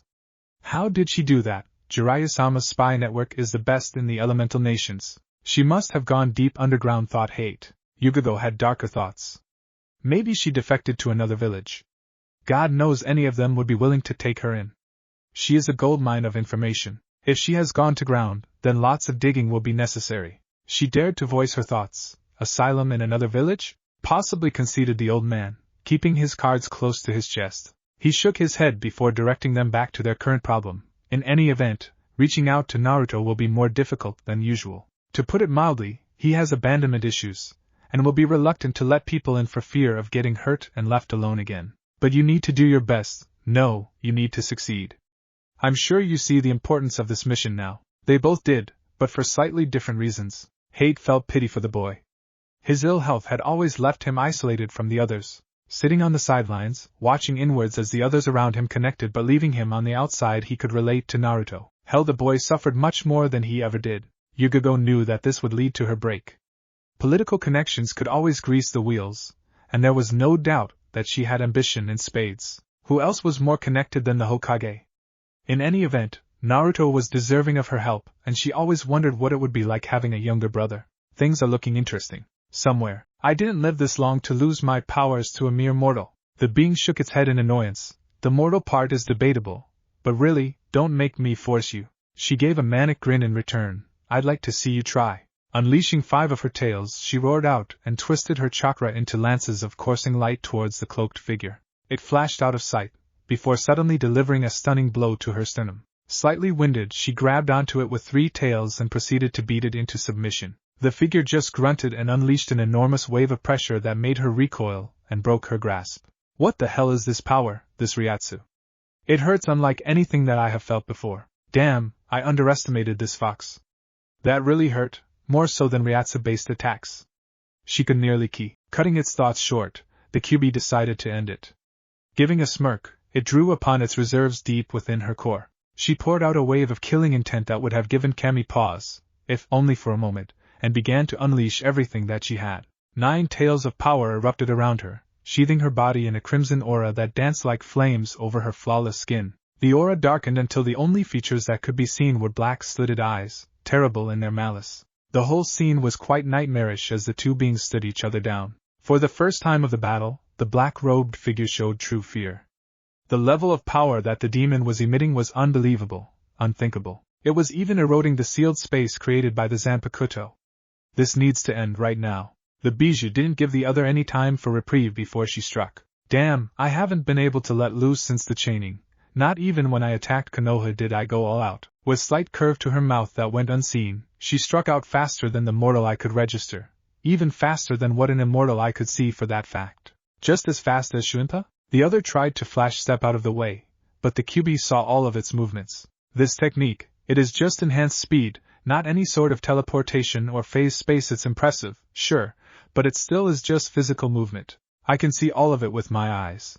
How did she do that? Jiraiya-sama's spy network is the best in the elemental nations. She must have gone deep underground, thought Hate. Yugogo had darker thoughts. Maybe she defected to another village. God knows any of them would be willing to take her in. She is a goldmine of information. If she has gone to ground, then lots of digging will be necessary. She dared to voice her thoughts. Asylum in another village? Possibly, conceded the old man, keeping his cards close to his chest. He shook his head before directing them back to their current problem. In any event, reaching out to Naruto will be more difficult than usual. To put it mildly, he has abandonment issues, and will be reluctant to let people in for fear of getting hurt and left alone again. But you need to do your best. No, you need to succeed. I'm sure you see the importance of this mission now. They both did, but for slightly different reasons. Hate felt pity for the boy. His ill health had always left him isolated from the others, sitting on the sidelines, watching inwards as the others around him connected, but leaving him on the outside. He could relate to Naruto. Hell, the boy suffered much more than he ever did. Yugogo knew that this would lead to her break. Political connections could always grease the wheels, and there was no doubt that she had ambition in spades. Who else was more connected than the Hokage? In any event, Naruto was deserving of her help, and she always wondered what it would be like having a younger brother. Things are looking interesting. Somewhere. I didn't live this long to lose my powers to a mere mortal. The being shook its head in annoyance. The mortal part is debatable, but really, don't make me force you. She gave a manic grin in return. I'd like to see you try. Unleashing 5 of her tails, she roared out and twisted her chakra into lances of coursing light towards the cloaked figure. It flashed out of sight, before suddenly delivering a stunning blow to her sternum. Slightly winded, she grabbed onto it with 3 tails and proceeded to beat it into submission. The figure just grunted and unleashed an enormous wave of pressure that made her recoil and broke her grasp. What the hell is this power, this Ryatsu? It hurts unlike anything that I have felt before. Damn, I underestimated this fox. That really hurt, more so than Ryatsu-based attacks. She could nearly key. Cutting its thoughts short, the QB decided to end it. Giving a smirk, it drew upon its reserves deep within her core. She poured out a wave of killing intent that would have given Kami pause, if only for a moment, and began to unleash everything that she had. 9 tails of power erupted around her, sheathing her body in a crimson aura that danced like flames over her flawless skin. The aura darkened until the only features that could be seen were black slitted eyes, terrible in their malice. The whole scene was quite nightmarish as the two beings stood each other down. For the first time of the battle, the black-robed figure showed true fear. The level of power that the demon was emitting was unbelievable, unthinkable. It was even eroding the sealed space created by the Zanpakuto. This needs to end right now. The Bijou didn't give the other any time for reprieve before she struck. Damn, I haven't been able to let loose since the chaining. Not even when I attacked Konoha did I go all out. With slight curve to her mouth that went unseen, she struck out faster than the mortal eye could register. Even faster than what an immortal eye could see for that fact. Just as fast as Shuinpa? The other tried to flash step out of the way, but the QB saw all of its movements. This technique, it is just enhanced speed, not any sort of teleportation or phase space. It's impressive, sure, but it still is just physical movement. I can see all of it with my eyes.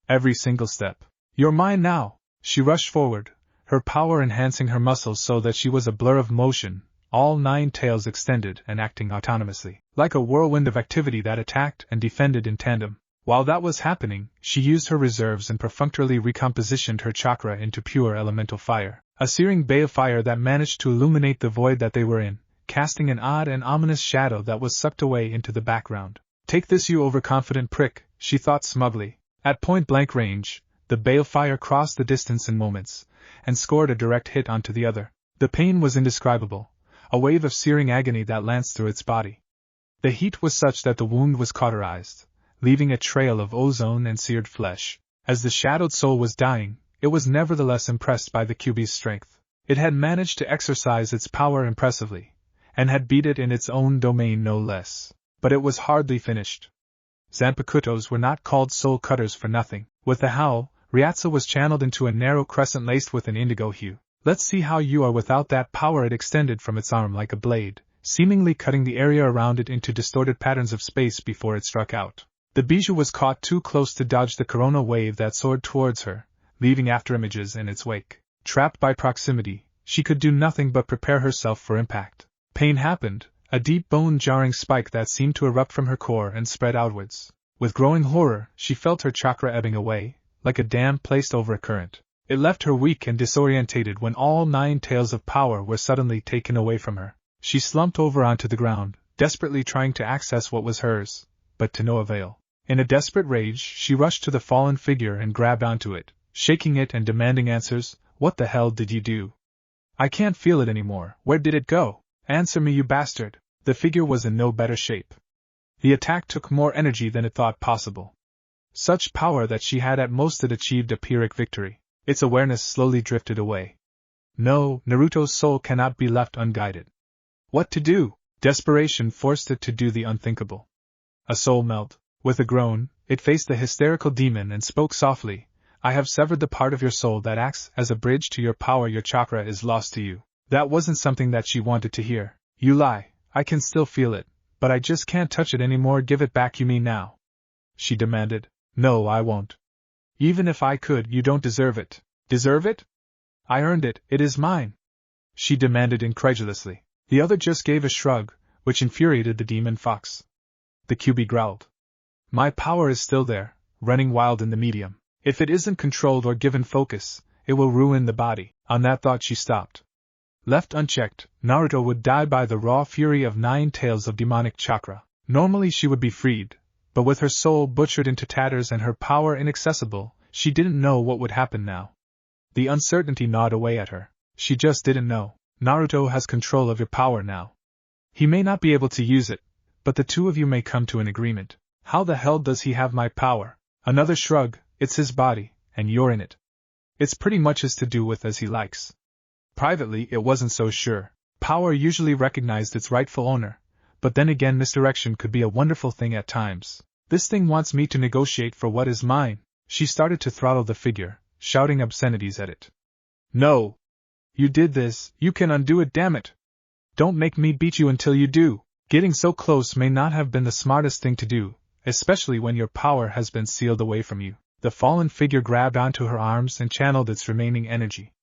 Every single step. You're mine now. She rushed forward, her power enhancing her muscles so that she was a blur of motion, all 9 tails extended and acting autonomously, like a whirlwind of activity that attacked and defended in tandem. While that was happening, she used her reserves and perfunctorily recompositioned her chakra into pure elemental fire, a searing bay of fire that managed to illuminate the void that they were in, casting an odd and ominous shadow that was sucked away into the background. Take this, you overconfident prick, she thought smugly. At point-blank range, the bay of fire crossed the distance in moments, and scored a direct hit onto the other. The pain was indescribable, a wave of searing agony that lanced through its body. The heat was such that the wound was cauterized, leaving a trail of ozone and seared flesh. As the shadowed soul was dying, it was nevertheless impressed by the Kyuubi's strength. It had managed to exercise its power impressively, and had beat it in its own domain no less. But it was hardly finished. Zanpakutos were not called soul cutters for nothing. With a howl, Ryatsu was channeled into a narrow crescent laced with an indigo hue. Let's see how you are without that power. It extended from its arm like a blade, seemingly cutting the area around it into distorted patterns of space before it struck out. The bijou was caught too close to dodge the corona wave that soared towards her, leaving afterimages in its wake. Trapped by proximity, she could do nothing but prepare herself for impact. Pain happened, a deep bone-jarring spike that seemed to erupt from her core and spread outwards. With growing horror, she felt her chakra ebbing away, like a dam placed over a current. It left her weak and disorientated when all 9 tails of power were suddenly taken away from her. She slumped over onto the ground, desperately trying to access what was hers, but to no avail. In a desperate rage, she rushed to the fallen figure and grabbed onto it, shaking it and demanding answers. What the hell did you do? I can't feel it anymore. Where did it go? Answer me, you bastard. The figure was in no better shape. The attack took more energy than it thought possible. Such power that she had at most it achieved a Pyrrhic victory. Its awareness slowly drifted away. No, Naruto's soul cannot be left unguided. What to do? Desperation forced it to do the unthinkable. A soul melt. With a groan, it faced the hysterical demon and spoke softly. I have severed the part of your soul that acts as a bridge to your power. Your chakra is lost to you. That wasn't something that she wanted to hear. You lie. I can still feel it, but I just can't touch it anymore. Give it back, you mean now? She demanded. No, I won't. Even if I could, you don't deserve it. Deserve it? I earned it. It is mine. She demanded incredulously. The other just gave a shrug, which infuriated the demon fox. The Kyuubi growled. My power is still there, running wild in the medium. If it isn't controlled or given focus, it will ruin the body. On that thought she stopped. Left unchecked, Naruto would die by the raw fury of 9 tails of demonic chakra. Normally she would be freed, but with her soul butchered into tatters and her power inaccessible, she didn't know what would happen now. The uncertainty gnawed away at her. She just didn't know. Naruto has control of your power now. He may not be able to use it, but the two of you may come to an agreement. How the hell does he have my power? Another shrug. It's his body, and you're in it. It's pretty much his to do with as he likes. Privately, it wasn't so sure. Power usually recognized its rightful owner, but then again misdirection could be a wonderful thing at times. This thing wants me to negotiate for what is mine. She started to throttle the figure, shouting obscenities at it. No! You did this, you can undo it, damn it! Don't make me beat you until you do. Getting so close may not have been the smartest thing to do, especially when your power has been sealed away from you. The fallen figure grabbed onto her arms and channeled its remaining energy.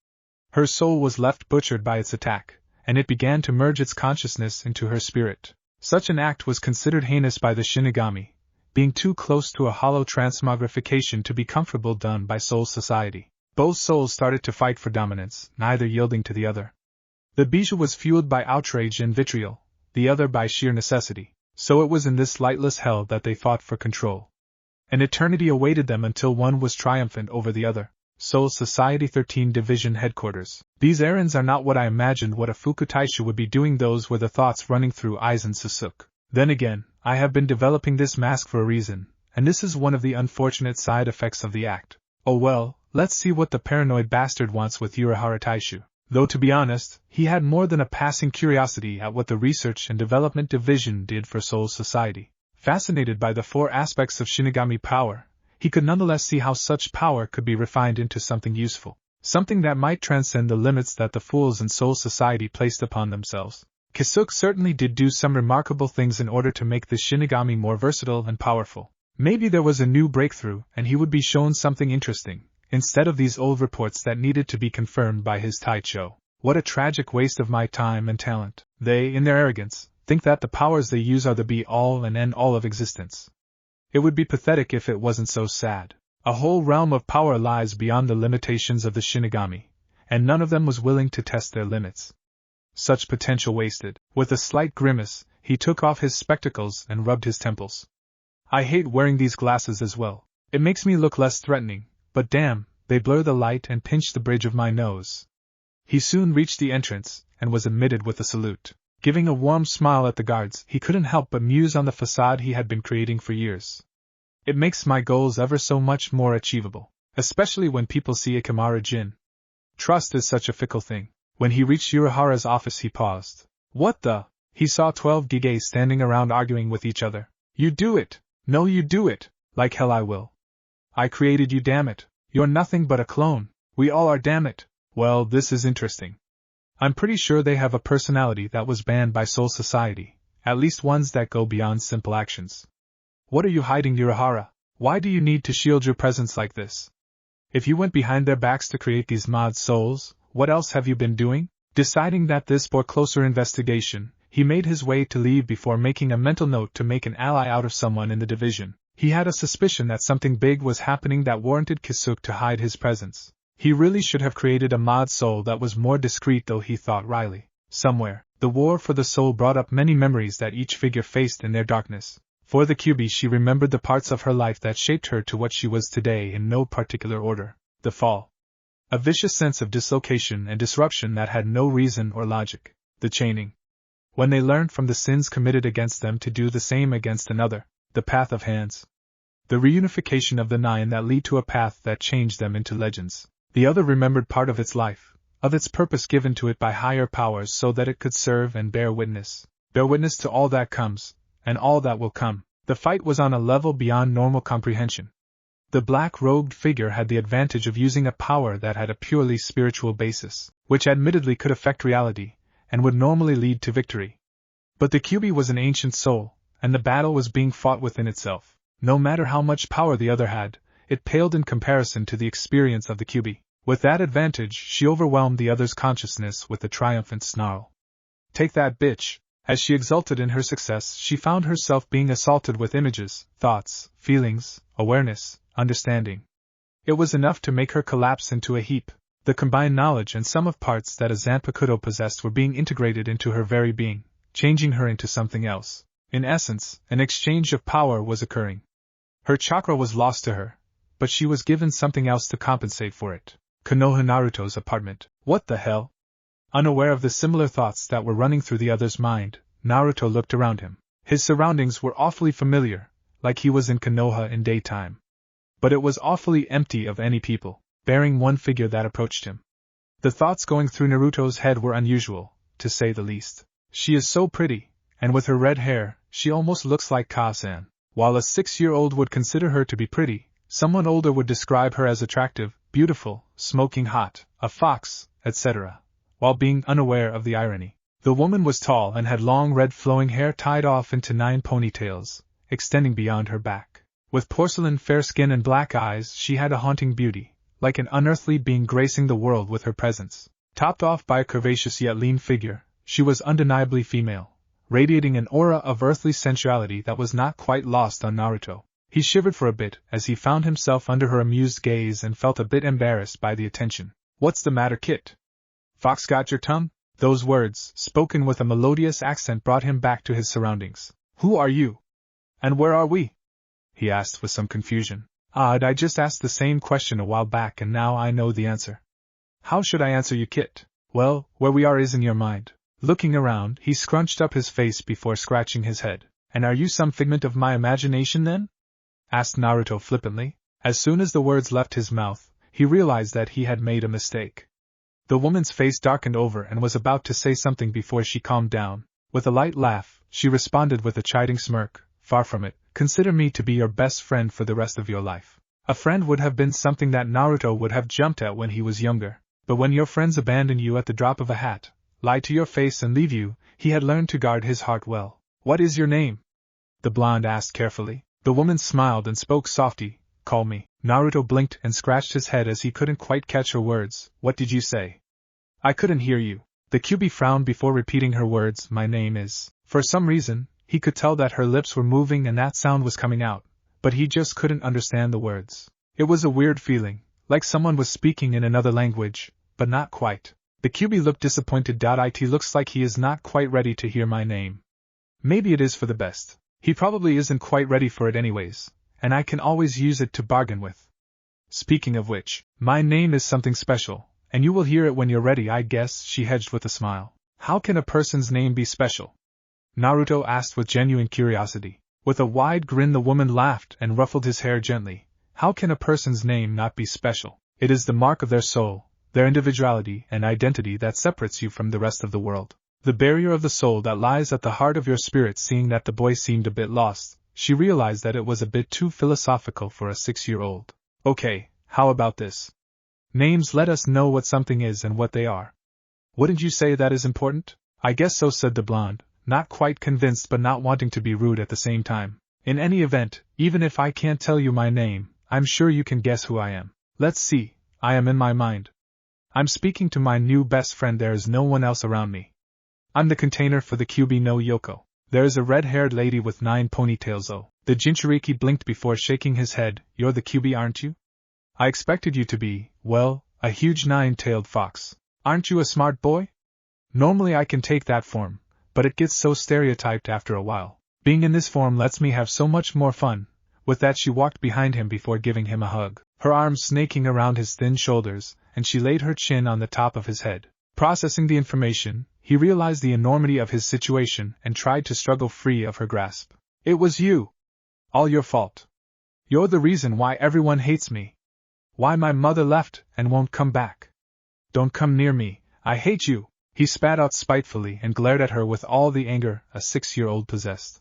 Her soul was left butchered by its attack, and it began to merge its consciousness into her spirit. Such an act was considered heinous by the Shinigami, being too close to a hollow transmogrification to be comfortable done by soul society. Both souls started to fight for dominance, neither yielding to the other. The bijou was fueled by outrage and vitriol, the other by sheer necessity. So it was in this lightless hell that they fought for control. An eternity awaited them until one was triumphant over the other. Soul Society 13 Division Headquarters. These errands are not what I imagined what a Fukutaishu would be doing. Those were the thoughts running through Aizen Sasuke. Then again, I have been developing this mask for a reason, and this is one of the unfortunate side effects of the act. Oh well, let's see what the paranoid bastard wants with Urahara Taishu. Though to be honest, he had more than a passing curiosity at what the Research and Development Division did for Soul Society. Fascinated by the 4 aspects of Shinigami power, he could nonetheless see how such power could be refined into something useful, something that might transcend the limits that the fools in Soul Society placed upon themselves. Kisuke certainly did do some remarkable things in order to make the Shinigami more versatile and powerful. Maybe there was a new breakthrough, and he would be shown something interesting, instead of these old reports that needed to be confirmed by his Taicho. What a tragic waste of my time and talent. They, in their arrogance, think that the powers they use are the be-all and end-all of existence. It would be pathetic if it wasn't so sad. A whole realm of power lies beyond the limitations of the Shinigami, and none of them was willing to test their limits. Such potential wasted. With a slight grimace, he took off his spectacles and rubbed his temples. I hate wearing these glasses as well. It makes me look less threatening, but damn, they blur the light and pinch the bridge of my nose. He soon reached the entrance, and was admitted with a salute. Giving a warm smile at the guards, he couldn't help but muse on the facade he had been creating for years. It makes my goals ever so much more achievable, especially when people see Ikemara Jin. Trust is such a fickle thing. When he reached Urahara's office he paused. What the? He saw 12 Gige standing around arguing with each other. You do it! No, you do it! Like hell I will. I created you, damn it! You're nothing but a clone. We all are, damn it! Well, this is interesting. I'm pretty sure they have a personality that was banned by Soul Society, at least ones that go beyond simple actions. What are you hiding, Urahara? Why do you need to shield your presence like this? If you went behind their backs to create these mod souls, what else have you been doing? Deciding that this bore closer investigation, he made his way to leave before making a mental note to make an ally out of someone in the division. He had a suspicion that something big was happening that warranted Kisuke to hide his presence. He really should have created a mod soul that was more discreet, though, he thought wryly. Somewhere, the war for the soul brought up many memories that each figure faced in their darkness. For the Kyuubi, she remembered the parts of her life that shaped her to what she was today in no particular order. The fall. A vicious sense of dislocation and disruption that had no reason or logic. The chaining. When they learned from the sins committed against them to do the same against another. The path of hands. The reunification of the 9 that lead to a path that changed them into legends. The other remembered part of its life, of its purpose given to it by higher powers so that it could serve and bear witness to all that comes, and all that will come. The fight was on a level beyond normal comprehension. The black-robed figure had the advantage of using a power that had a purely spiritual basis, which admittedly could affect reality, and would normally lead to victory. But the Kyuubi was an ancient soul, and the battle was being fought within itself. No matter how much power the other had, it paled in comparison to the experience of the Kyuubi. With that advantage, she overwhelmed the other's consciousness with a triumphant snarl. Take that, bitch! As she exulted in her success, she found herself being assaulted with images, thoughts, feelings, awareness, understanding. It was enough to make her collapse into a heap. The combined knowledge and sum of parts that a Zanpakuto possessed were being integrated into her very being, changing her into something else. In essence, an exchange of power was occurring. Her chakra was lost to her, but she was given something else to compensate for it. Konoha Naruto's apartment. What the hell? Unaware of the similar thoughts that were running through the other's mind, Naruto looked around him. His surroundings were awfully familiar, like he was in Konoha in daytime. But it was awfully empty of any people, bearing one figure that approached him. The thoughts going through Naruto's head were unusual, to say the least. She is so pretty, and with her red hair, she almost looks like Ka-san. While a 6-year-old would consider her to be pretty, someone older would describe her as attractive, beautiful, smoking hot, a fox, etc., while being unaware of the irony. The woman was tall and had long red flowing hair tied off into 9 ponytails, extending beyond her back. With porcelain fair skin and black eyes, she had a haunting beauty, like an unearthly being gracing the world with her presence. Topped off by a curvaceous yet lean figure, she was undeniably female, radiating an aura of earthly sensuality that was not quite lost on Naruto. He shivered for a bit as he found himself under her amused gaze and felt a bit embarrassed by the attention. What's the matter, Kit? Fox got your tongue? Those words, spoken with a melodious accent, brought him back to his surroundings. Who are you? And where are we? He asked with some confusion. Odd, I just asked the same question a while back and now I know the answer. How should I answer you, Kit? Well, where we are is in your mind. Looking around, he scrunched up his face before scratching his head. And are you some figment of my imagination then? Asked Naruto flippantly. As soon as the words left his mouth, he realized that he had made a mistake. The woman's face darkened over and was about to say something before she calmed down. With a light laugh, she responded with a chiding smirk. Far from it, consider me to be your best friend for the rest of your life. A friend would have been something that Naruto would have jumped at when he was younger, but when your friends abandon you at the drop of a hat, lie to your face and leave you, he had learned to guard his heart well. What is your name? The blonde asked carefully. The woman smiled and spoke softly, call me. Naruto blinked and scratched his head as he couldn't quite catch her words. What did you say? I couldn't hear you. The Kyuubi frowned before repeating her words. My name is. For some reason, he could tell that her lips were moving and that sound was coming out, but he just couldn't understand the words. It was a weird feeling, like someone was speaking in another language, but not quite. The Kyuubi looked disappointed. It looks like he is not quite ready to hear my name. Maybe it is for the best. He probably isn't quite ready for it anyways, and I can always use it to bargain with. Speaking of which, my name is something special, and you will hear it when you're ready, I guess, she hedged with a smile. How can a person's name be special? Naruto asked with genuine curiosity. With a wide grin the woman laughed and ruffled his hair gently. How can a person's name not be special? It is the mark of their soul, their individuality and identity that separates you from the rest of the world. The barrier of the soul that lies at the heart of your spirit. Seeing that the boy seemed a bit lost, she realized that it was a bit too philosophical for a 6-year-old. Okay, how about this? Names let us know what something is and what they are. Wouldn't you say that is important? I guess so, said the blonde, not quite convinced but not wanting to be rude at the same time. In any event, even if I can't tell you my name, I'm sure you can guess who I am. Let's see, I am in my mind. I'm speaking to my new best friend. There is no one else around me. I'm the container for the Kyuubi no Yoko. There is a red-haired lady with 9 ponytails. Oh. The Jinchuriki blinked before shaking his head. You're the Kyuubi, aren't you? I expected you to be, well, a huge 9-tailed fox. Aren't you a smart boy? Normally I can take that form, but it gets so stereotyped after a while. Being in this form lets me have so much more fun. With that she walked behind him before giving him a hug, her arms snaking around his thin shoulders, and she laid her chin on the top of his head. Processing the information, he realized the enormity of his situation and tried to struggle free of her grasp. It was you. All your fault. You're the reason why everyone hates me. Why my mother left and won't come back. Don't come near me, I hate you. He spat out spitefully and glared at her with all the anger a 6-year-old possessed.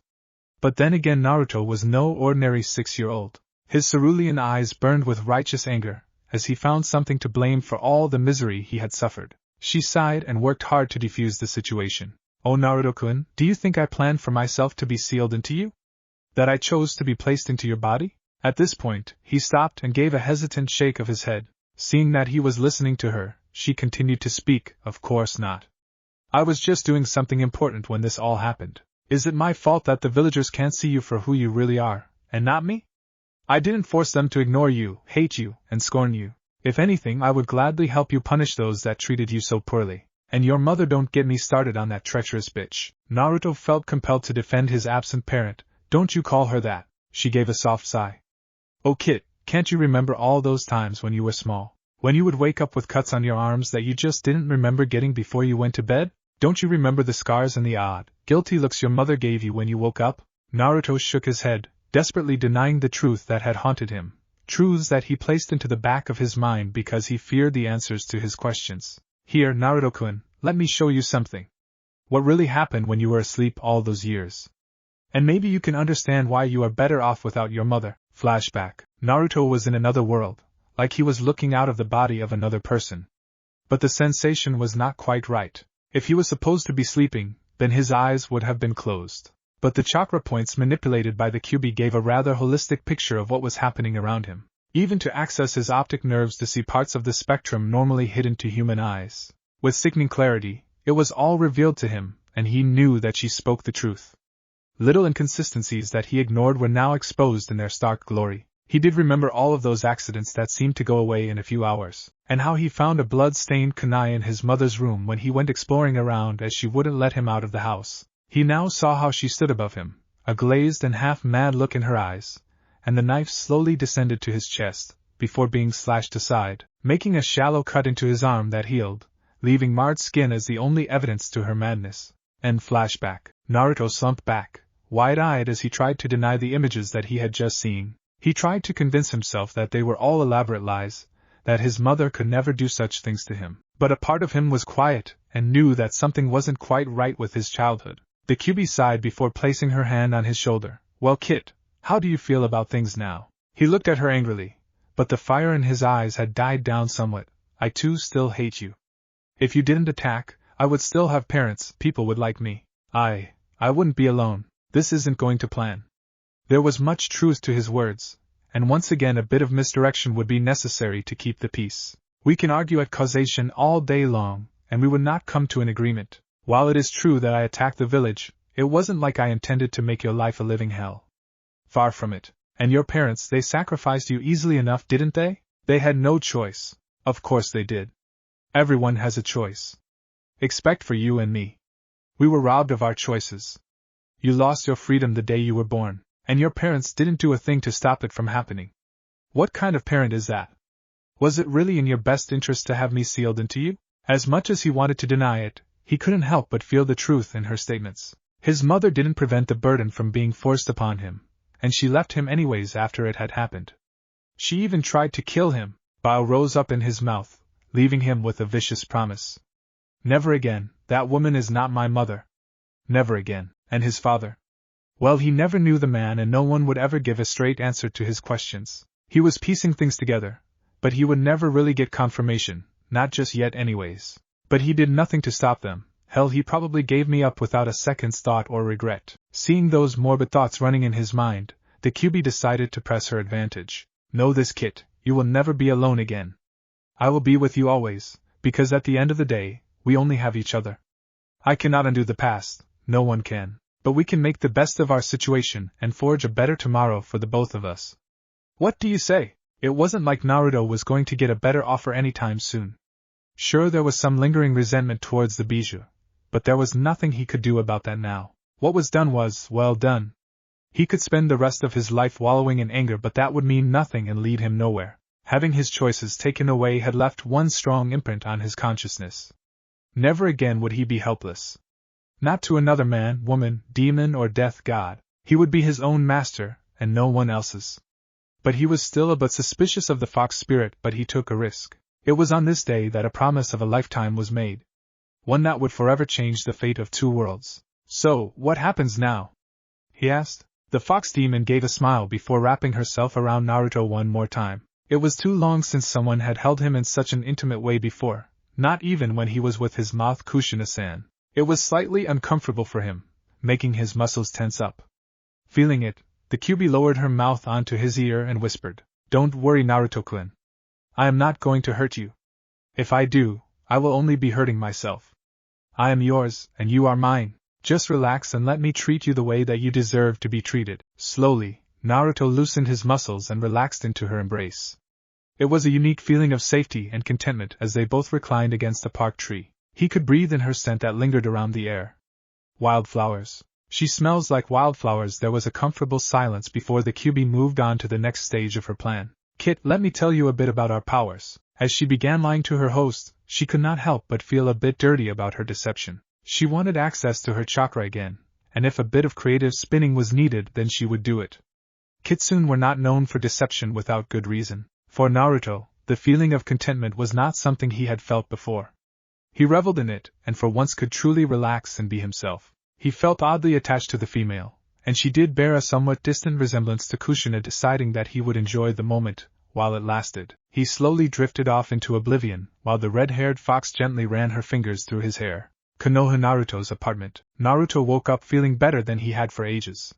But then again, Naruto was no ordinary 6-year-old. His cerulean eyes burned with righteous anger, as he found something to blame for all the misery he had suffered. She sighed and worked hard to defuse the situation. Oh Naruto-kun, do you think I planned for myself to be sealed into you? That I chose to be placed into your body? At this point, he stopped and gave a hesitant shake of his head. Seeing that he was listening to her, she continued to speak. Of course not. I was just doing something important when this all happened. Is it my fault that the villagers can't see you for who you really are, and not me? I didn't force them to ignore you, hate you, and scorn you. If anything, I would gladly help you punish those that treated you so poorly. And your mother, don't get me started on that treacherous bitch. Naruto felt compelled to defend his absent parent. Don't you call her that? She gave a soft sigh. Oh kid, can't you remember all those times when you were small? When you would wake up with cuts on your arms that you just didn't remember getting before you went to bed? Don't you remember the scars and the odd, guilty looks your mother gave you when you woke up? Naruto shook his head, desperately denying the truth that had haunted him, truths that he placed into the back of his mind because he feared the answers to his questions. Here, Naruto-kun, let me show you something. What really happened when you were asleep all those years. And maybe you can understand why you are better off without your mother. Flashback. Naruto was in another world, like he was looking out of the body of another person. But the sensation was not quite right. If he was supposed to be sleeping, then his eyes would have been closed. But the chakra points manipulated by the Kyuubi gave a rather holistic picture of what was happening around him, even to access his optic nerves to see parts of the spectrum normally hidden to human eyes. With sickening clarity, it was all revealed to him, and he knew that she spoke the truth. Little inconsistencies that he ignored were now exposed in their stark glory. He did remember all of those accidents that seemed to go away in a few hours, and how he found a blood-stained kunai in his mother's room when he went exploring around as she wouldn't let him out of the house. He now saw how she stood above him, a glazed and half-mad look in her eyes, and the knife slowly descended to his chest, before being slashed aside, making a shallow cut into his arm that healed, leaving marred skin as the only evidence to her madness. End flashback. Naruto slumped back, wide-eyed as he tried to deny the images that he had just seen. He tried to convince himself that they were all elaborate lies, that his mother could never do such things to him. But a part of him was quiet, and knew that something wasn't quite right with his childhood. The Kyuubi sighed before placing her hand on his shoulder. Well kid, how do you feel about things now? He looked at her angrily, but the fire in his eyes had died down somewhat. I too still hate you. If you didn't attack, I would still have parents, people would like me. I wouldn't be alone. This isn't going to plan. There was much truth to his words, and once again a bit of misdirection would be necessary to keep the peace. We can argue at causation all day long, and we would not come to an agreement. While it is true that I attacked the village, it wasn't like I intended to make your life a living hell. Far from it. And your parents, they sacrificed you easily enough, didn't they? They had no choice. Of course they did. Everyone has a choice. Except for you and me. We were robbed of our choices. You lost your freedom the day you were born, and your parents didn't do a thing to stop it from happening. What kind of parent is that? Was it really in your best interest to have me sealed into you? As much as he wanted to deny it, he couldn't help but feel the truth in her statements. His mother didn't prevent the burden from being forced upon him, and she left him anyways after it had happened. She even tried to kill him. Bile rose up in his mouth, leaving him with a vicious promise. Never again, that woman is not my mother. Never again. And his father? Well, he never knew the man and no one would ever give a straight answer to his questions. He was piecing things together, but he would never really get confirmation, not just yet anyways. But he did nothing to stop them. Hell, he probably gave me up without a second's thought or regret. Seeing those morbid thoughts running in his mind, the QB decided to press her advantage. Know this, Kit, you will never be alone again. I will be with you always, because at the end of the day, we only have each other. I cannot undo the past, no one can, but we can make the best of our situation and forge a better tomorrow for the both of us. What do you say? It wasn't like Naruto was going to get a better offer anytime soon. Sure, there was some lingering resentment towards the bijou, but there was nothing he could do about that now. What was done was, well done. He could spend the rest of his life wallowing in anger, but that would mean nothing and lead him nowhere. Having his choices taken away had left one strong imprint on his consciousness. Never again would he be helpless. Not to another man, woman, demon, or death god. He would be his own master, and no one else's. But he was still a bit suspicious of the fox spirit, but he took a risk. It was on this day that a promise of a lifetime was made. One that would forever change the fate of two worlds. So, what happens now? He asked. The fox demon gave a smile before wrapping herself around Naruto one more time. It was too long since someone had held him in such an intimate way before, not even when he was with his mouth Kushina-san. It was slightly uncomfortable for him, making his muscles tense up. Feeling it, the QB lowered her mouth onto his ear and whispered, "Don't worry, Naruto-kun. I am not going to hurt you. If I do, I will only be hurting myself. I am yours, and you are mine. Just relax and let me treat you the way that you deserve to be treated." Slowly, Naruto loosened his muscles and relaxed into her embrace. It was a unique feeling of safety and contentment as they both reclined against a park tree. He could breathe in her scent that lingered around the air. Wildflowers. She smells like wildflowers. There was a comfortable silence before the QB moved on to the next stage of her plan. Kit, let me tell you a bit about our powers. As she began lying to her host, she could not help but feel a bit dirty about her deception. She wanted access to her chakra again, and if a bit of creative spinning was needed, then she would do it. Kitsune were not known for deception without good reason. For Naruto, the feeling of contentment was not something he had felt before. He reveled in it, and for once could truly relax and be himself. He felt oddly attached to the female, and she did bear a somewhat distant resemblance to Kushina. Deciding that he would enjoy the moment while it lasted, he slowly drifted off into oblivion, while the red-haired fox gently ran her fingers through his hair. Konoha Naruto's apartment. Naruto woke up feeling better than he had for ages.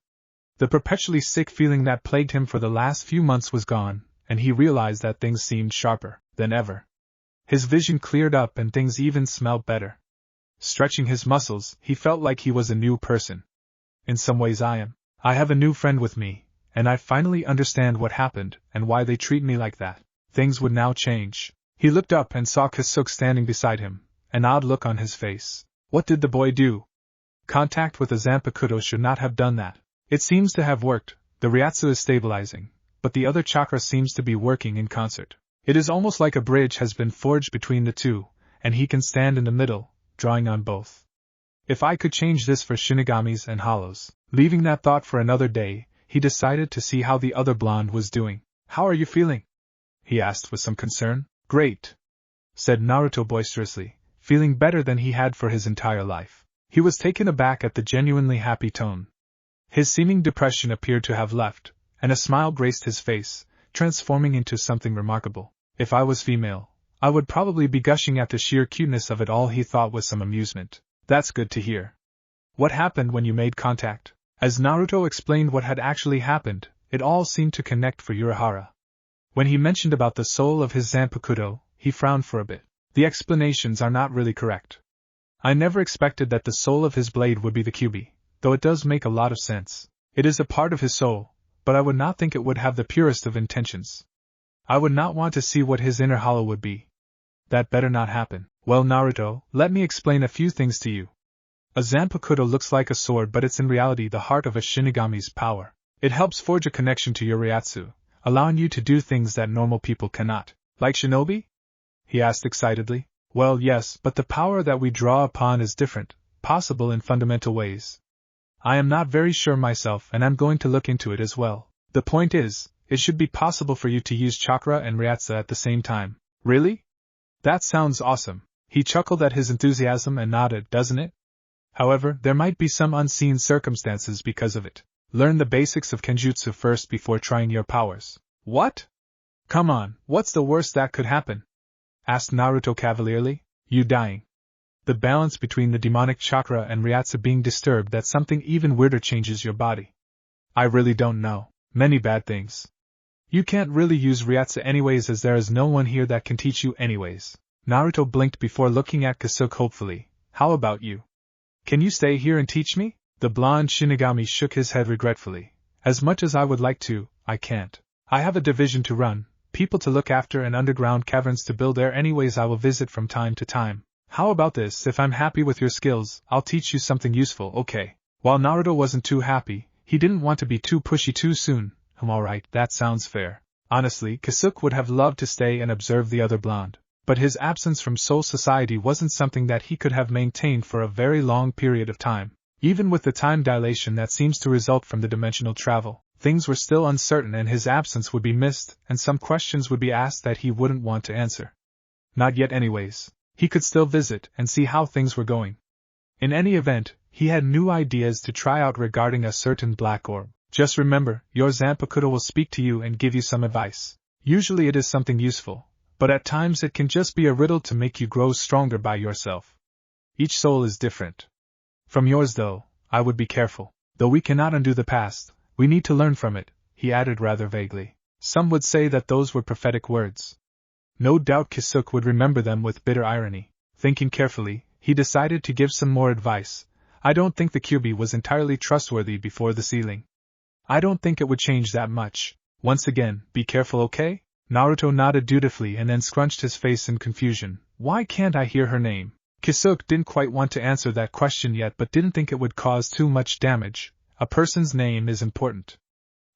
The perpetually sick feeling that plagued him for the last few months was gone, and he realized that things seemed sharper than ever. His vision cleared up and things even smelled better. Stretching his muscles, he felt like he was a new person. In some ways I have a new friend with me, and I finally understand what happened and why they treat me like that. Things would now change. He looked up and saw Kisuke standing beside him, an odd look on his face. What did the boy do? Contact with the Zanpakuto should not have done that. It seems to have worked. The Ryatsu is stabilizing, but the other chakra seems to be working in concert. It is almost like a bridge has been forged between the two, and he can stand in the middle, drawing on both. If I could change this for Shinigamis and Hollows. Leaving that thought for another day, he decided to see how the other blonde was doing. How are you feeling? He asked with some concern. Great, said Naruto boisterously, feeling better than he had for his entire life. He was taken aback at the genuinely happy tone. His seeming depression appeared to have left, and a smile graced his face, transforming into something remarkable. If I was female, I would probably be gushing at the sheer cuteness of it all, he thought with some amusement. That's good to hear. What happened when you made contact? As Naruto explained what had actually happened, It all seemed to connect for Urahara. When he mentioned about the soul of his Zanpakuto, he frowned for a bit. The explanations are not really correct. I never expected that the soul of his blade would be the Kyubi, though it does make a lot of sense. It is a part of his soul, but I would not think it would have the purest of intentions. I would not want to see what his inner hollow would be. That better not happen. Well, Naruto, let me explain a few things to you. A Zanpakuto looks like a sword, but it's in reality the heart of a Shinigami's power. It helps forge a connection to your Ryatsu, allowing you to do things that normal people cannot. Like shinobi? He asked excitedly. Well, yes, but the power that we draw upon is different, possible in fundamental ways. I am not very sure myself, and I'm going to look into it as well. The point is, it should be possible for you to use chakra and Ryatsu at the same time. Really? That sounds awesome. He chuckled at his enthusiasm and nodded, doesn't it? However, there might be some unseen circumstances because of it. Learn the basics of Kenjutsu first before trying your powers. What? Come on, what's the worst that could happen? Asked Naruto cavalierly. You dying. The balance between the demonic chakra and Ryatsu being disturbed, that something even weirder changes your body. I really don't know. Many bad things. You can't really use Ryatsu anyways, as there is no one here that can teach you anyways. Naruto blinked before looking at Kisuke hopefully. How about you? Can you stay here and teach me? The blonde Shinigami shook his head regretfully. As much as I would like to, I can't. I have a division to run, people to look after, and underground caverns to build there anyways. I will visit from time to time. How about this? If I'm happy with your skills, I'll teach you something useful, okay? While Naruto wasn't too happy, he didn't want to be too pushy too soon. Alright, that sounds fair. Honestly, Kisuke would have loved to stay and observe the other blonde. But his absence from Soul Society wasn't something that he could have maintained for a very long period of time. Even with the time dilation that seems to result from the dimensional travel, things were still uncertain, and his absence would be missed, and some questions would be asked that he wouldn't want to answer. Not yet anyways. He could still visit and see how things were going. In any event, he had new ideas to try out regarding a certain black orb. Just remember, your Zanpakuto will speak to you and give you some advice. Usually it is something useful, but at times it can just be a riddle to make you grow stronger by yourself. Each soul is different. From yours though, I would be careful. Though we cannot undo the past, we need to learn from it, he added rather vaguely. Some would say that those were prophetic words. No doubt Kisuke would remember them with bitter irony. Thinking carefully, he decided to give some more advice. I don't think the Kyubi was entirely trustworthy before the sealing. I don't think it would change that much. Once again, be careful, okay? Naruto nodded dutifully and then scrunched his face in confusion. Why can't I hear her name? Kisuke didn't quite want to answer that question yet, but didn't think it would cause too much damage. A person's name is important.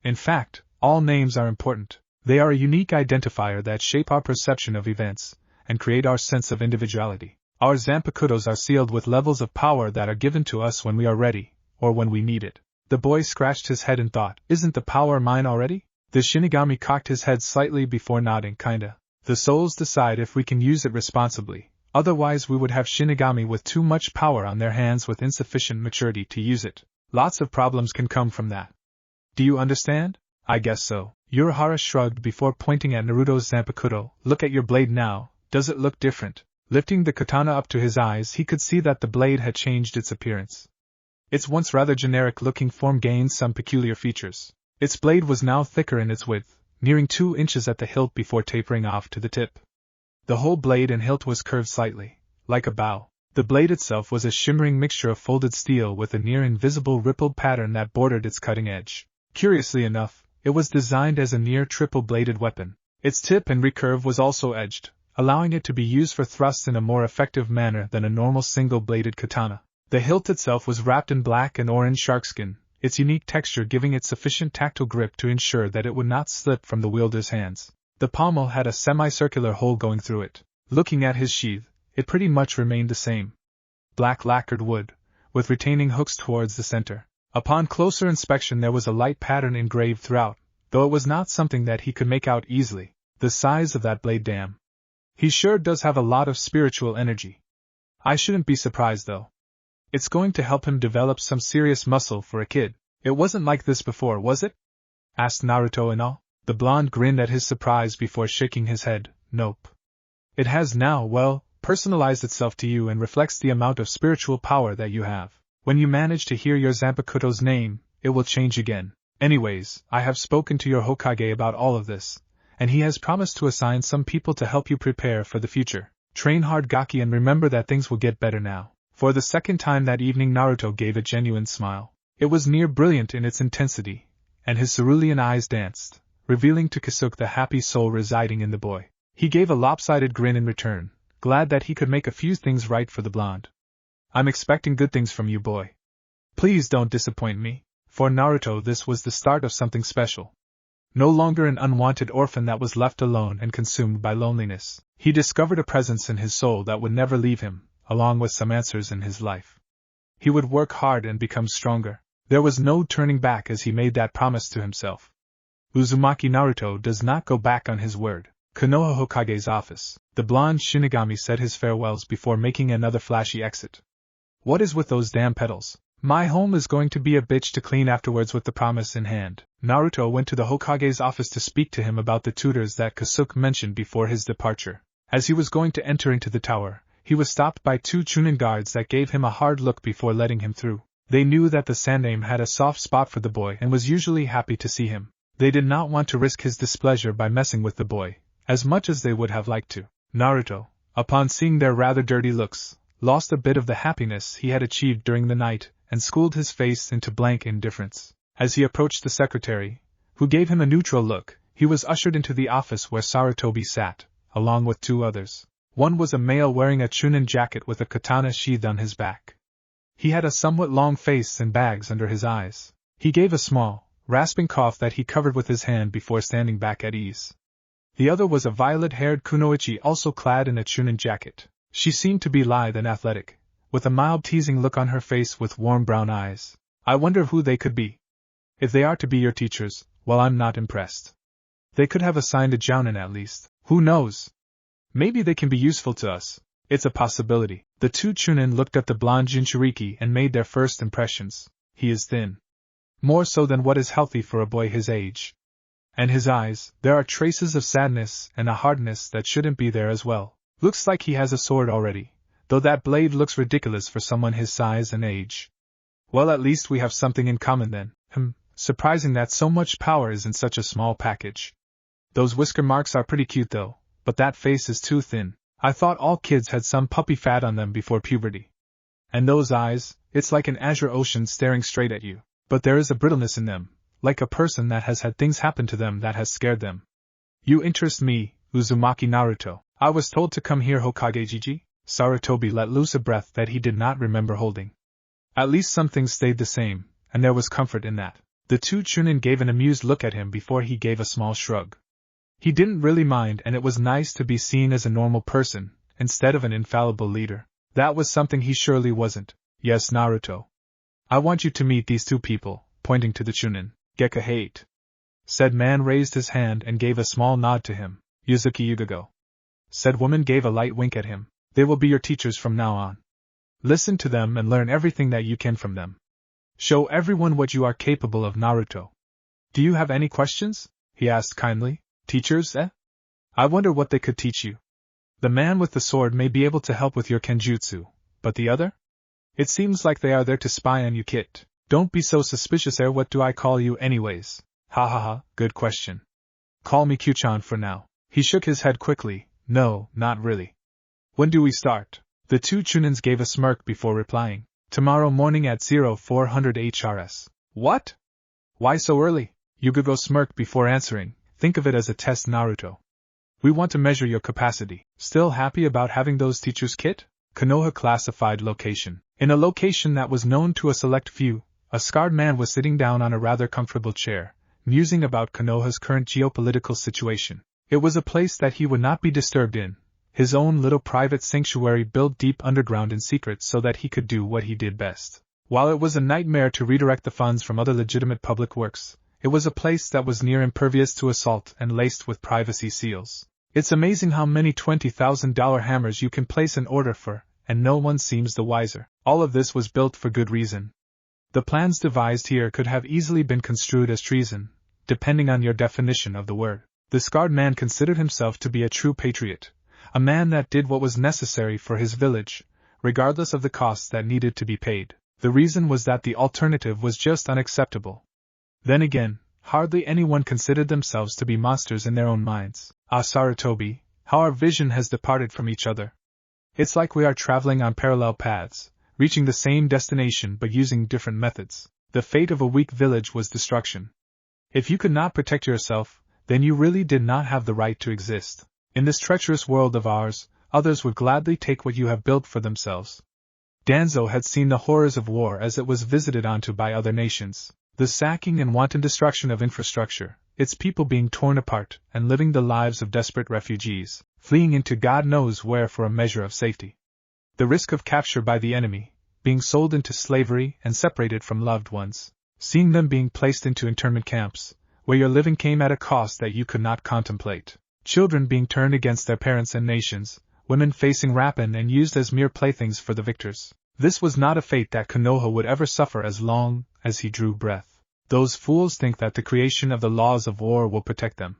In fact, all names are important. They are a unique identifier that shape our perception of events, and create our sense of individuality. Our Zanpakutos are sealed with levels of power that are given to us when we are ready, or when we need it. The boy scratched his head and thought, isn't the power mine already? The Shinigami cocked his head slightly before nodding, kinda. The souls decide if we can use it responsibly, otherwise we would have Shinigami with too much power on their hands with insufficient maturity to use it. Lots of problems can come from that. Do you understand? I guess so. Urahara shrugged before pointing at Naruto's Zanpakuto. Look at your blade now, does it look different? Lifting the katana up to his eyes, he could see that the blade had changed its appearance. Its once rather generic-looking form gained some peculiar features. Its blade was now thicker in its width, nearing 2 inches at the hilt before tapering off to the tip. The whole blade and hilt was curved slightly, like a bow. The blade itself was a shimmering mixture of folded steel with a near-invisible rippled pattern that bordered its cutting edge. Curiously enough, it was designed as a near-triple-bladed weapon. Its tip and recurve was also edged, allowing it to be used for thrusts in a more effective manner than a normal single-bladed katana. The hilt itself was wrapped in black and orange sharkskin, its unique texture giving it sufficient tactile grip to ensure that it would not slip from the wielder's hands. The pommel had a semicircular hole going through it. Looking at his sheath, it pretty much remained the same. Black lacquered wood, with retaining hooks towards the center. Upon closer inspection there was a light pattern engraved throughout, though it was not something that he could make out easily. The size of that blade, damn. He sure does have a lot of spiritual energy. I shouldn't be surprised though. It's going to help him develop some serious muscle for a kid. It wasn't like this before, was it? Asked Naruto in awe. The blonde grinned at his surprise before shaking his head. Nope. It has now, well, personalized itself to you and reflects the amount of spiritual power that you have. When you manage to hear your Zanpakuto's name, it will change again. Anyways, I have spoken to your Hokage about all of this, and he has promised to assign some people to help you prepare for the future. Train hard, Gaki, and remember that things will get better now. For the second time that evening, Naruto gave a genuine smile. It was near brilliant in its intensity, and his cerulean eyes danced, revealing to Kisuke the happy soul residing in the boy. He gave a lopsided grin in return, glad that he could make a few things right for the blonde. I'm expecting good things from you, boy. Please don't disappoint me. For Naruto, this was the start of something special. No longer an unwanted orphan that was left alone and consumed by loneliness, he discovered a presence in his soul that would never leave him, along with some answers in his life. He would work hard and become stronger. There was no turning back as he made that promise to himself. Uzumaki Naruto does not go back on his word. Konoha Hokage's office. The blonde Shinigami said his farewells before making another flashy exit. What is with those damn petals? My home is going to be a bitch to clean afterwards. With the promise in hand, Naruto went to the Hokage's office to speak to him about the tutors that Kisuke mentioned before his departure. As he was going to enter into the tower, he was stopped by two Chunin guards that gave him a hard look before letting him through. They knew that the Sandaime had a soft spot for the boy and was usually happy to see him. They did not want to risk his displeasure by messing with the boy, as much as they would have liked to. Naruto, upon seeing their rather dirty looks, lost a bit of the happiness he had achieved during the night, and schooled his face into blank indifference. As he approached the secretary, who gave him a neutral look, he was ushered into the office where Sarutobi sat, along with two others. One was a male wearing a Chunin jacket with a katana sheathed on his back. He had a somewhat long face and bags under his eyes. He gave a small, rasping cough that he covered with his hand before standing back at ease. The other was a violet-haired kunoichi also clad in a Chunin jacket. She seemed to be lithe and athletic, with a mild teasing look on her face with warm brown eyes. I wonder who they could be. If they are to be your teachers, well, I'm not impressed. They could have assigned a jounin at least. Who knows? Maybe they can be useful to us. It's a possibility. The two Chunin looked at the blonde Jinchuriki and made their first impressions. He is thin. More so than what is healthy for a boy his age. And his eyes, there are traces of sadness and a hardness that shouldn't be there as well. Looks like he has a sword already, though that blade looks ridiculous for someone his size and age. Well, at least we have something in common then. Surprising that so much power is in such a small package. Those whisker marks are pretty cute though, but that face is too thin. I thought all kids had some puppy fat on them before puberty. And those eyes, it's like an azure ocean staring straight at you. But there is a brittleness in them, like a person that has had things happen to them that has scared them. You interest me, Uzumaki Naruto. I was told to come here, Hokage Jiji. Sarutobi let loose a breath that he did not remember holding. At least some things stayed the same, and there was comfort in that. The two Chunin gave an amused look at him before he gave a small shrug. He didn't really mind, and it was nice to be seen as a normal person, instead of an infallible leader. That was something he surely wasn't. Yes, Naruto. I want you to meet these two people, pointing to the Chunin. Gekka hate. Said man raised his hand and gave a small nod to him. Yuzuki Yugago. Said woman gave a light wink at him. They will be your teachers from now on. Listen to them and learn everything that you can from them. Show everyone what you are capable of, Naruto. Do you have any questions? He asked kindly. Teachers, eh? I wonder what they could teach you. The man with the sword may be able to help with your kenjutsu, but the other? It seems like they are there to spy on you, kid. Don't be so suspicious, What do I call you anyways? Ha ha ha, good question. Call me Q-chan for now. He shook his head quickly. No, not really. When do we start? The two Chunins gave a smirk before replying. Tomorrow morning at 0400 HRS. What? Why so early? Yugago smirked before answering. Think of it as a test, Naruto. We want to measure your capacity. Still happy about having those teachers, kid? Konoha classified location. In a location that was known to a select few, a scarred man was sitting down on a rather comfortable chair, musing about Konoha's current geopolitical situation. It was a place that he would not be disturbed in, his own little private sanctuary built deep underground in secret so that he could do what he did best. While it was a nightmare to redirect the funds from other legitimate public works, it was a place that was near impervious to assault and laced with privacy seals. It's amazing how many $20,000 hammers you can place an order for, and no one seems the wiser. All of this was built for good reason. The plans devised here could have easily been construed as treason, depending on your definition of the word. The scarred man considered himself to be a true patriot, a man that did what was necessary for his village, regardless of the costs that needed to be paid. The reason was that the alternative was just unacceptable. Then again, hardly anyone considered themselves to be monsters in their own minds. Ah, Sarutobi, how our vision has departed from each other. It's like we are traveling on parallel paths, reaching the same destination but using different methods. The fate of a weak village was destruction. If you could not protect yourself, then you really did not have the right to exist. In this treacherous world of ours, others would gladly take what you have built for themselves. Danzo had seen the horrors of war as it was visited onto by other nations. The sacking and wanton destruction of infrastructure, its people being torn apart and living the lives of desperate refugees, fleeing into God knows where for a measure of safety. The risk of capture by the enemy, being sold into slavery and separated from loved ones, seeing them being placed into internment camps, where your living came at a cost that you could not contemplate, children being turned against their parents and nations, women facing rapine and used as mere playthings for the victors. This was not a fate that Konoha would ever suffer as long as he drew breath. Those fools think that the creation of the laws of war will protect them.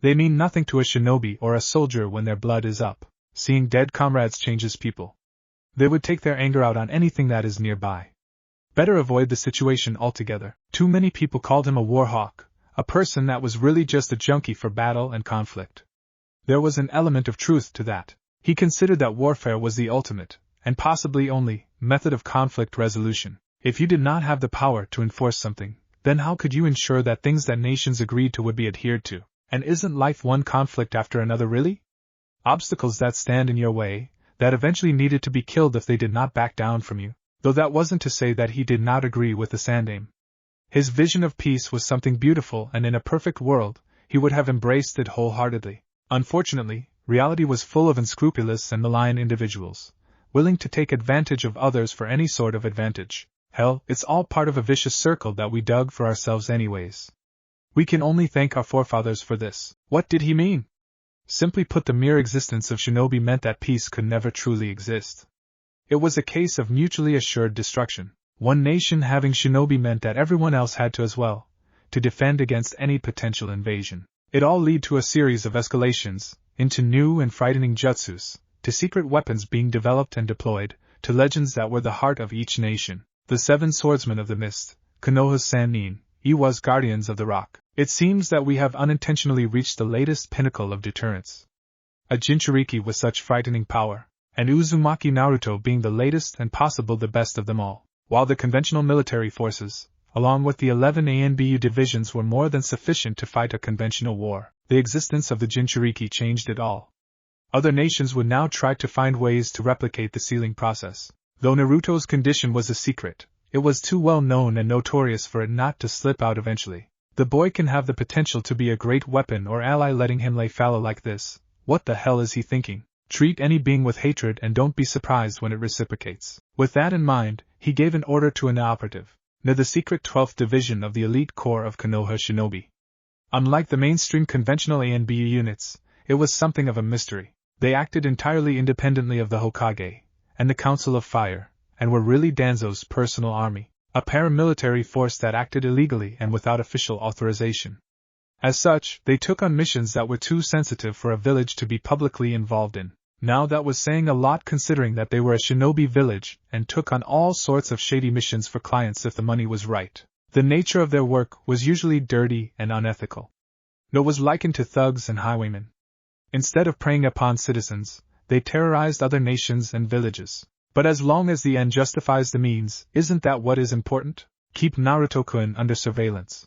They mean nothing to a shinobi or a soldier when their blood is up. Seeing dead comrades changes people. They would take their anger out on anything that is nearby. Better avoid the situation altogether. Too many people called him a war hawk, a person that was really just a junkie for battle and conflict. There was an element of truth to that. He considered that warfare was the ultimate, and possibly only, method of conflict resolution. If you did not have the power to enforce something, then how could you ensure that things that nations agreed to would be adhered to? And isn't life one conflict after another really? Obstacles that stand in your way, that eventually needed to be killed if they did not back down from you, though that wasn't to say that he did not agree with the Sandaime. His vision of peace was something beautiful, and in a perfect world, he would have embraced it wholeheartedly. Unfortunately, reality was full of unscrupulous and malign individuals, willing to take advantage of others for any sort of advantage. Hell, it's all part of a vicious circle that we dug for ourselves anyways. We can only thank our forefathers for this. What did he mean? Simply put, the mere existence of shinobi meant that peace could never truly exist. It was a case of mutually assured destruction. One nation having shinobi meant that everyone else had to as well, to defend against any potential invasion. It all led to a series of escalations, into new and frightening jutsus, to secret weapons being developed and deployed, to legends that were the heart of each nation. The Seven Swordsmen of the Mist, Konoha's Sannin, Iwa's Guardians of the Rock. It seems that we have unintentionally reached the latest pinnacle of deterrence. A Jinchuriki with such frightening power, and Uzumaki Naruto being the latest and possible the best of them all. While the conventional military forces, along with the 11 ANBU divisions, were more than sufficient to fight a conventional war, the existence of the Jinchuriki changed it all. Other nations would now try to find ways to replicate the sealing process. Though Naruto's condition was a secret, it was too well known and notorious for it not to slip out eventually. The boy can have the potential to be a great weapon or ally. Letting him lay fallow like this, what the hell is he thinking? Treat any being with hatred and don't be surprised when it reciprocates. With that in mind, he gave an order to an operative, near the secret 12th division of the elite corps of Konoha shinobi. Unlike the mainstream conventional ANBU units, it was something of a mystery. They acted entirely independently of the Hokage and the Council of Fire, and were really Danzo's personal army, a paramilitary force that acted illegally and without official authorization. As such, they took on missions that were too sensitive for a village to be publicly involved in. Now that was saying a lot, considering that they were a shinobi village and took on all sorts of shady missions for clients if the money was right. The nature of their work was usually dirty and unethical. It was likened to thugs and highwaymen. Instead of preying upon citizens, they terrorized other nations and villages. But as long as the end justifies the means, isn't that what is important? Keep Naruto-kun under surveillance.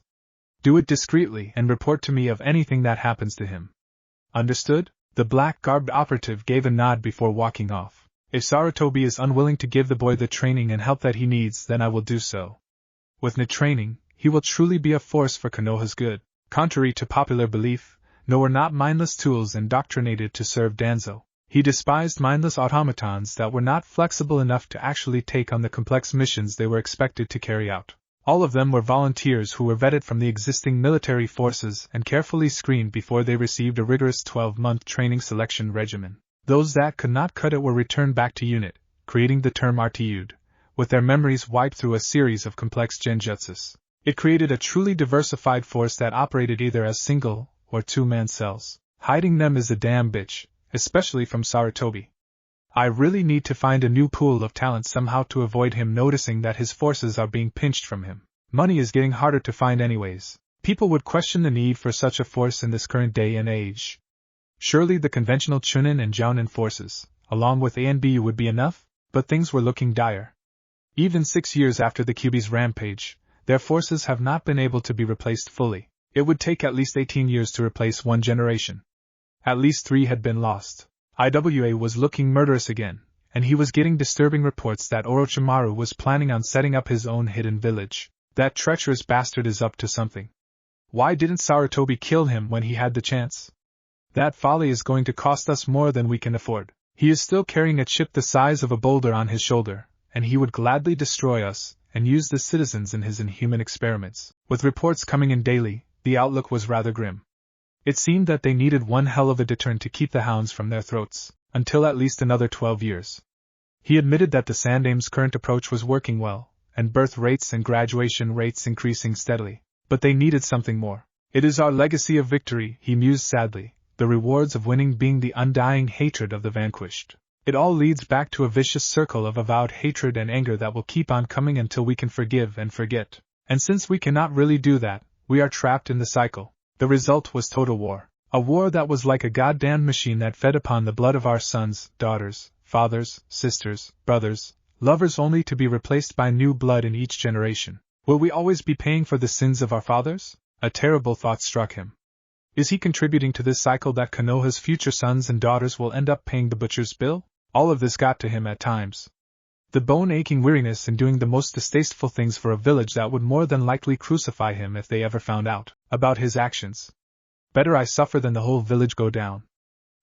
Do it discreetly and report to me of anything that happens to him. Understood? The black-garbed operative gave a nod before walking off. If Sarutobi is unwilling to give the boy the training and help that he needs, then I will do so. With no training, he will truly be a force for Konoha's good. Contrary to popular belief, no were not mindless tools indoctrinated to serve Danzo. He despised mindless automatons that were not flexible enough to actually take on the complex missions they were expected to carry out. All of them were volunteers who were vetted from the existing military forces and carefully screened before they received a rigorous 12-month training selection regimen. Those that could not cut it were returned back to unit, creating the term RTU'd, with their memories wiped through a series of complex genjutsus. It created a truly diversified force that operated either as single or two-man cells. Hiding them is a damn bitch, especially from Sarutobi. I really need to find a new pool of talent somehow to avoid him noticing that his forces are being pinched from him. Money is getting harder to find anyways. People would question the need for such a force in this current day and age. Surely the conventional Chunin and Jounin forces, along with A and B, would be enough, but things were looking dire. Even 6 years after the Kyuubi's rampage, their forces have not been able to be replaced fully. It would take at least 18 years to replace one generation. At least 3 had been lost. Iwa was looking murderous again, and he was getting disturbing reports that Orochimaru was planning on setting up his own hidden village. That treacherous bastard is up to something. Why didn't Sarutobi kill him when he had the chance? That folly is going to cost us more than we can afford. He is still carrying a chip the size of a boulder on his shoulder, and he would gladly destroy us and use the citizens in his inhuman experiments. With reports coming in daily, the outlook was rather grim. It seemed that they needed one hell of a deterrent to keep the hounds from their throats, until at least another 12 years. He admitted that the Sandame's current approach was working well, and birth rates and graduation rates increasing steadily. But they needed something more. It is our legacy of victory, he mused sadly, the rewards of winning being the undying hatred of the vanquished. It all leads back to a vicious circle of avowed hatred and anger that will keep on coming until we can forgive and forget. And since we cannot really do that, we are trapped in the cycle. The result was total war. A war that was like a goddamn machine that fed upon the blood of our sons, daughters, fathers, sisters, brothers, lovers, only to be replaced by new blood in each generation. Will we always be paying for the sins of our fathers? A terrible thought struck him. Is he contributing to this cycle that Konoha's future sons and daughters will end up paying the butcher's bill? All of this got to him at times. The bone-aching weariness in doing the most distasteful things for a village that would more than likely crucify him if they ever found out about his actions. Better I suffer than the whole village go down.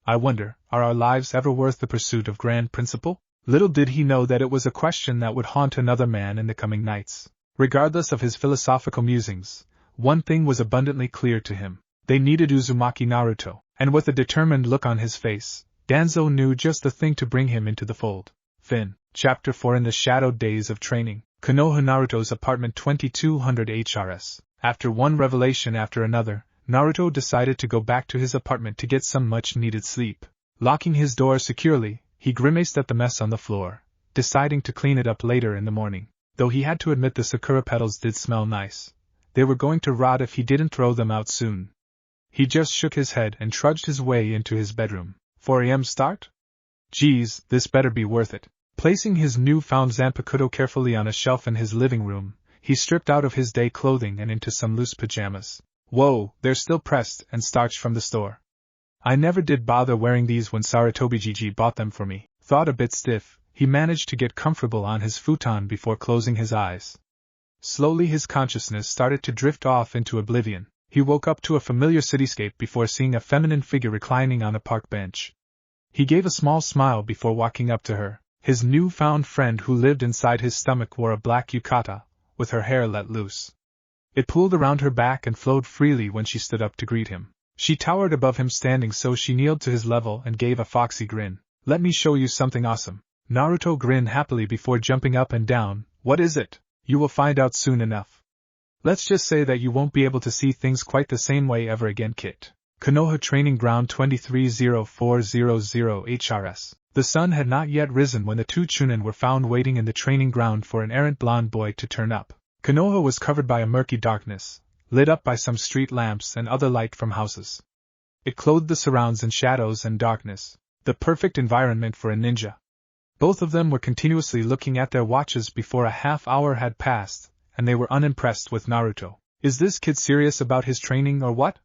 I wonder, are our lives ever worth the pursuit of grand principle? Little did he know that it was a question that would haunt another man in the coming nights. Regardless of his philosophical musings, one thing was abundantly clear to him. They needed Uzumaki Naruto, and with a determined look on his face, Danzo knew just the thing to bring him into the fold. Fin. Chapter 4. In the shadowed days of training, Konoha Naruto's apartment 2200 HRS. After one revelation after another, Naruto decided to go back to his apartment to get some much-needed sleep. Locking his door securely, he grimaced at the mess on the floor, deciding to clean it up later in the morning. Though he had to admit the sakura petals did smell nice. They were going to rot if he didn't throw them out soon. He just shook his head and trudged his way into his bedroom. 4 a.m. start? Geez, this better be worth it. Placing his newfound Zanpakuto carefully on a shelf in his living room, he stripped out of his day clothing and into some loose pajamas. Whoa, they're still pressed and starched from the store. I never did bother wearing these when Sarutobi Gigi bought them for me. Thought a bit stiff, he managed to get comfortable on his futon before closing his eyes. Slowly his consciousness started to drift off into oblivion. He woke up to a familiar cityscape before seeing a feminine figure reclining on a park bench. He gave a small smile before walking up to her. His newfound friend who lived inside his stomach wore a black yukata, with her hair let loose. It pooled around her back and flowed freely when she stood up to greet him. She towered above him standing, so she kneeled to his level and gave a foxy grin. Let me show you something awesome. Naruto grinned happily before jumping up and down. What is it? You will find out soon enough. Let's just say that you won't be able to see things quite the same way ever again, Kit. Konoha Training Ground 230400 HRS. The sun had not yet risen when the two Chunin were found waiting in the training ground for an errant blonde boy to turn up. Konoha was covered by a murky darkness, lit up by some street lamps and other light from houses. It clothed the surrounds in shadows and darkness, the perfect environment for a ninja. Both of them were continuously looking at their watches before a half-hour had passed, and they were unimpressed with Naruto. Is this kid serious about his training or what?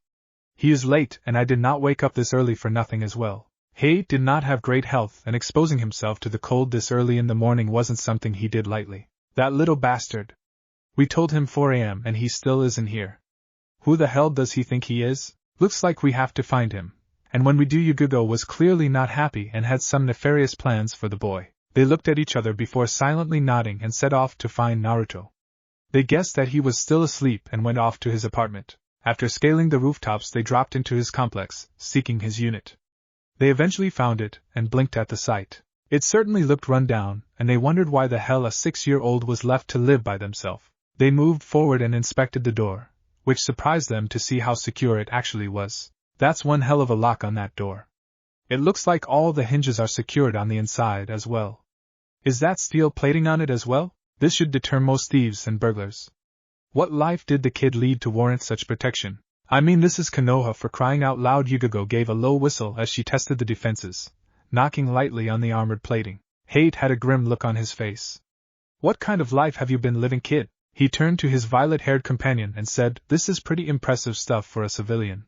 He is late, and I did not wake up this early for nothing as well. He did not have great health, and exposing himself to the cold this early in the morning wasn't something he did lightly. That little bastard. We told him 4 a.m. and he still isn't here. Who the hell does he think he is? Looks like we have to find him. And when we do, Yugugo was clearly not happy and had some nefarious plans for the boy. They looked at each other before silently nodding and set off to find Naruto. They guessed that he was still asleep and went off to his apartment. After scaling the rooftops, they dropped into his complex, seeking his unit. They eventually found it, and blinked at the sight. It certainly looked run down, and they wondered why the hell a 6-year-old was left to live by themselves. They moved forward and inspected the door, which surprised them to see how secure it actually was. That's one hell of a lock on that door. It looks like all the hinges are secured on the inside as well. Is that steel plating on it as well? This should deter most thieves and burglars. What life did the kid lead to warrant such protection? I mean, this is Konoha, for crying out loud. Yugogo gave a low whistle as she tested the defenses, knocking lightly on the armored plating. Hate had a grim look on his face. What kind of life have you been living, kid? He turned to his violet-haired companion and said, this is pretty impressive stuff for a civilian.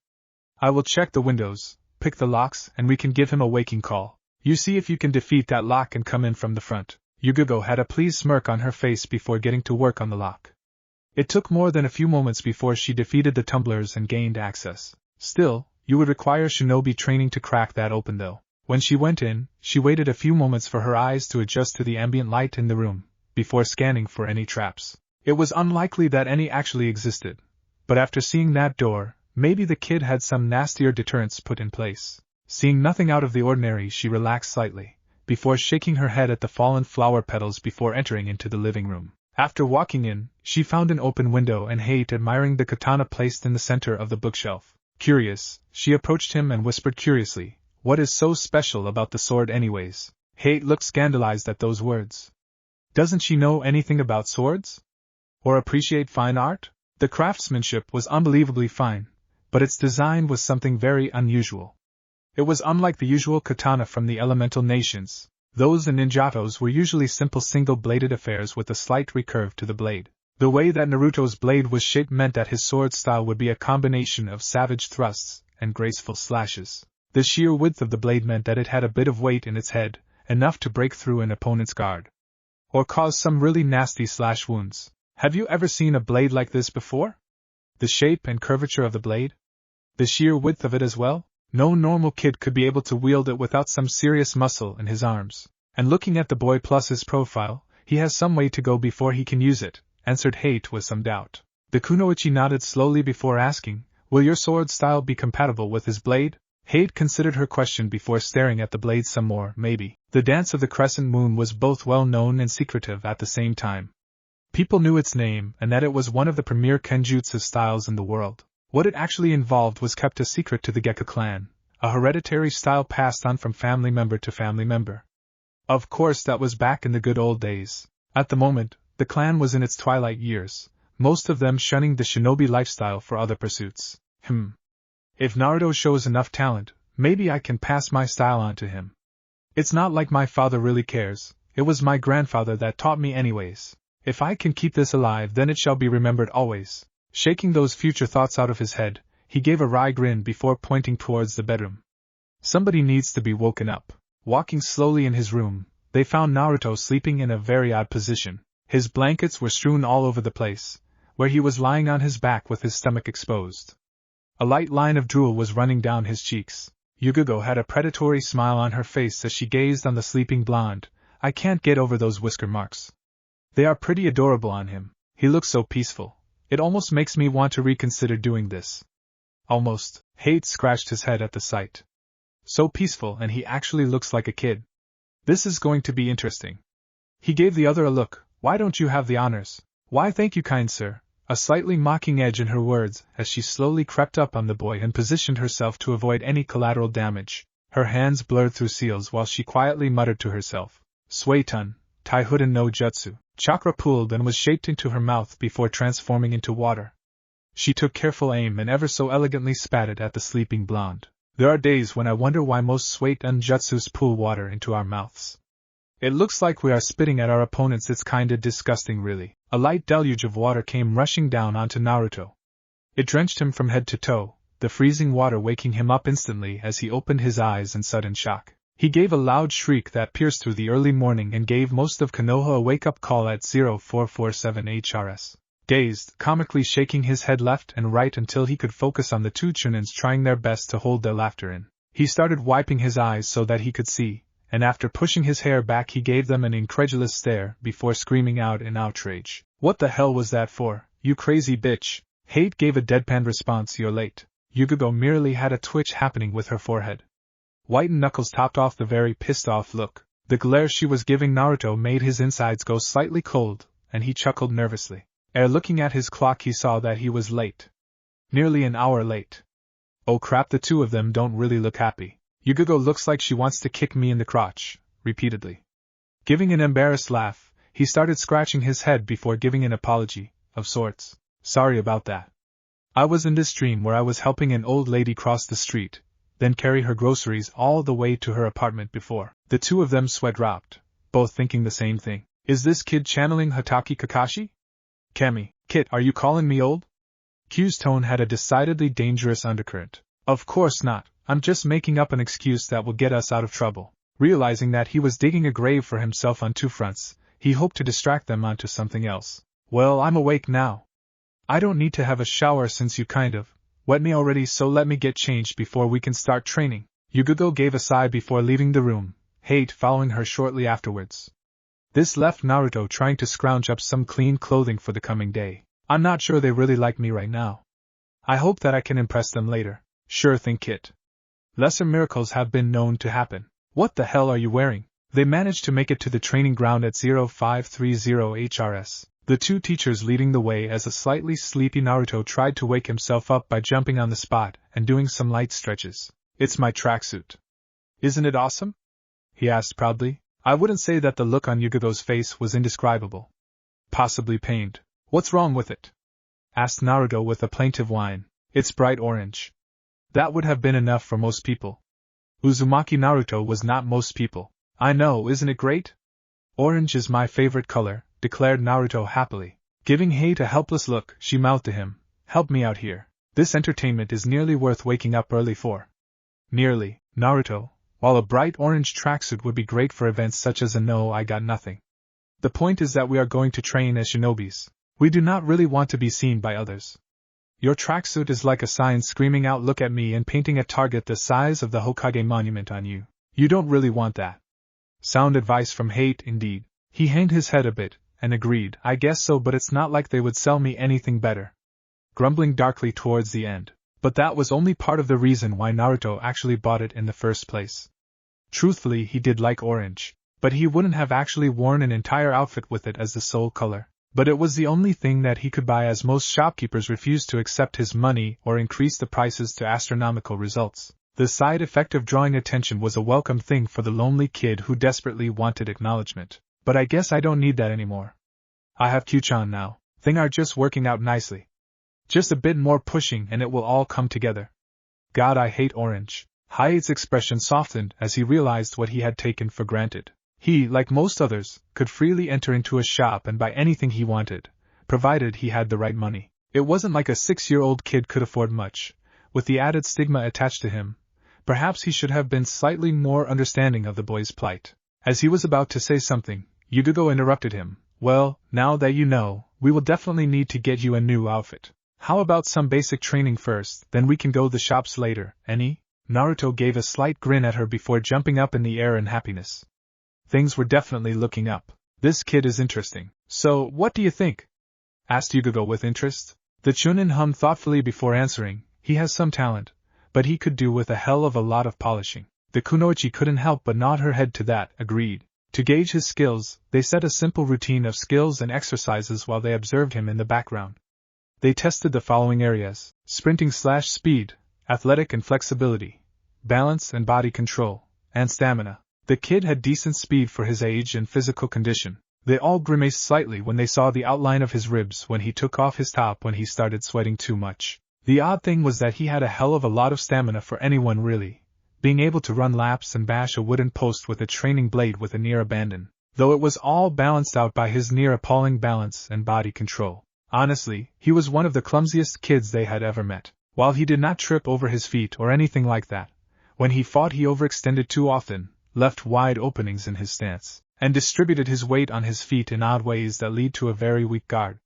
I will check the windows, pick the locks, and we can give him a waking call. You see if you can defeat that lock and come in from the front. Yugogo had a pleased smirk on her face before getting to work on the lock. It took more than a few moments before she defeated the tumblers and gained access. Still, you would require shinobi training to crack that open though. When she went in, she waited a few moments for her eyes to adjust to the ambient light in the room, before scanning for any traps. It was unlikely that any actually existed, but after seeing that door, maybe the kid had some nastier deterrents put in place. Seeing nothing out of the ordinary, she relaxed slightly, before shaking her head at the fallen flower petals before entering into the living room. After walking in, she found an open window and Hate admiring the katana placed in the center of the bookshelf. Curious, she approached him and whispered curiously, what is so special about the sword anyways? Hate looked scandalized at those words. Doesn't she know anything about swords? Or appreciate fine art? The craftsmanship was unbelievably fine, but its design was something very unusual. It was unlike the usual katana from the elemental nations. Those in ninjatos were usually simple single-bladed affairs with a slight recurve to the blade. The way that Naruto's blade was shaped meant that his sword style would be a combination of savage thrusts and graceful slashes. The sheer width of the blade meant that it had a bit of weight in its head, enough to break through an opponent's guard, or cause some really nasty slash wounds. Have you ever seen a blade like this before? The shape and curvature of the blade? The sheer width of it as well? No normal kid could be able to wield it without some serious muscle in his arms. And looking at the boy plus his profile, he has some way to go before he can use it, answered Hate with some doubt. The kunoichi nodded slowly before asking, will your sword style be compatible with his blade? Hate considered her question before staring at the blade some more. Maybe. The dance of the crescent moon was both well known and secretive at the same time. People knew its name and that it was one of the premier kenjutsu styles in the world. What it actually involved was kept a secret to the Gekko clan, a hereditary style passed on from family member to family member. Of course, that was back in the good old days. At the moment, the clan was in its twilight years, most of them shunning the shinobi lifestyle for other pursuits. If Naruto shows enough talent, maybe I can pass my style on to him. It's not like my father really cares, it was my grandfather that taught me anyways. If I can keep this alive, then it shall be remembered always. Shaking those future thoughts out of his head, he gave a wry grin before pointing towards the bedroom. Somebody needs to be woken up. Walking slowly in his room, they found Naruto sleeping in a very odd position. His blankets were strewn all over the place, where he was lying on his back with his stomach exposed. A light line of drool was running down his cheeks. Yugogo had a predatory smile on her face as she gazed on the sleeping blonde. I can't get over those whisker marks. They are pretty adorable on him. He looks so peaceful. It almost makes me want to reconsider doing this. Almost. Hate scratched his head at the sight. So peaceful, and he actually looks like a kid. This is going to be interesting. He gave the other a look. Why don't you have the honors? Why, thank you, kind sir. A slightly mocking edge in her words as she slowly crept up on the boy and positioned herself to avoid any collateral damage. Her hands blurred through seals while she quietly muttered to herself, Suetun, Taihuden no Jutsu. Chakra pooled and was shaped into her mouth before transforming into water. She took careful aim and ever so elegantly spat it at the sleeping blonde. There are days when I wonder why most Suetun Jutsus pool water into our mouths. It looks like we are spitting at our opponents. It's kinda disgusting, really. A light deluge of water came rushing down onto Naruto. It drenched him from head to toe, the freezing water waking him up instantly as he opened his eyes in sudden shock. He gave a loud shriek that pierced through the early morning and gave most of Konoha a wake-up call at 0447 HRS. Dazed, comically shaking his head left and right until he could focus on the two chunins trying their best to hold their laughter in. He started wiping his eyes so that he could see, and after pushing his hair back he gave them an incredulous stare before screaming out in outrage. What the hell was that for, you crazy bitch? Hate gave a deadpan response. You're late. Yugogo merely had a twitch happening with her forehead. Whitened knuckles topped off the very pissed-off look. The glare she was giving Naruto made his insides go slightly cold, and he chuckled nervously. Ere looking at his clock he saw that he was late. Nearly an hour late. Oh crap, the two of them don't really look happy. Yugogo looks like she wants to kick me in the crotch, repeatedly. Giving an embarrassed laugh, he started scratching his head before giving an apology, of sorts. Sorry about that. I was in this dream where I was helping an old lady cross the street, then carry her groceries all the way to her apartment before the two of them sweat-dropped, both thinking the same thing. Is this kid channeling Hatake Kakashi? Kemi, Kit, are you calling me old? Q's tone had a decidedly dangerous undercurrent. Of course not, I'm just making up an excuse that will get us out of trouble. Realizing that he was digging a grave for himself on two fronts, he hoped to distract them onto something else. Well, I'm awake now. I don't need to have a shower since you kind of wet me already, so let me get changed before we can start training. Yugogo gave a sigh before leaving the room, Hate following her shortly afterwards. This left Naruto trying to scrounge up some clean clothing for the coming day. I'm not sure they really like me right now. I hope that I can impress them later. Sure thing, Kit. Lesser miracles have been known to happen. What the hell are you wearing? They managed to make it to the training ground at 0530 HRS. The two teachers leading the way as a slightly sleepy Naruto tried to wake himself up by jumping on the spot and doing some light stretches. It's my tracksuit. Isn't it awesome? He asked proudly. I wouldn't say that the look on Yugogo's face was indescribable. Possibly pained. What's wrong with it? Asked Naruto with a plaintive whine. It's bright orange. That would have been enough for most people. Uzumaki Naruto was not most people. I know, isn't it great? Orange is my favorite color, declared Naruto happily. Giving Hate a helpless look, she mouthed to him, help me out here. This entertainment is nearly worth waking up early for. Nearly, Naruto, while a bright orange tracksuit would be great for events such as a no, I got nothing. The point is that we are going to train as shinobis. We do not really want to be seen by others. Your tracksuit is like a sign screaming out look at me and painting a target the size of the Hokage monument on you. You don't really want that. Sound advice from Hate indeed. He hanged his head a bit, and agreed, I guess so, but it's not like they would sell me anything better. Grumbling darkly towards the end. But that was only part of the reason why Naruto actually bought it in the first place. Truthfully, he did like orange, but he wouldn't have actually worn an entire outfit with it as the sole color. But it was the only thing that he could buy, as most shopkeepers refused to accept his money or increase the prices to astronomical results. The side effect of drawing attention was a welcome thing for the lonely kid who desperately wanted acknowledgement. But I guess I don't need that anymore. I have Q-chan now. Things are just working out nicely. Just a bit more pushing and it will all come together. God, I hate orange. Hate's expression softened as he realized what he had taken for granted. He, like most others, could freely enter into a shop and buy anything he wanted, provided he had the right money. It wasn't like a 6-year-old kid could afford much, with the added stigma attached to him. Perhaps he should have been slightly more understanding of the boy's plight. As he was about to say something, Yugogo interrupted him. Well, now that you know, we will definitely need to get you a new outfit. How about some basic training first, then we can go to the shops later, any? Naruto gave a slight grin at her before jumping up in the air in happiness. Things were definitely looking up. This kid is interesting. So, what do you think? Asked Yugogo with interest. The Chunin hummed thoughtfully before answering. He has some talent, but he could do with a hell of a lot of polishing. The kunoichi couldn't help but nod her head to that, agreed. To gauge his skills, they set a simple routine of skills and exercises while they observed him in the background. They tested the following areas: sprinting/speed, athletic and flexibility, balance and body control, and stamina. The kid had decent speed for his age and physical condition. They all grimaced slightly when they saw the outline of his ribs when he took off his top when he started sweating too much. The odd thing was that he had a hell of a lot of stamina for anyone really, being able to run laps and bash a wooden post with a training blade with a near abandon, though it was all balanced out by his near appalling balance and body control. Honestly, he was one of the clumsiest kids they had ever met. While he did not trip over his feet or anything like that, when he fought he overextended too often, left wide openings in his stance, and distributed his weight on his feet in odd ways that lead to a very weak guard.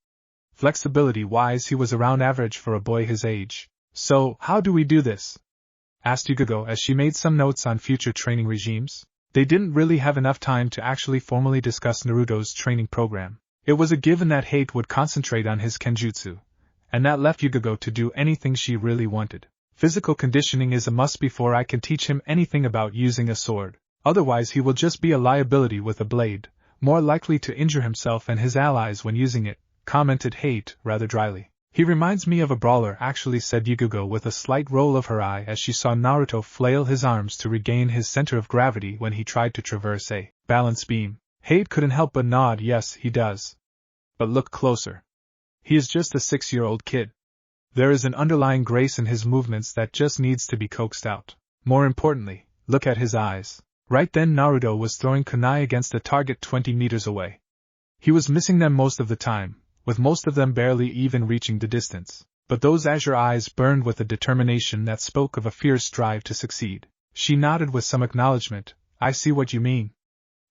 Flexibility-wise he was around average for a boy his age. So, how do we do this? Asked Yugogo as she made some notes on future training regimes. They didn't really have enough time to actually formally discuss Naruto's training program. It was a given that Hate would concentrate on his kenjutsu, and that left Yugogo to do anything she really wanted. Physical conditioning is a must before I can teach him anything about using a sword. Otherwise he will just be a liability with a blade, more likely to injure himself and his allies when using it, commented Hate rather dryly. He reminds me of a brawler actually, said Yugogo with a slight roll of her eye as she saw Naruto flail his arms to regain his center of gravity when he tried to traverse a balance beam. Hate couldn't help but nod. Yes, he does. But look closer. He is just a 6-year-old kid. There is an underlying grace in his movements that just needs to be coaxed out. More importantly, look at his eyes. Right then Naruto was throwing kunai against a target 20 meters away. He was missing them most of the time, with most of them barely even reaching the distance. But those azure eyes burned with a determination that spoke of a fierce drive to succeed. She nodded with some acknowledgement. I see what you mean.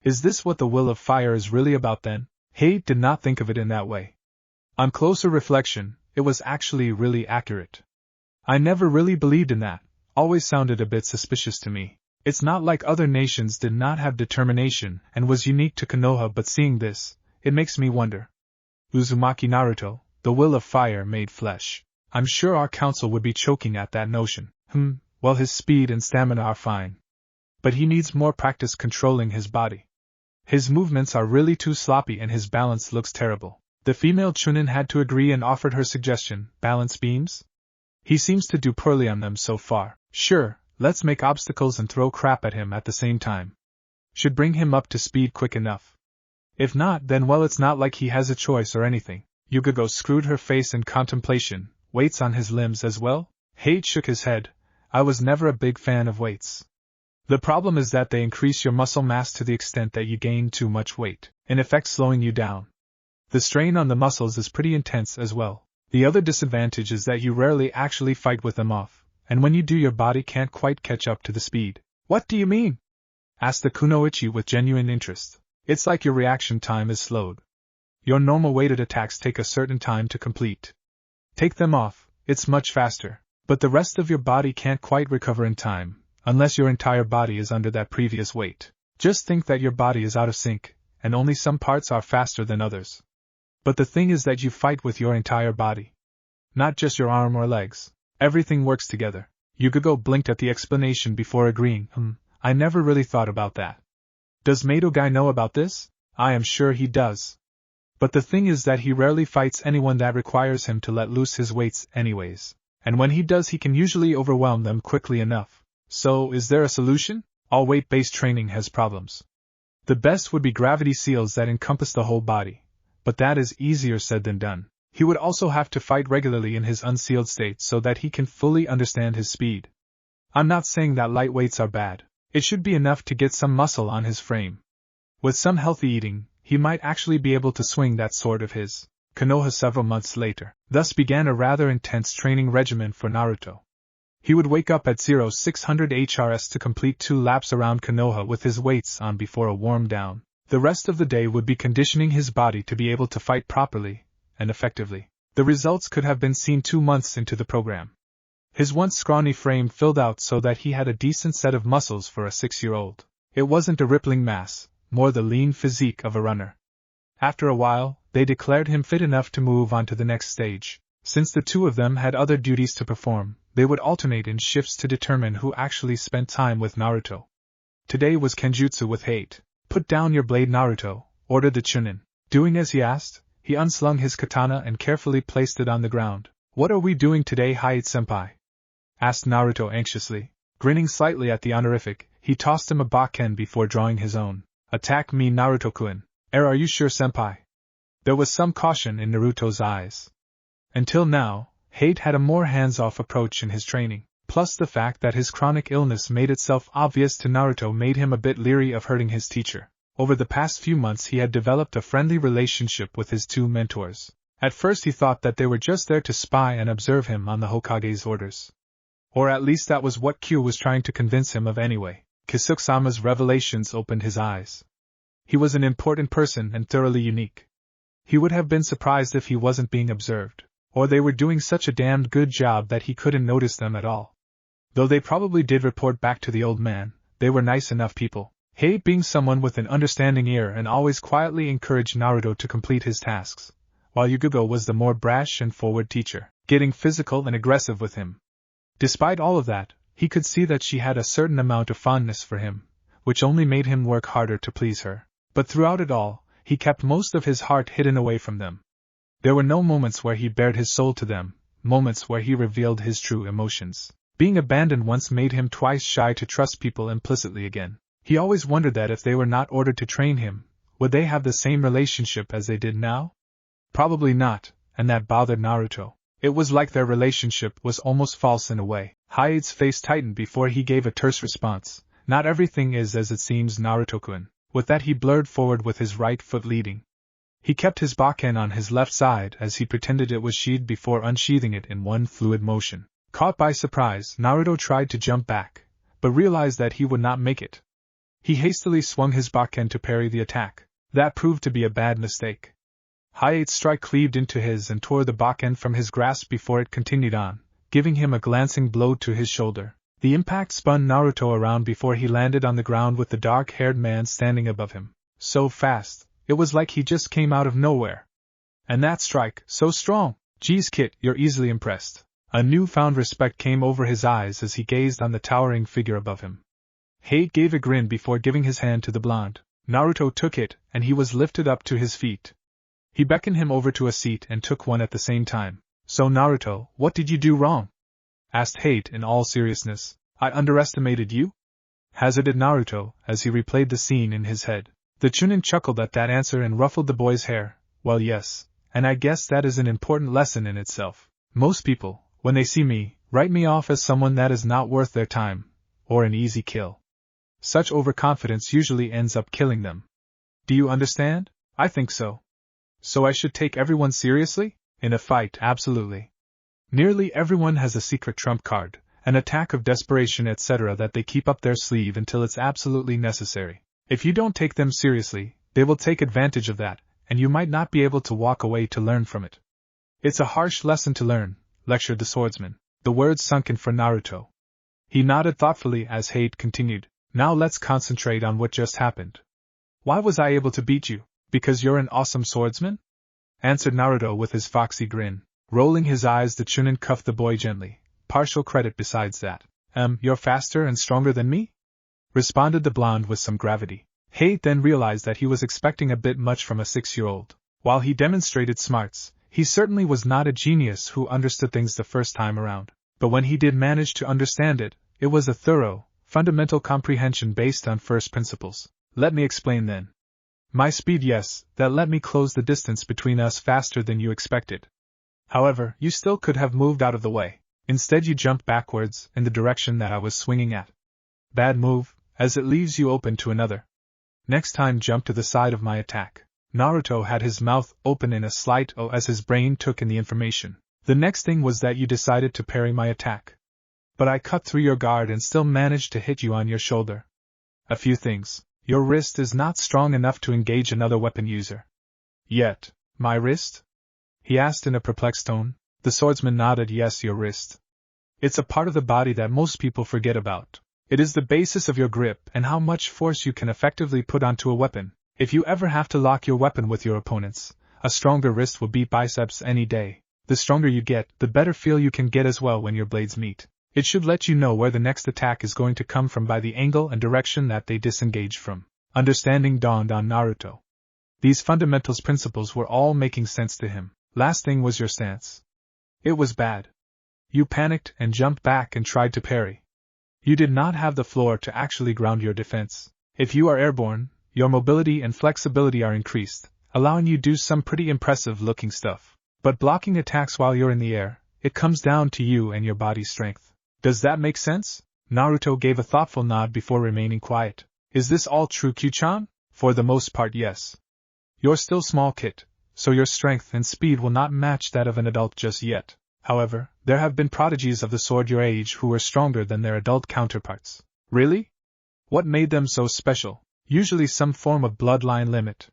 Is this what the will of fire is really about then? Hate did not think of it in that way. On closer reflection, it was actually really accurate. I never really believed in that, always sounded a bit suspicious to me. It's not like other nations did not have determination and was unique to Konoha, but seeing this, it makes me wonder. Uzumaki Naruto, the will of fire made flesh. I'm sure our council would be choking at that notion. Well, his speed and stamina are fine. But he needs more practice controlling his body. His movements are really too sloppy and his balance looks terrible. The female Chunin had to agree and offered her suggestion, balance beams? He seems to do poorly on them so far. Sure, let's make obstacles and throw crap at him at the same time. Should bring him up to speed quick enough. If not, then well, it's not like he has a choice or anything. Yugogo screwed her face in contemplation. Weights on his limbs as well? Hate shook his head. I was never a big fan of weights. The problem is that they increase your muscle mass to the extent that you gain too much weight, in effect slowing you down. The strain on the muscles is pretty intense as well. The other disadvantage is that you rarely actually fight with them off, and when you do your body can't quite catch up to the speed. What do you mean? Asked the kunoichi with genuine interest. It's like your reaction time is slowed. Your normal weighted attacks take a certain time to complete. Take them off, it's much faster, but the rest of your body can't quite recover in time, unless your entire body is under that previous weight. Just think that your body is out of sync, and only some parts are faster than others. But the thing is that you fight with your entire body. Not just your arm or legs. Everything works together. Yugogo blinked at the explanation before agreeing. I never really thought about that. Does Madogai know about this? I am sure he does. But the thing is that he rarely fights anyone that requires him to let loose his weights anyways. And when he does, he can usually overwhelm them quickly enough. So, is there a solution? All weight-based training has problems. The best would be gravity seals that encompass the whole body. But that is easier said than done. He would also have to fight regularly in his unsealed state so that he can fully understand his speed. I'm not saying that light weights are bad. It should be enough to get some muscle on his frame. With some healthy eating, he might actually be able to swing that sword of his. Konoha several months later. Thus began a rather intense training regimen for Naruto. He would wake up at 0600 HRS to complete 2 laps around Konoha with his weights on before a warm down. The rest of the day would be conditioning his body to be able to fight properly and effectively. The results could have been seen 2 months into the program. His once scrawny frame filled out so that he had a decent set of muscles for a 6-year-old. It wasn't a rippling mass, more the lean physique of a runner. After a while, they declared him fit enough to move on to the next stage. Since the two of them had other duties to perform, they would alternate in shifts to determine who actually spent time with Naruto. Today was Kenjutsu with Hate. Put down your blade, Naruto, ordered the Chunin. Doing as he asked, he unslung his katana and carefully placed it on the ground. What are we doing today, Hayate-senpai? Asked Naruto anxiously. Grinning slightly at the honorific, he tossed him a bakken before drawing his own. Attack me, Naruto-kun. Are you sure, senpai? There was some caution in Naruto's eyes. Until now, Hate had a more hands-off approach in his training, plus the fact that his chronic illness made itself obvious to Naruto made him a bit leery of hurting his teacher. Over the past few months he had developed a friendly relationship with his 2 mentors. At first he thought that they were just there to spy and observe him on the Hokage's orders. Or at least that was what Q was trying to convince him of anyway. Kisuke-sama's revelations opened his eyes. He was an important person and thoroughly unique. He would have been surprised if he wasn't being observed, or they were doing such a damned good job that he couldn't notice them at all. Though they probably did report back to the old man, they were nice enough people. Hate being someone with an understanding ear and always quietly encouraged Naruto to complete his tasks, while Yugogo was the more brash and forward teacher, getting physical and aggressive with him. Despite all of that, he could see that she had a certain amount of fondness for him, which only made him work harder to please her. But throughout it all, he kept most of his heart hidden away from them. There were no moments where he bared his soul to them, moments where he revealed his true emotions. Being abandoned once made him twice shy to trust people implicitly again. He always wondered that if they were not ordered to train him, would they have the same relationship as they did now? Probably not, and that bothered Naruto. It was like their relationship was almost false in a way. Hayate's face tightened before he gave a terse response. Not everything is as it seems, Naruto-kun. With that he blurred forward with his right foot leading. He kept his bakken on his left side as he pretended it was sheathed before unsheathing it in one fluid motion. Caught by surprise, Naruto tried to jump back, but realized that he would not make it. He hastily swung his bakken to parry the attack. That proved to be a bad mistake. Hayate's strike cleaved into his and tore the bakken from his grasp before it continued on, giving him a glancing blow to his shoulder. The impact spun Naruto around before he landed on the ground with the dark-haired man standing above him. So fast, it was like he just came out of nowhere. And that strike, so strong! Geez kid, you're easily impressed. A newfound respect came over his eyes as he gazed on the towering figure above him. Hayate gave a grin before giving his hand to the blonde. Naruto took it, and he was lifted up to his feet. He beckoned him over to a seat and took one at the same time. So Naruto, what did you do wrong? Asked Hayate in all seriousness. I underestimated you? Hazarded Naruto, as he replayed the scene in his head. The Chunin chuckled at that answer and ruffled the boy's hair. Well, yes, and I guess that is an important lesson in itself. Most people, when they see me, write me off as someone that is not worth their time, or an easy kill. Such overconfidence usually ends up killing them. Do you understand? I think so. So I should take everyone seriously? In a fight, absolutely. Nearly everyone has a secret trump card, an attack of desperation, etc. that they keep up their sleeve until it's absolutely necessary. If you don't take them seriously, they will take advantage of that, and you might not be able to walk away to learn from it. It's a harsh lesson to learn, lectured the swordsman. The words sunk in for Naruto. He nodded thoughtfully as Hayate continued. Now let's concentrate on what just happened. Why was I able to beat you? Because you're an awesome swordsman? Answered Naruto with his foxy grin. Rolling his eyes, the Chunin cuffed the boy gently. Partial credit besides that. You're faster and stronger than me? Responded the blonde with some gravity. Hayate then realized that he was expecting a bit much from a 6-year-old. While he demonstrated smarts, he certainly was not a genius who understood things the first time around. But when he did manage to understand it, it was a thorough, fundamental comprehension based on first principles. Let me explain then. My speed, yes, that let me close the distance between us faster than you expected. However, you still could have moved out of the way. Instead you jumped backwards in the direction that I was swinging at. Bad move, as it leaves you open to another. Next time jump to the side of my attack. Naruto had his mouth open in a slight O as his brain took in the information. The next thing was that you decided to parry my attack. But I cut through your guard and still managed to hit you on your shoulder. A few things. Your wrist is not strong enough to engage another weapon user. Yet. My wrist? He asked in a perplexed tone. The swordsman nodded. Yes, your wrist. It's a part of the body that most people forget about. It is the basis of your grip and how much force you can effectively put onto a weapon. If you ever have to lock your weapon with your opponents, a stronger wrist will beat biceps any day. The stronger you get, the better feel you can get as well when your blades meet. It should let you know where the next attack is going to come from by the angle and direction that they disengage from. Understanding dawned on Naruto. These fundamentals principles were all making sense to him. Last thing was your stance. It was bad. You panicked and jumped back and tried to parry. You did not have the floor to actually ground your defense. If you are airborne, your mobility and flexibility are increased, allowing you to do some pretty impressive looking stuff. But blocking attacks while you're in the air, it comes down to you and your body's strength. Does that make sense? Naruto gave a thoughtful nod before remaining quiet. Is this all true, Q-chan? For the most part, yes. You're still small, kid, so your strength and speed will not match that of an adult just yet. However, there have been prodigies of the sword your age who were stronger than their adult counterparts. Really? What made them so special? Usually some form of bloodline limit.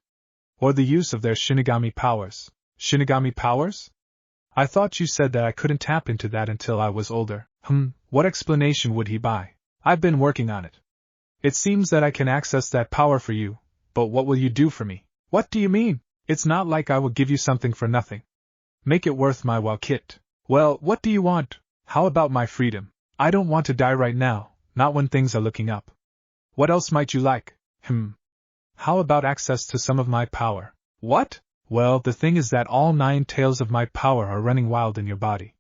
Or the use of their Shinigami powers. Shinigami powers? I thought you said that I couldn't tap into that until I was older. What explanation would he buy? I've been working on it. It seems that I can access that power for you, but what will you do for me? What do you mean? It's not like I will give you something for nothing. Make it worth my while, kid. Well, what do you want? How about my freedom? I don't want to die right now, not when things are looking up. What else might you like? How about access to some of my power? What? Well, the thing is that all 9 tails of my power are running wild in your body.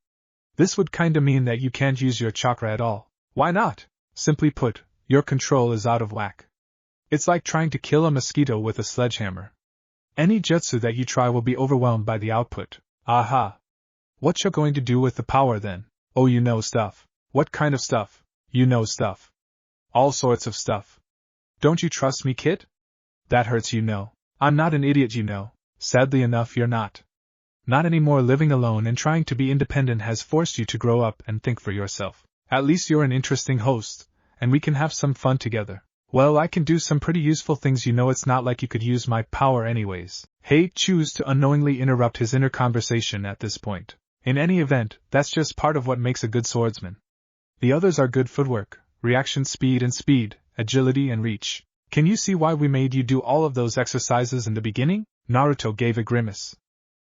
This would kinda mean that you can't use your chakra at all. Why not? Simply put, your control is out of whack. It's like trying to kill a mosquito with a sledgehammer. Any jutsu that you try will be overwhelmed by the output. Aha! What you going to do with the power then? Oh, you know stuff. What kind of stuff? You know stuff. All sorts of stuff. Don't you trust me, kid? That hurts, you know. I'm not an idiot, you know. Sadly enough, you're not. Not anymore. Living alone and trying to be independent has forced you to grow up and think for yourself. At least you're an interesting host, and we can have some fun together. Well, I can do some pretty useful things, you know. It's not like you could use my power anyways. Hey, choose to unknowingly interrupt his inner conversation at this point. In any event, that's just part of what makes a good swordsman. The others are good footwork, reaction speed, agility and reach. Can you see why we made you do all of those exercises in the beginning? Naruto gave a grimace.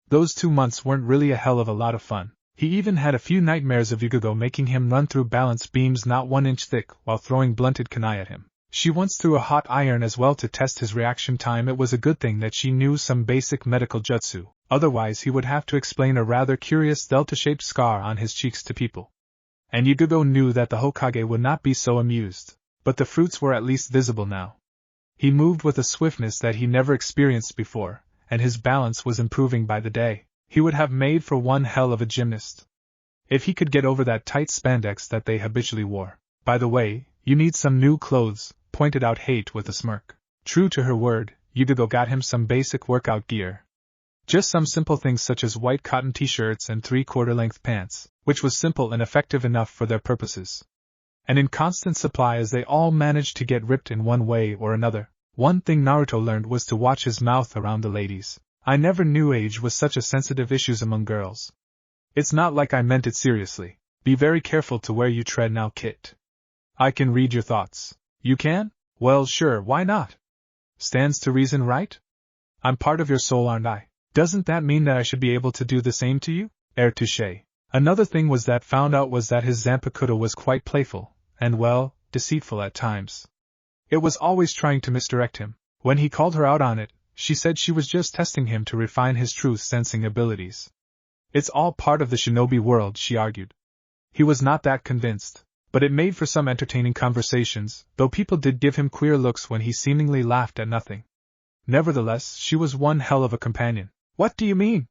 Those 2 months weren't really a hell of a lot of fun. He even had a few nightmares of Yugogo making him run through balance beams not 1 inch thick while throwing blunted kunai at him. She once threw a hot iron as well to test his reaction time. It was a good thing that she knew some basic medical jutsu, otherwise he would have to explain a rather curious delta-shaped scar on his cheeks to people. And Yugogo knew that the Hokage would not be so amused, but the fruits were at least visible now. He moved with a swiftness that he never experienced before, and his balance was improving by the day. He would have made for one hell of a gymnast. If he could get over that tight spandex that they habitually wore. By the way, you need some new clothes, pointed out Hate with a smirk. True to her word, Yugogo got him some basic workout gear. Just some simple things such as white cotton t-shirts and 3/4 length pants, which was simple and effective enough for their purposes. And in constant supply as they all managed to get ripped in one way or another. One thing Naruto learned was to watch his mouth around the ladies. I never knew age was such a sensitive issue among girls. It's not like I meant it seriously. Be very careful to where you tread now, Kit. I can read your thoughts. You can? Well, sure, why not? Stands to reason, right? I'm part of your soul, aren't I? Doesn't that mean that I should be able to do the same to you? Air touche. Another thing was that found out was that his Zanpakuto was quite playful, and well, deceitful at times. It was always trying to misdirect him. When he called her out on it, she said she was just testing him to refine his truth-sensing abilities. It's all part of the shinobi world, she argued. He was not that convinced, but it made for some entertaining conversations, though people did give him queer looks when he seemingly laughed at nothing. Nevertheless, she was one hell of a companion. What do you mean?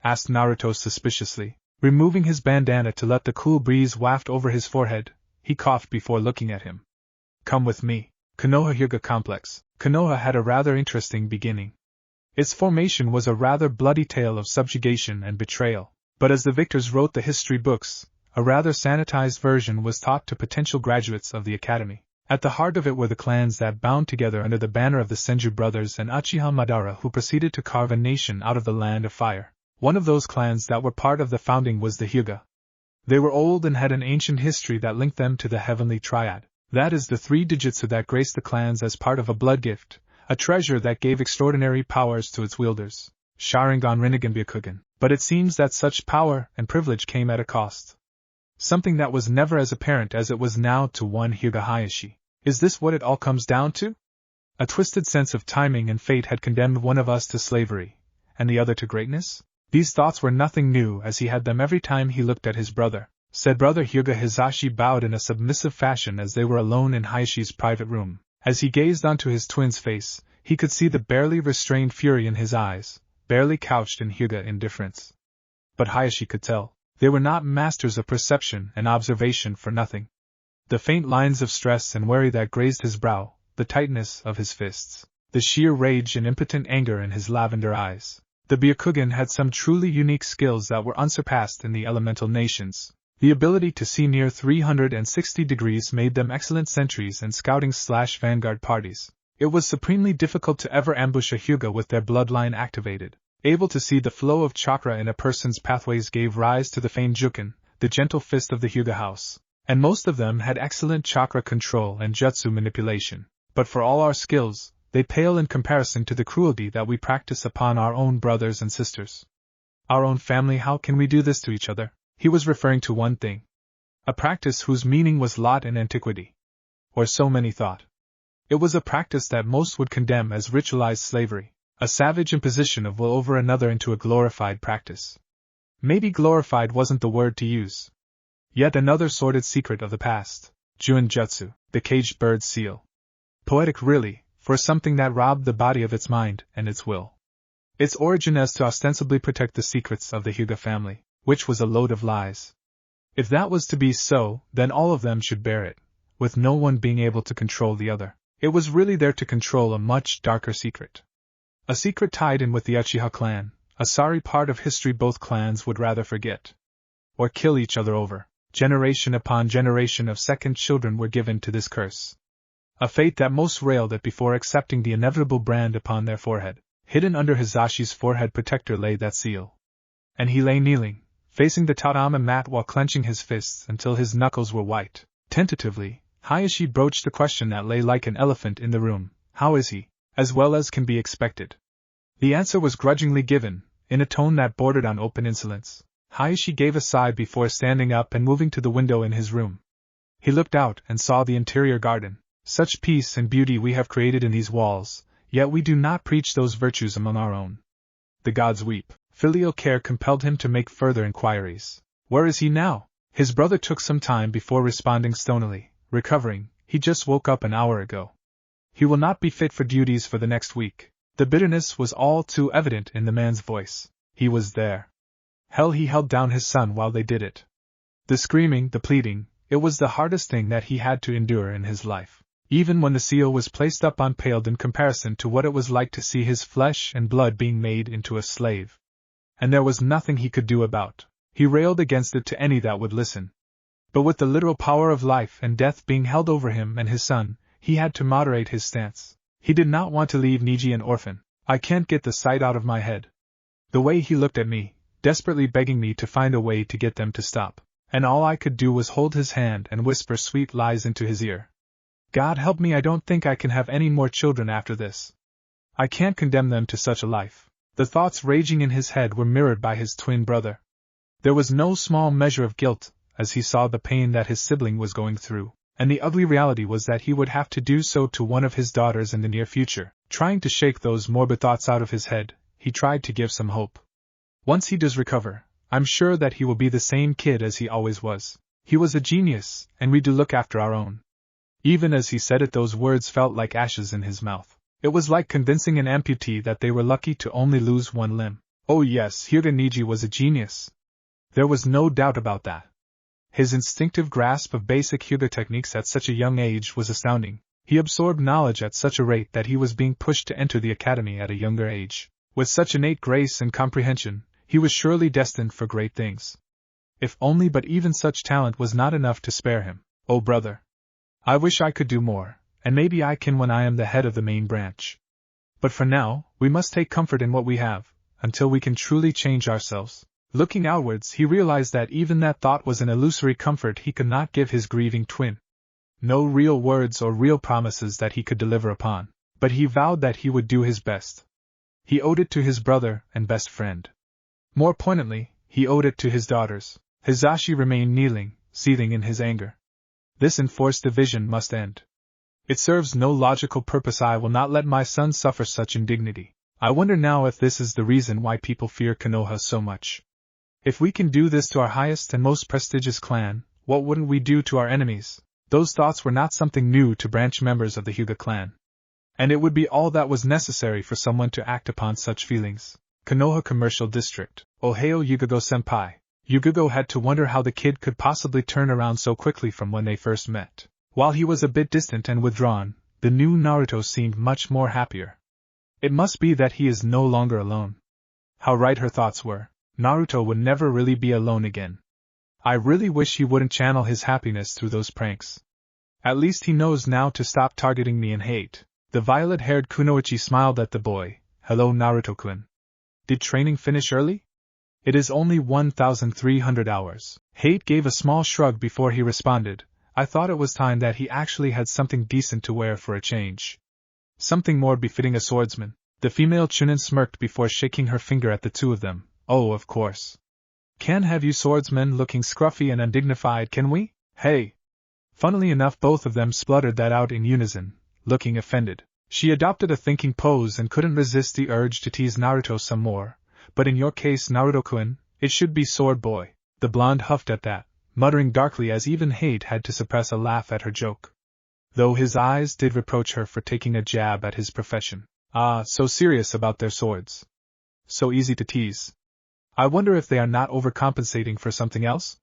Asked Naruto suspiciously. Removing his bandana to let the cool breeze waft over his forehead, he coughed before looking at him. Come with me. Konoha Hyuga Complex. Konoha had a rather interesting beginning. Its formation was a rather bloody tale of subjugation and betrayal, but as the victors wrote the history books, a rather sanitized version was taught to potential graduates of the academy. At the heart of it were the clans that bound together under the banner of the Senju brothers and Uchiha Madara, who proceeded to carve a nation out of the land of fire. One of those clans that were part of the founding was the Hyuga. They were old and had an ancient history that linked them to the heavenly triad. That is the 3 digits that graced the clans as part of a blood gift, a treasure that gave extraordinary powers to its wielders, Sharingan, Rinnegan, Byakugan. But it seems that such power and privilege came at a cost. Something that was never as apparent as it was now to one Hyuga Hayashi. Is this what it all comes down to? A twisted sense of timing and fate had condemned one of us to slavery, and the other to greatness? These thoughts were nothing new, as he had them every time he looked at his brother. Said brother Hyuga Hizashi bowed in a submissive fashion as they were alone in Hayashi's private room. As he gazed onto his twin's face, he could see the barely restrained fury in his eyes, barely couched in Hyuga indifference. But Hayashi could tell. They were not masters of perception and observation for nothing. The faint lines of stress and worry that grazed his brow, the tightness of his fists, the sheer rage and impotent anger in his lavender eyes. The Byakugan had some truly unique skills that were unsurpassed in the elemental nations. The ability to see near 360 degrees made them excellent sentries and scouting/vanguard parties. It was supremely difficult to ever ambush a Hyuga with their bloodline activated. Able to see the flow of chakra in a person's pathways gave rise to the famed Juken, the gentle fist of the Hyuga house. And most of them had excellent chakra control and jutsu manipulation. But for all our skills, they pale in comparison to the cruelty that we practice upon our own brothers and sisters. Our own family. How can we do this to each other? He was referring to one thing. A practice whose meaning was lot in antiquity. Or so many thought. It was a practice that most would condemn as ritualized slavery, a savage imposition of will over another into a glorified practice. Maybe glorified wasn't the word to use. Yet another sordid secret of the past. Juin Jutsu, the caged bird seal. Poetic really, for something that robbed the body of its mind and its will. Its origin as to ostensibly protect the secrets of the Hyuga family, which was a load of lies. If that was to be so, then all of them should bear it, with no one being able to control the other. It was really there to control a much darker secret. A secret tied in with the Uchiha clan, a sorry part of history both clans would rather forget. Or kill each other over. Generation upon generation of second children were given to this curse. A fate that most railed at before accepting the inevitable brand upon their forehead. Hidden under Hizashi's forehead protector lay that seal. And he lay kneeling, facing the tatami mat while clenching his fists until his knuckles were white. Tentatively, Hayashi broached the question that lay like an elephant in the room. How is he? As well as can be expected. The answer was grudgingly given, in a tone that bordered on open insolence. Hayashi gave a sigh before standing up and moving to the window in his room. He looked out and saw the interior garden. Such peace and beauty we have created in these walls, yet we do not preach those virtues among our own. The gods weep. Filial care compelled him to make further inquiries. Where is he now? His brother took some time before responding stonily. Recovering, he just woke up an hour ago. He will not be fit for duties for the next week. The bitterness was all too evident in the man's voice. He was there. Hell, he held down his son while they did it. The screaming, the pleading, it was the hardest thing that he had to endure in his life. Even when the seal was placed up on paled in comparison to what it was like to see his flesh and blood being made into a slave. And there was nothing he could do about. He railed against it to any that would listen. But with the literal power of life and death being held over him and his son, he had to moderate his stance. He did not want to leave Niji an orphan. I can't get the sight out of my head. The way he looked at me, desperately begging me to find a way to get them to stop. And all I could do was hold his hand and whisper sweet lies into his ear. God help me, I don't think I can have any more children after this. I can't condemn them to such a life. The thoughts raging in his head were mirrored by his twin brother. There was no small measure of guilt, as he saw the pain that his sibling was going through, and the ugly reality was that he would have to do so to one of his daughters in the near future. Trying to shake those morbid thoughts out of his head, he tried to give some hope. Once he does recover, I'm sure that he will be the same kid as he always was. He was a genius, and we do look after our own. Even as he said it, those words felt like ashes in his mouth. It was like convincing an amputee that they were lucky to only lose one limb. Oh yes, Hyuga Niji was a genius. There was no doubt about that. His instinctive grasp of basic Hyuga techniques at such a young age was astounding. He absorbed knowledge at such a rate that he was being pushed to enter the academy at a younger age. With such innate grace and comprehension, he was surely destined for great things. If only, but even such talent was not enough to spare him. Oh brother! I wish I could do more, and maybe I can when I am the head of the main branch. But for now, we must take comfort in what we have, until we can truly change ourselves. Looking outwards, he realized that even that thought was an illusory comfort he could not give his grieving twin. No real words or real promises that he could deliver upon, but he vowed that he would do his best. He owed it to his brother and best friend. More poignantly, he owed it to his daughters. Hizashi remained kneeling, seething in his anger. This enforced division must end. It serves no logical purpose. I will not let my son suffer such indignity. I wonder now if this is the reason why people fear Konoha so much. If we can do this to our highest and most prestigious clan, what wouldn't we do to our enemies? Those thoughts were not something new to branch members of the Hyuga clan. And it would be all that was necessary for someone to act upon such feelings. Konoha Commercial District. Ohio Yugogo-senpai. Yugogo had to wonder how the kid could possibly turn around so quickly from when they first met. While he was a bit distant and withdrawn, the new Naruto seemed much more happier. It must be that he is no longer alone. How right her thoughts were. Naruto would never really be alone again. I really wish he wouldn't channel his happiness through those pranks. At least he knows now to stop targeting me in hate. The violet-haired Kunoichi smiled at the boy. Hello Naruto-kun. Did training finish early? It is only 1,300 hours. Hate gave a small shrug before he responded. I thought it was time that he actually had something decent to wear for a change. Something more befitting a swordsman. The female Chunin smirked before shaking her finger at the two of them. Oh, of course. Can't have you swordsmen looking scruffy and undignified, can we? Hey! Funnily enough, both of them spluttered that out in unison, looking offended. She adopted a thinking pose and couldn't resist the urge to tease Naruto some more. But in your case, Naruto-kun, it should be Sword Boy. The blonde huffed at that, muttering darkly as even Hate had to suppress a laugh at her joke. Though his eyes did reproach her for taking a jab at his profession. Ah, so serious about their swords. So easy to tease. I wonder if they are not overcompensating for something else?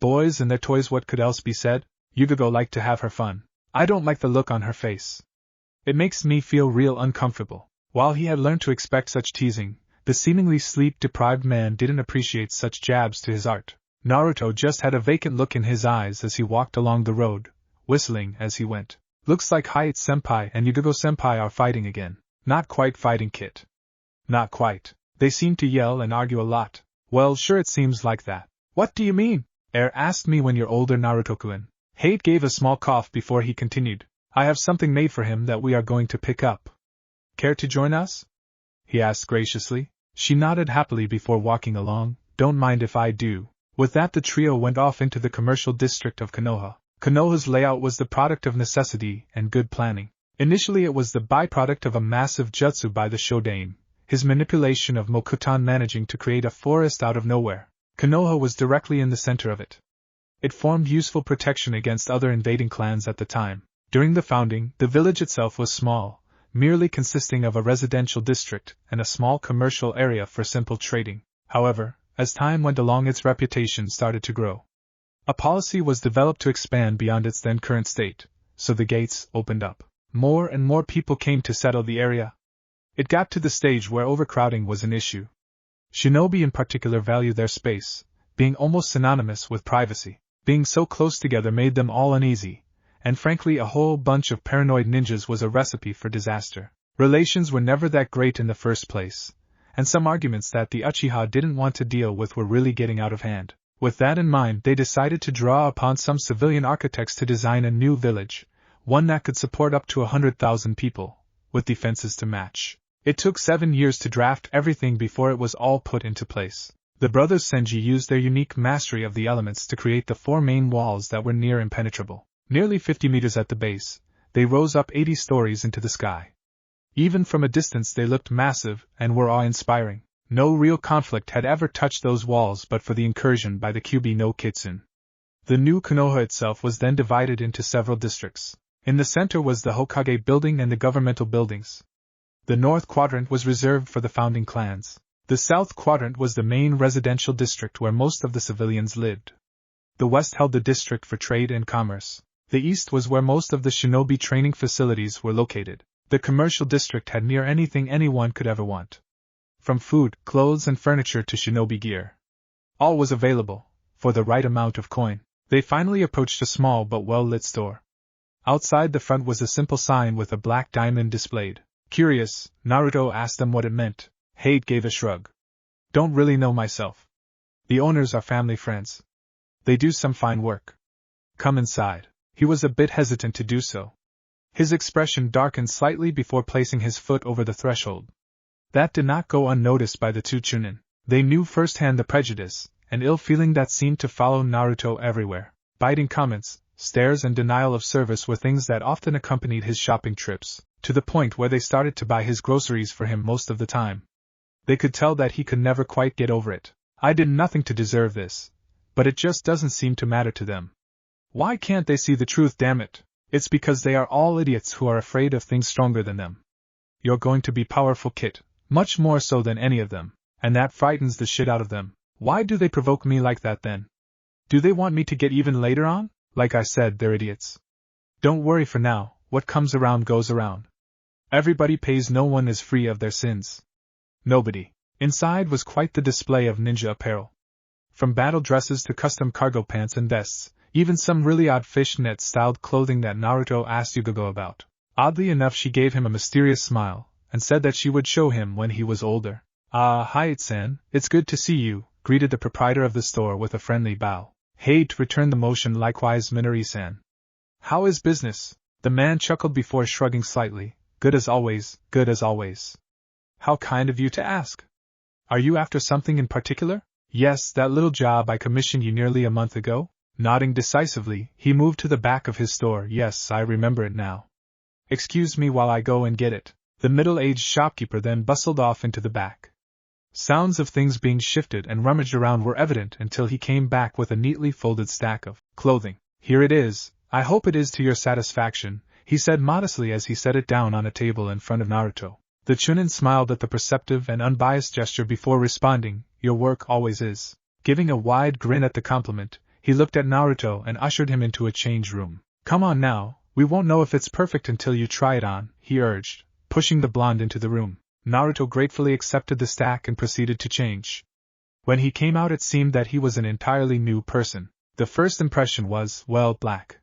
Boys and their toys, what could else be said? Yugogo liked to have her fun. I don't like the look on her face. It makes me feel real uncomfortable. While he had learned to expect such teasing, the seemingly sleep-deprived man didn't appreciate such jabs to his art. Naruto just had a vacant look in his eyes as he walked along the road, whistling as he went. Looks like Hayate-senpai and Yugogo-senpai are fighting again. Not quite fighting, Kit. Not quite. They seem to yell and argue a lot. Well, sure, it seems like that. What do you mean? Asked me when you're older, Naruto-kun. Hayate gave a small cough before he continued. I have something made for him that we are going to pick up. Care to join us? He asked graciously. She nodded happily before walking along. Don't mind if I do. With that, the trio went off into the commercial district of Konoha. Konoha's layout was the product of necessity and good planning. Initially, it was the byproduct of a massive jutsu by the Shodaime, his manipulation of Mokutan managing to create a forest out of nowhere. Konoha was directly in the center of it. It formed useful protection against other invading clans at the time. During the founding, the village itself was small, merely consisting of a residential district and a small commercial area for simple trading. However, as time went along, its reputation started to grow. A policy was developed to expand beyond its then current state, so the gates opened up. More and more people came to settle the area. It got to the stage where overcrowding was an issue. Shinobi in particular valued their space, being almost synonymous with privacy. Being so close together made them all uneasy, and frankly a whole bunch of paranoid ninjas was a recipe for disaster. Relations were never that great in the first place, and some arguments that the Uchiha didn't want to deal with were really getting out of hand. With that in mind, they decided to draw upon some civilian architects to design a new village, one that could support up to 100,000 people, with defenses to match. It took 7 years to draft everything before it was all put into place. The brothers Senji used their unique mastery of the elements to create the 4 main walls that were near impenetrable. Nearly 50 meters at the base, they rose up 80 stories into the sky. Even from a distance they looked massive and were awe-inspiring. No real conflict had ever touched those walls but for the incursion by the Kyubi no Kitsune. The new Konoha itself was then divided into several districts. In the center was the Hokage building and the governmental buildings. The north quadrant was reserved for the founding clans. The south quadrant was the main residential district where most of the civilians lived. The west held the district for trade and commerce. The east was where most of the shinobi training facilities were located. The commercial district had near anything anyone could ever want. From food, clothes and furniture to shinobi gear. All was available, for the right amount of coin. They finally approached a small but well-lit store. Outside the front was a simple sign with a black diamond displayed. Curious, Naruto asked them what it meant. Hayate gave a shrug. Don't really know myself. The owners are family friends. They do some fine work. Come inside. He was a bit hesitant to do so. His expression darkened slightly before placing his foot over the threshold. That did not go unnoticed by the two Chunin. They knew firsthand the prejudice and ill feeling that seemed to follow Naruto everywhere. Biting comments, stares and denial of service were things that often accompanied his shopping trips, to the point where they started to buy his groceries for him most of the time. They could tell that he could never quite get over it. I did nothing to deserve this, but it just doesn't seem to matter to them. Why can't they see the truth, damn it? It's because they are all idiots who are afraid of things stronger than them. You're going to be powerful, Kit, much more so than any of them, and that frightens the shit out of them. Why do they provoke me like that then? Do they want me to get even later on? Like I said, they're idiots. Don't worry for now, what comes around goes around. Everybody pays, no one is free of their sins. Nobody. Inside was quite the display of ninja apparel. From battle dresses to custom cargo pants and vests, even some really odd fishnet-styled clothing that Naruto asked Yugogo about. Oddly enough, she gave him a mysterious smile, and said that she would show him when he was older. Ah, Hayate-san, it's good to see you, greeted the proprietor of the store with a friendly bow. Hayate returned the motion, likewise Minori-san. How is business? The man chuckled before shrugging slightly. Good as always, good as always. How kind of you to ask. Are you after something in particular? Yes, that little job I commissioned you nearly a month ago? Nodding decisively, he moved to the back of his store. Yes, I remember it now. Excuse me while I go and get it. The middle-aged shopkeeper then bustled off into the back. Sounds of things being shifted and rummaged around were evident until he came back with a neatly folded stack of clothing. Here it is. I hope it is to your satisfaction, he said modestly as he set it down on a table in front of Naruto. The Chunin smiled at the perceptive and unbiased gesture before responding, "Your work always is." Giving a wide grin at the compliment, he looked at Naruto and ushered him into a change room. "Come on now, we won't know if it's perfect until you try it on," he urged, pushing the blonde into the room. Naruto gratefully accepted the stack and proceeded to change. When he came out, it seemed that he was an entirely new person. The first impression was, well, black.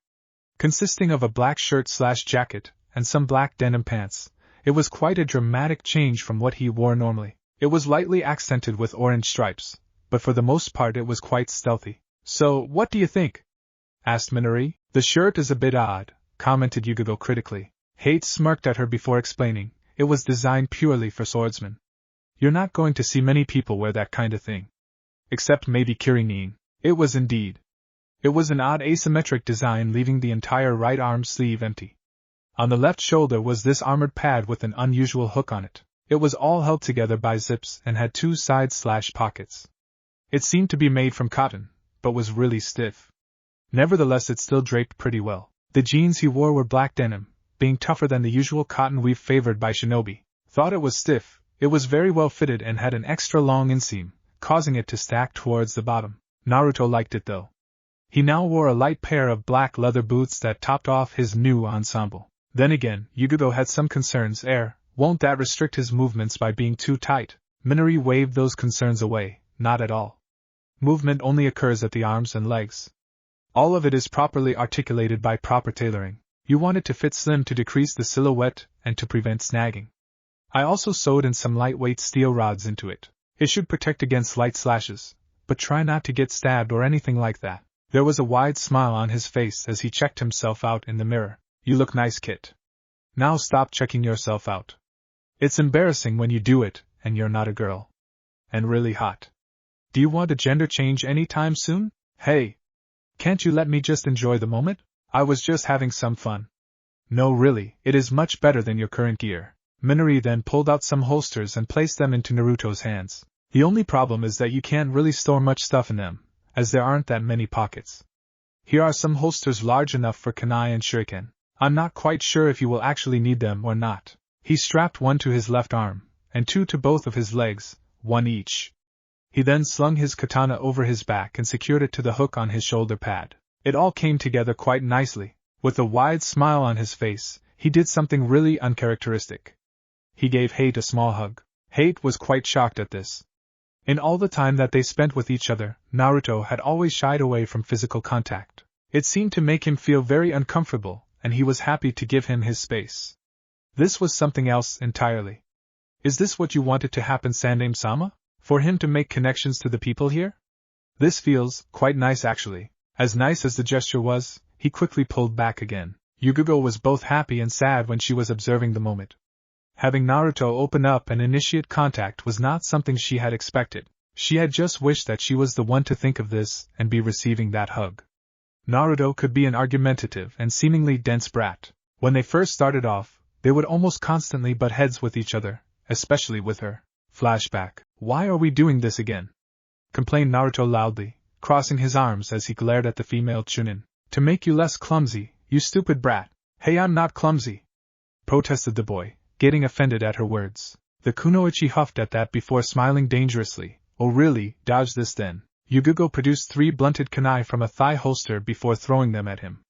Consisting of a black shirt/jacket, and some black denim pants, it was quite a dramatic change from what he wore normally. It was lightly accented with orange stripes, but for the most part it was quite stealthy. "So, what do you think?" asked Minori. "The shirt is a bit odd," commented Yugogo critically. Hate smirked at her before explaining, "It was designed purely for swordsmen. You're not going to see many people wear that kind of thing. Except maybe Kirin." It was indeed. It was an odd asymmetric design, leaving the entire right arm sleeve empty. On the left shoulder was this armored pad with an unusual hook on it. It was all held together by zips and had two side/pockets. It seemed to be made from cotton, but was really stiff. Nevertheless, it still draped pretty well. The jeans he wore were black denim, being tougher than the usual cotton weave favored by shinobi. Thought it was stiff. It was very well fitted and had an extra long inseam, causing it to stack towards the bottom. Naruto liked it though. He now wore a light pair of black leather boots that topped off his new ensemble. Then again, Yugogo had some concerns. Won't that restrict his movements by being too tight? Minori waved those concerns away. Not at all. Movement only occurs at the arms and legs. All of it is properly articulated by proper tailoring. You want it to fit slim to decrease the silhouette and to prevent snagging. I also sewed in some lightweight steel rods into it. It should protect against light slashes, but try not to get stabbed or anything like that. There was a wide smile on his face as he checked himself out in the mirror. "You look nice, Kit. Now stop checking yourself out. It's embarrassing when you do it, and you're not a girl. And really hot. Do you want a gender change anytime soon? Hey! Can't you let me just enjoy the moment? I was just having some fun." "No, really, it is much better than your current gear." Minori then pulled out some holsters and placed them into Naruto's hands. "The only problem is that you can't really store much stuff in them, as there aren't that many pockets. Here are some holsters large enough for kunai and shuriken. I'm not quite sure if you will actually need them or not." He strapped one to his left arm, and two to both of his legs, one each. He then slung his katana over his back and secured it to the hook on his shoulder pad. It all came together quite nicely. With a wide smile on his face, he did something really uncharacteristic. He gave Hate a small hug. Hate was quite shocked at this. In all the time that they spent with each other, Naruto had always shied away from physical contact. It seemed to make him feel very uncomfortable, and he was happy to give him his space. This was something else entirely. "Is this what you wanted to happen, Sandaime-sama? For him to make connections to the people here? This feels quite nice actually." As nice as the gesture was, he quickly pulled back again. Yugogo was both happy and sad when she was observing the moment. Having Naruto open up and initiate contact was not something she had expected. She had just wished that she was the one to think of this and be receiving that hug. Naruto could be an argumentative and seemingly dense brat. When they first started off, they would almost constantly butt heads with each other, especially with her. Flashback. "Why are we doing this again?" complained Naruto loudly, crossing his arms as he glared at the female Chunin. "To make you less clumsy, you stupid brat." "Hey, I'm not clumsy," protested the boy, getting offended at her words. The kunoichi huffed at that before smiling dangerously. "Oh really, dodge this then." Yugogo produced 3 blunted kunai from a thigh holster before throwing them at him.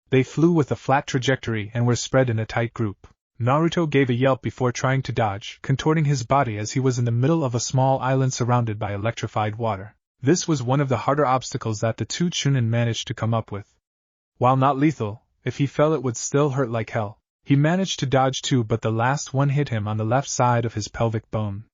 They flew with a flat trajectory and were spread in a tight group. Naruto gave a yelp before trying to dodge, contorting his body as he was in the middle of a small island surrounded by electrified water. This was one of the harder obstacles that the two Chunin managed to come up with. While not lethal, if he fell it would still hurt like hell. He managed to dodge 2, but the last one hit him on the left side of his pelvic bone.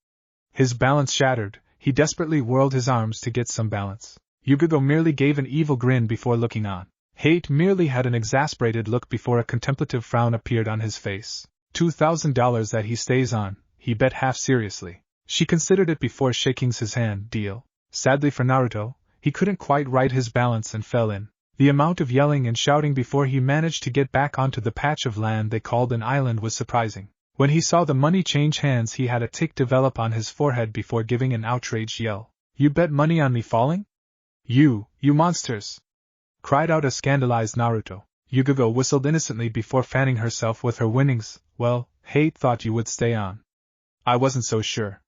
His balance shattered. He desperately whirled his arms to get some balance. Yugogo merely gave an evil grin before looking on. Hate merely had an exasperated look before a contemplative frown appeared on his face. $2,000 that he stays on, he bet half seriously. She considered it before shaking his hand. Deal. Sadly for Naruto, he couldn't quite right his balance and fell in. The amount of yelling and shouting before he managed to get back onto the patch of land they called an island was surprising. When he saw the money change hands, he had a tick develop on his forehead before giving an outraged yell. "You bet money on me falling? You monsters!" cried out a scandalized Naruto. Yugogo whistled innocently before fanning herself with her winnings. "Well, Hate thought you would stay on." I wasn't so sure.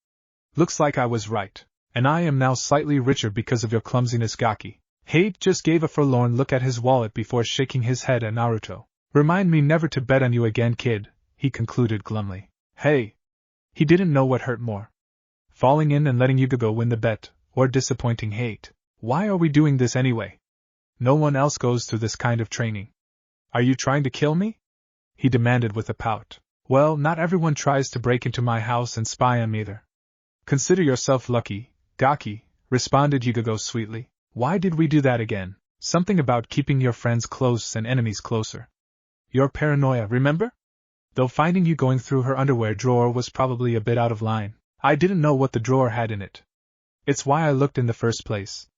Looks like I was right. And I am now slightly richer because of your clumsiness, Gaki. Hate just gave a forlorn look at his wallet before shaking his head at Naruto. Remind me never to bet on you again, kid, he concluded glumly. Hey! He didn't know what hurt more. Falling in and letting Yugo win the bet, or disappointing Hate. Why are we doing this anyway? No one else goes through this kind of training. Are you trying to kill me? He demanded with a pout. Well, not everyone tries to break into my house and spy on me either. Consider yourself lucky, Gaki, responded Yugo sweetly. Why did we do that again? Something about keeping your friends close and enemies closer. Your paranoia, remember? Though finding you going through her underwear drawer was probably a bit out of line. I didn't know what the drawer had in it. It's why I looked in the first place.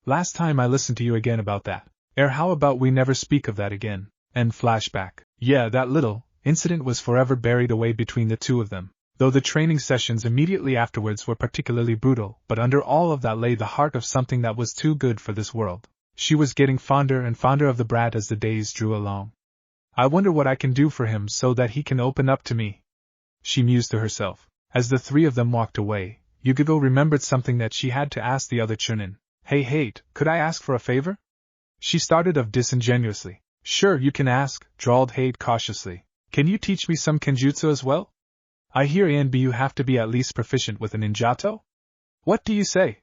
Last time I listened to you again about that. How about we never speak of that again? End flashback. Yeah, that little incident was forever buried away between the two of them. Though the training sessions immediately afterwards were particularly brutal, but under all of that lay the heart of something that was too good for this world. She was getting fonder and fonder of the brat as the days drew along. I wonder what I can do for him so that he can open up to me, she mused to herself. As the three of them walked away, Yugo remembered something that she had to ask the other Chunin. Hey Hate, could I ask for a favor? She started off disingenuously. Sure, you can ask, drawled Hate cautiously. Can you teach me some kenjutsu as well? I hear you have to be at least proficient with a ninjato? What do you say?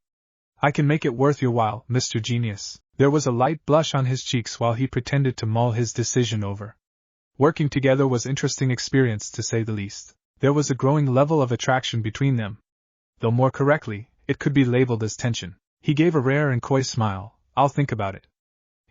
I can make it worth your while, Mr. Genius. There was a light blush on his cheeks while he pretended to mull his decision over. Working together was interesting experience to say the least. There was a growing level of attraction between them. Though more correctly, it could be labeled as tension. He gave a rare and coy smile. I'll think about it.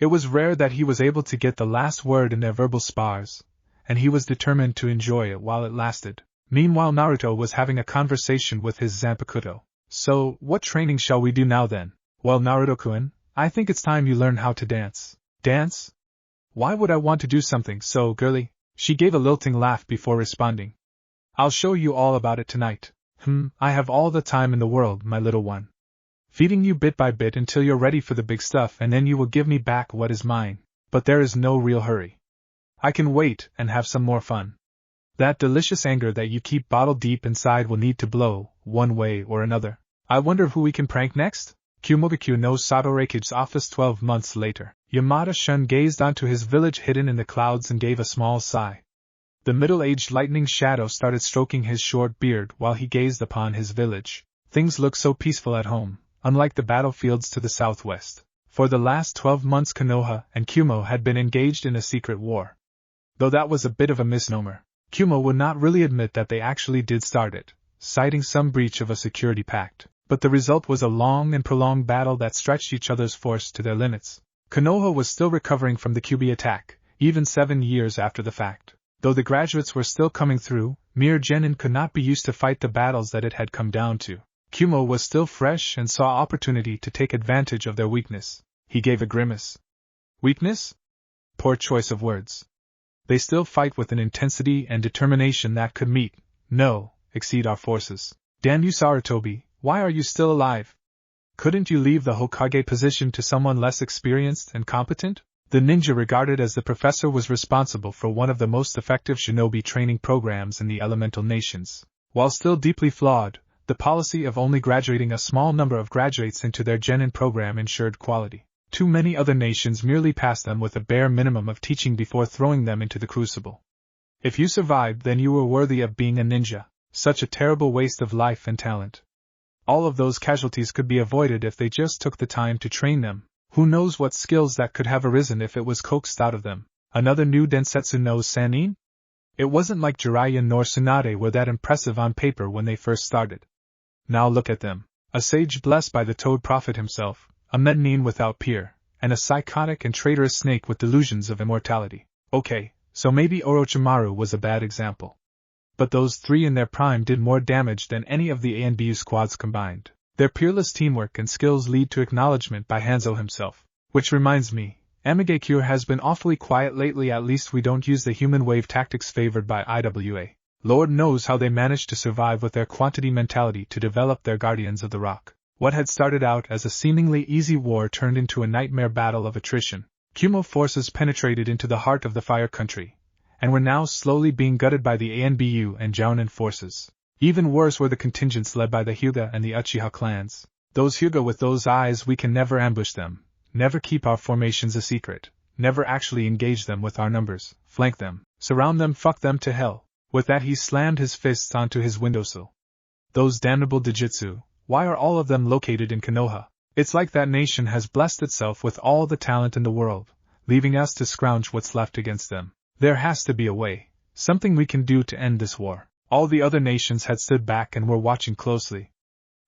It was rare that he was able to get the last word in their verbal spars, and he was determined to enjoy it while it lasted. Meanwhile, Naruto was having a conversation with his Zanpakuto. So, what training shall we do now then? Well, Naruto-kun, I think it's time you learn how to dance. Dance? Why would I want to do something so girly? She gave a lilting laugh before responding. I'll show you all about it tonight. I have all the time in the world, my little one. Feeding you bit by bit until you're ready for the big stuff, and then you will give me back what is mine. But there is no real hurry. I can wait and have some more fun. That delicious anger that you keep bottled deep inside will need to blow, one way or another. I wonder who we can prank next? Kumogakyu no Satoraki's office 12 months later. Yamada-shun gazed onto his village hidden in the clouds and gave a small sigh. The middle-aged lightning shadow started stroking his short beard while he gazed upon his village. Things looked so peaceful at home, unlike the battlefields to the southwest. For the last 12 months Konoha and Kumo had been engaged in a secret war. Though that was a bit of a misnomer. Kumo would not really admit that they actually did start it, citing some breach of a security pact. But the result was a long and prolonged battle that stretched each other's force to their limits. Konoha was still recovering from the Kyuubi attack, even 7 years after the fact. Though the graduates were still coming through, mere genin could not be used to fight the battles that it had come down to. Kumo was still fresh and saw opportunity to take advantage of their weakness. He gave a grimace. Weakness? Poor choice of words. They still fight with an intensity and determination that could exceed our forces. Damn you, Sarutobi, why are you still alive? Couldn't you leave the Hokage position to someone less experienced and competent? The ninja regarded as the professor was responsible for one of the most effective shinobi training programs in the elemental nations. While still deeply flawed, the policy of only graduating a small number of graduates into their genin program ensured quality. Too many other nations merely passed them with a bare minimum of teaching before throwing them into the crucible. If you survived, then you were worthy of being a ninja. Such a terrible waste of life and talent. All of those casualties could be avoided if they just took the time to train them. Who knows what skills that could have arisen if it was coaxed out of them. Another new Densetsu no Sanin? It wasn't like Jiraiya nor Tsunade were that impressive on paper when they first started. Now look at them. A sage blessed by the Toad Prophet himself, a Menin without peer, and a psychotic and traitorous snake with delusions of immortality. Okay, so maybe Orochimaru was a bad example. But those three in their prime did more damage than any of the A and B squads combined. Their peerless teamwork and skills lead to acknowledgement by Hanzo himself. Which reminds me, Amigakure has been awfully quiet lately. At least we don't use the human wave tactics favored by IWA. Lord knows how they managed to survive with their quantity mentality to develop their Guardians of the Rock. What had started out as a seemingly easy war turned into a nightmare battle of attrition. Kumo forces penetrated into the heart of the Fire Country, and were now slowly being gutted by the ANBU and Jounin forces. Even worse were the contingents led by the Hyuga and the Uchiha clans. Those Hyuga with those eyes, we can never ambush them, never keep our formations a secret, never actually engage them with our numbers, flank them, surround them, fuck them to hell. With that he slammed his fists onto his windowsill. Those damnable Dojutsu, why are all of them located in Konoha? It's like that nation has blessed itself with all the talent in the world, leaving us to scrounge what's left against them. There has to be a way, something we can do to end this war. All the other nations had stood back and were watching closely.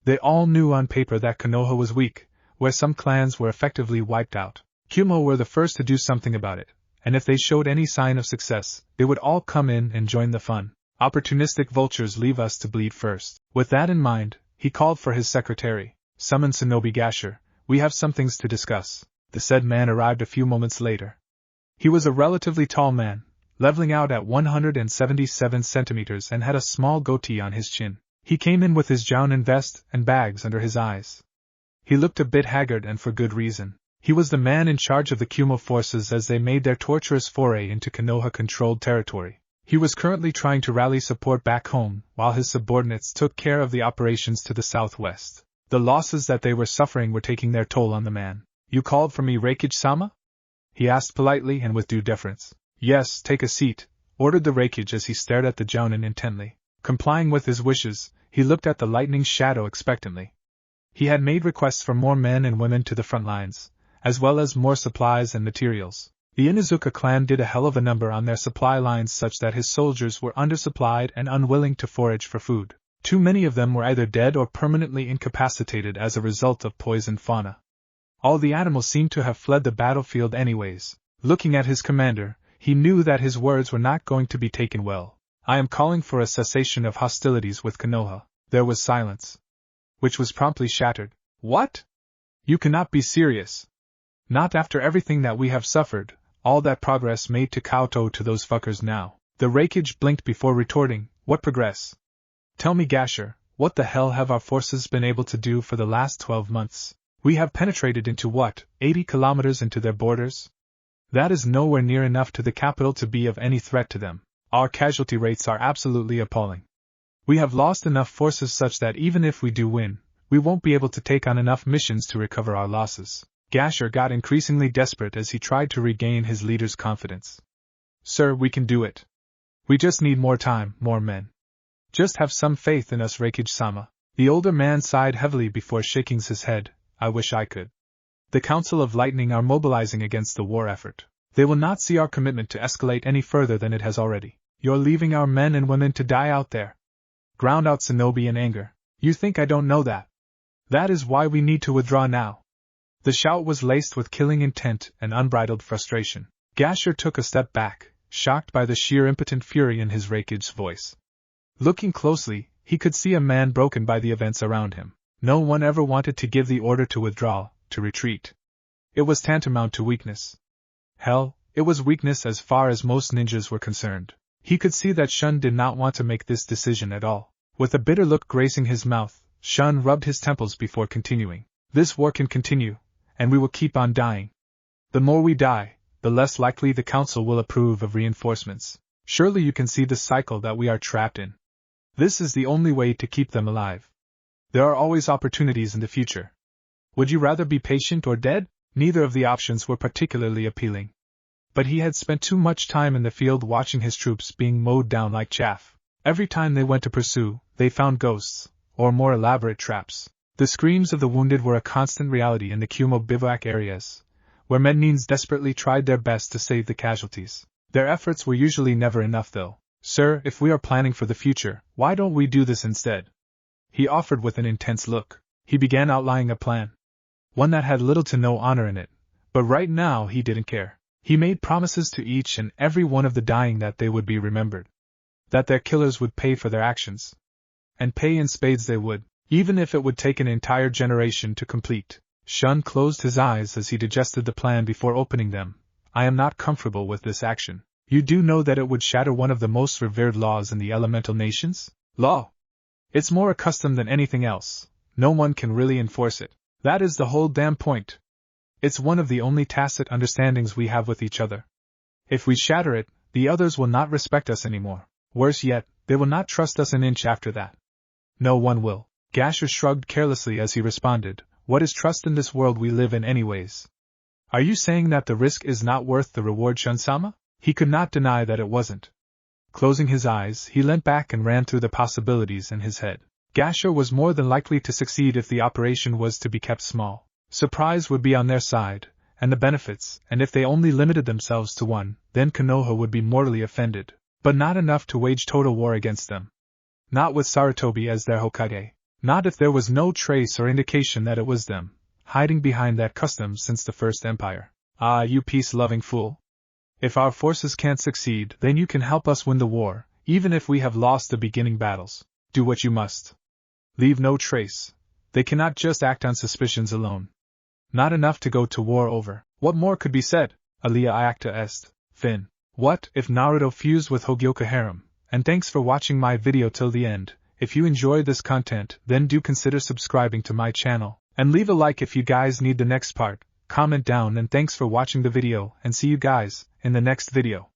They all knew on paper that Konoha was weak, where some clans were effectively wiped out. Kumo were the first to do something about it, and if they showed any sign of success, they would all come in and join the fun. Opportunistic vultures leave us to bleed first. With that in mind, he called for his secretary. Summon Shinobi Gasher, we have some things to discuss. The said man arrived a few moments later. He was a relatively tall man, leveling out at 177 centimeters and had a small goatee on his chin. He came in with his jounin vest and bags under his eyes. He looked a bit haggard, and for good reason. He was the man in charge of the Kumo forces as they made their torturous foray into Konoha-controlled territory. He was currently trying to rally support back home, while his subordinates took care of the operations to the southwest. The losses that they were suffering were taking their toll on the man. You called for me, Reikage-sama? He asked politely and with due deference. Yes, take a seat, ordered the Reikage as he stared at the jounin intently. Complying with his wishes, he looked at the lightning shadow expectantly. He had made requests for more men and women to the front lines, as well as more supplies and materials. The Inuzuka clan did a hell of a number on their supply lines such that his soldiers were undersupplied and unwilling to forage for food. Too many of them were either dead or permanently incapacitated as a result of poisoned fauna. All the animals seemed to have fled the battlefield anyways. Looking at his commander, he knew that his words were not going to be taken well. I am calling for a cessation of hostilities with Konoha. There was silence, which was promptly shattered. What? You cannot be serious. Not after everything that we have suffered, all that progress made to kowtow to those fuckers now. The Reikage blinked before retorting, what progress? Tell me, Gasher, what the hell have our forces been able to do for the last 12 months? We have penetrated into 80 kilometers into their borders? That is nowhere near enough to the capital to be of any threat to them. Our casualty rates are absolutely appalling. We have lost enough forces such that even if we do win, we won't be able to take on enough missions to recover our losses. Gasher got increasingly desperate as he tried to regain his leader's confidence. Sir, we can do it. We just need more time, more men. Just have some faith in us, Reikage-sama. The older man sighed heavily before shaking his head. I wish I could. The Council of Lightning are mobilizing against the war effort. They will not see our commitment to escalate any further than it has already. You're leaving our men and women to die out there. Ground out Shinobi in anger. You think I don't know that? That is why we need to withdraw now. The shout was laced with killing intent and unbridled frustration. Gasher took a step back, shocked by the sheer impotent fury in his Reikage's voice. Looking closely, he could see a man broken by the events around him. No one ever wanted to give the order to withdraw, to retreat. It was tantamount to weakness. Hell, it was weakness as far as most ninjas were concerned. He could see that Shun did not want to make this decision at all. With a bitter look gracing his mouth, Shun rubbed his temples before continuing. This war can continue, and we will keep on dying. The more we die, the less likely the Council will approve of reinforcements. Surely you can see the cycle that we are trapped in. This is the only way to keep them alive. There are always opportunities in the future. Would you rather be patient or dead? Neither of the options were particularly appealing. But he had spent too much time in the field watching his troops being mowed down like chaff. Every time they went to pursue, they found ghosts, or more elaborate traps. The screams of the wounded were a constant reality in the Kumo bivouac areas, where Mednines desperately tried their best to save the casualties. Their efforts were usually never enough though. Sir, if we are planning for the future, why don't we do this instead? He offered with an intense look. He began outlining a plan. One that had little to no honor in it, but right now he didn't care. He made promises to each and every one of the dying that they would be remembered. That their killers would pay for their actions. And pay in spades they would, even if it would take an entire generation to complete. Shun closed his eyes as he digested the plan before opening them. I am not comfortable with this action. You do know that it would shatter one of the most revered laws in the elemental nations? Law. It's more a custom than anything else. No one can really enforce it. That is the whole damn point. It's one of the only tacit understandings we have with each other. If we shatter it, the others will not respect us anymore. Worse yet, they will not trust us an inch after that. No one will. Gasher shrugged carelessly as he responded, what is trust in this world we live in anyways? Are you saying that the risk is not worth the reward, Shunsama? He could not deny that it wasn't. Closing his eyes, he leant back and ran through the possibilities in his head. Gasher was more than likely to succeed if the operation was to be kept small. Surprise would be on their side, and the benefits, and if they only limited themselves to one, then Konoha would be mortally offended, but not enough to wage total war against them. Not with Sarutobi as their Hokage. Not if there was no trace or indication that it was them, hiding behind that custom since the First Empire. Ah, you peace-loving fool. If our forces can't succeed, then you can help us win the war, even if we have lost the beginning battles. Do what you must. Leave no trace. They cannot just act on suspicions alone. Not enough to go to war over. What more could be said? Alia iacta est. Fin. What if Naruto fused with Hogyoku harem? And thanks for watching my video till the end. If you enjoy this content, then do consider subscribing to my channel, and leave a like if you guys need the next part. Comment down and thanks for watching the video, and see you guys in the next video.